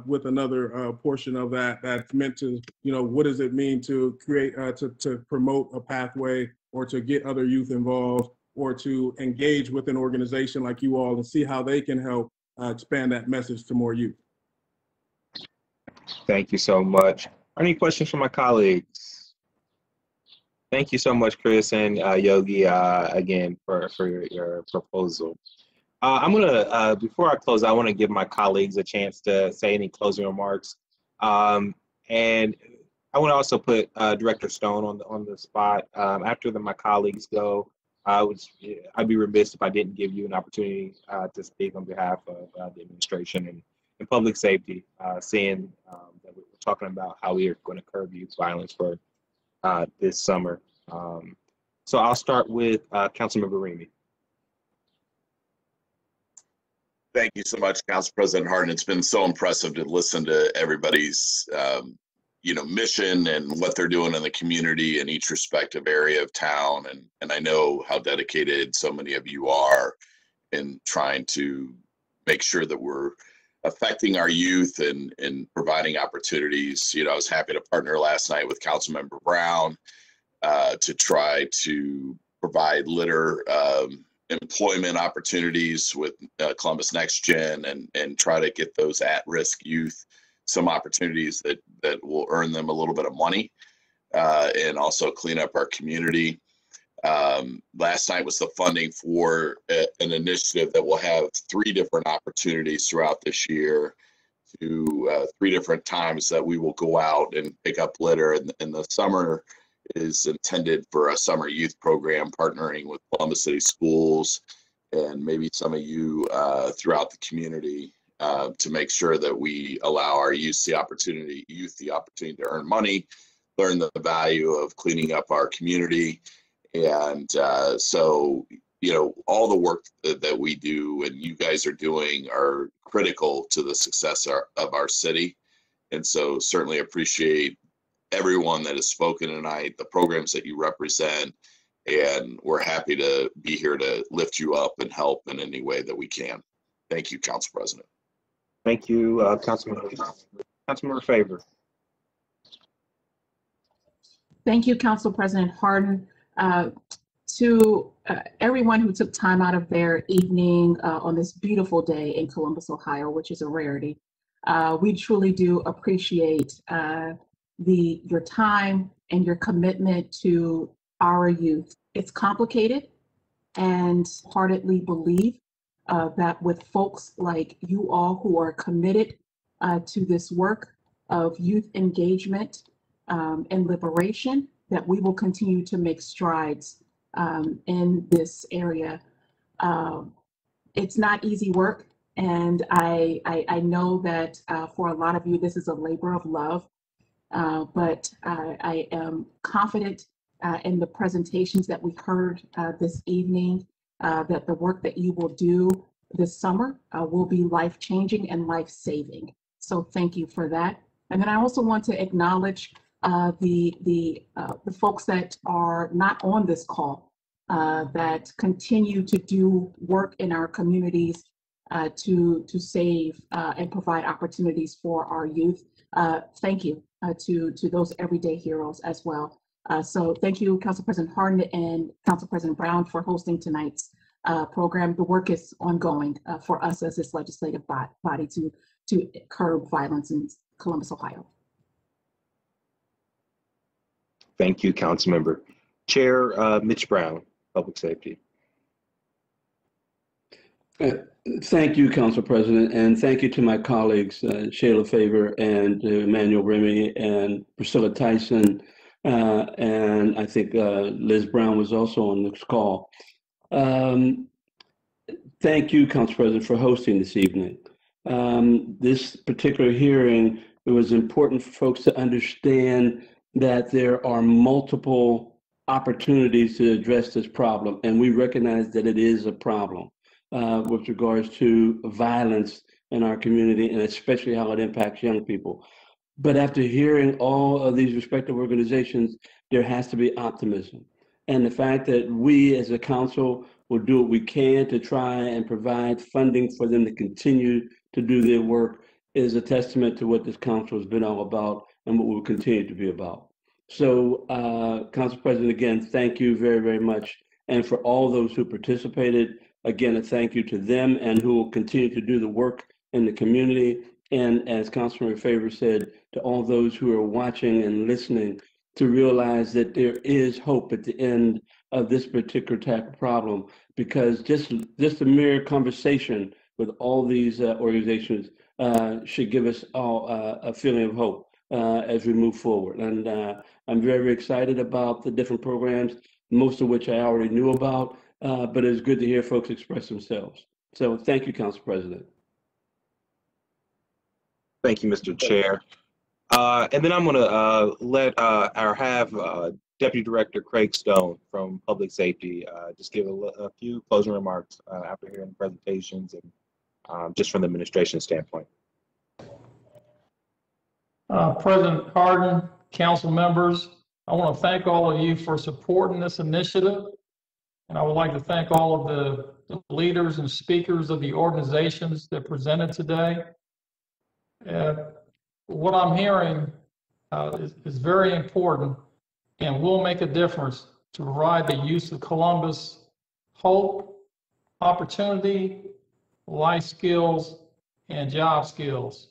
with another portion of that that's meant to, what does it mean to create, to promote a pathway or to get other youth involved or to engage with an organization like you all and see how they can help expand that message to more youth. Thank you so much. Any questions from my colleagues? Thank you so much, Chris and Yogi, again, for your proposal. I'm gonna, before I close, I wanna give my colleagues a chance to say any closing remarks. And I want to also put Director Stone on the spot. After my colleagues go, I'd be remiss if I didn't give you an opportunity to speak on behalf of the administration and public safety, seeing that we're talking about how we are going to curb youth violence for this summer. So I'll start with Councilmember Remy. Thank you so much, Council President Harden. It's been so impressive to listen to everybody's, mission and what they're doing in the community in each respective area of town. And I know how dedicated so many of you are in trying to make sure that we're affecting our youth and providing opportunities. I was happy to partner last night with Councilmember Brown to try to provide litter employment opportunities with Columbus Next Gen and try to get those at-risk youth some opportunities that will earn them a little bit of money and also clean up our community. Last night was the funding for an initiative that will have 3 different opportunities throughout this year to 3 different times that we will go out and pick up litter. And the summer is intended for a summer youth program partnering with Columbus City Schools and maybe some of you throughout the community to make sure that we allow our youth the opportunity to earn money, learn the value of cleaning up our community. And so, all the work that we do and you guys are doing are critical to the success of our city. And so certainly appreciate everyone that has spoken tonight, the programs that you represent, and we're happy to be here to lift you up and help in any way that we can. Thank you, Council President. Thank you, Councilmember Favor. Thank you, Council President Harden. To everyone who took time out of their evening on this beautiful day in Columbus, Ohio, which is a rarity, we truly do appreciate your time and your commitment to our youth. It's complicated, and heartedly believe that with folks like you all who are committed to this work of youth engagement and liberation, that we will continue to make strides in this area. It's not easy work, and I know that for a lot of you, this is a labor of love, but I am confident in the presentations that we heard this evening, that the work that you will do this summer will be life-changing and life-saving. So thank you for that. And then I also want to acknowledge the folks that are not on this call, that continue to do work in our communities to save and provide opportunities for our youth. Thank you to those everyday heroes as well. So thank you, Council President Harden and Council President Brown, for hosting tonight's program. The work is ongoing for us as this legislative body to curb violence in Columbus, Ohio. Thank you, Councilmember. Chair Mitch Brown, Public Safety. Thank you, Council President, and thank you to my colleagues, Shayla Favor and Emmanuel Remy and Priscilla Tyson, and I think Liz Brown was also on this call. Thank you, Council President, for hosting this evening. This particular hearing, it was important for folks to understand that there are multiple opportunities to address this problem, and we recognize that it is a problem with regards to violence in our community, and especially how it impacts young people. But after hearing all of these respective organizations, there has to be optimism. And the fact that we as a council will do what we can to try and provide funding for them to continue to do their work is a testament to what this council has been all about and what we'll continue to be about. So, Council President, again, thank you very, very much. And for all those who participated, again, a thank you to them and who will continue to do the work in the community. And as Councilmember Favor said, to all those who are watching and listening, to realize that there is hope at the end of this particular type of problem, because just a mere conversation with all these organizations should give us all a feeling of hope. as we move forward. And I'm very excited about the different programs, most of which I already knew about, but it's good to hear folks express themselves. So thank you, Council President. Thank you, Mr. Chair. And then I'm going to have Deputy Director Craig Stone from Public Safety just give a few closing remarks after hearing the presentations and just from the administration standpoint. President Hardin, council members, I want to thank all of you for supporting this initiative. And I would like to thank all of the leaders and speakers of the organizations that presented today. What I'm hearing is very important and will make a difference to provide the youth of Columbus hope, opportunity, life skills, and job skills.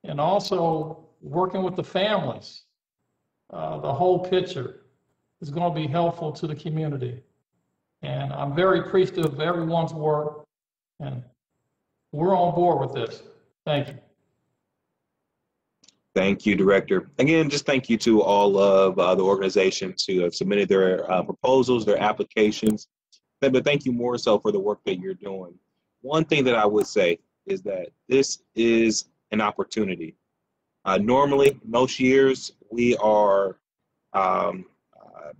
And also working with the families, the whole picture is going to be helpful to the community. And I'm very appreciative of everyone's work, and we're on board with this. Thank you. Thank you, Director. Again, just thank you to all of the organizations who have submitted their proposals, their applications, but thank you more so for the work that you're doing. One thing that I would say is that this is an opportunity. Normally, most years, we are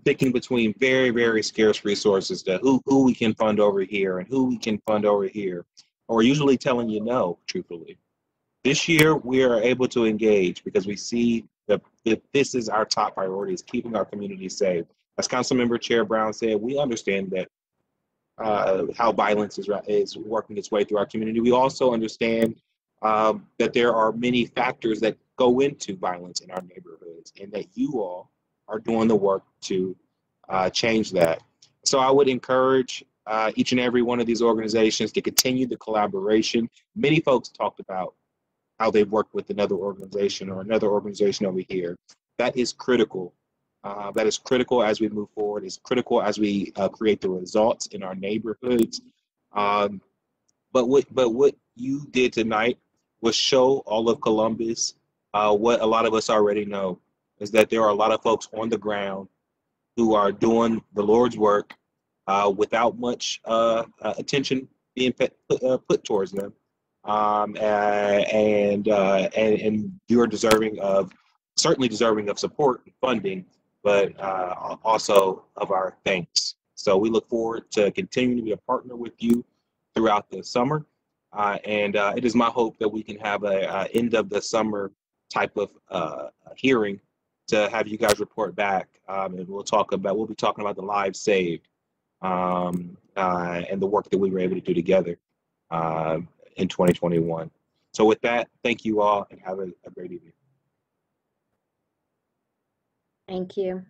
picking between very, very scarce resources to who we can fund over here and who we can fund over here, or usually telling you no, truthfully. This year, we are able to engage because we see that this is our top priority, is keeping our community safe. As Councilmember Chair Brown said, we understand that how violence is working its way through our community. We also understand that there are many factors that go into violence in our neighborhoods, and that you all are doing the work to change that. So I would encourage each and every one of these organizations to continue the collaboration. Many folks talked about how they've worked with another organization or another organization over here. That is critical. That is critical as we move forward. It's critical as we create the results in our neighborhoods. But what you did tonight was show all of Columbus what a lot of us already know, is that there are a lot of folks on the ground who are doing the Lord's work without much attention being put towards them. And you're certainly deserving of support and funding, but also of our thanks. So we look forward to continuing to be a partner with you throughout the summer. And it is my hope that we can have a end of the summer type of hearing to have you guys report back. And we'll be talking about the lives saved and the work that we were able to do together in 2021. So with that, thank you all and have a great evening. Thank you.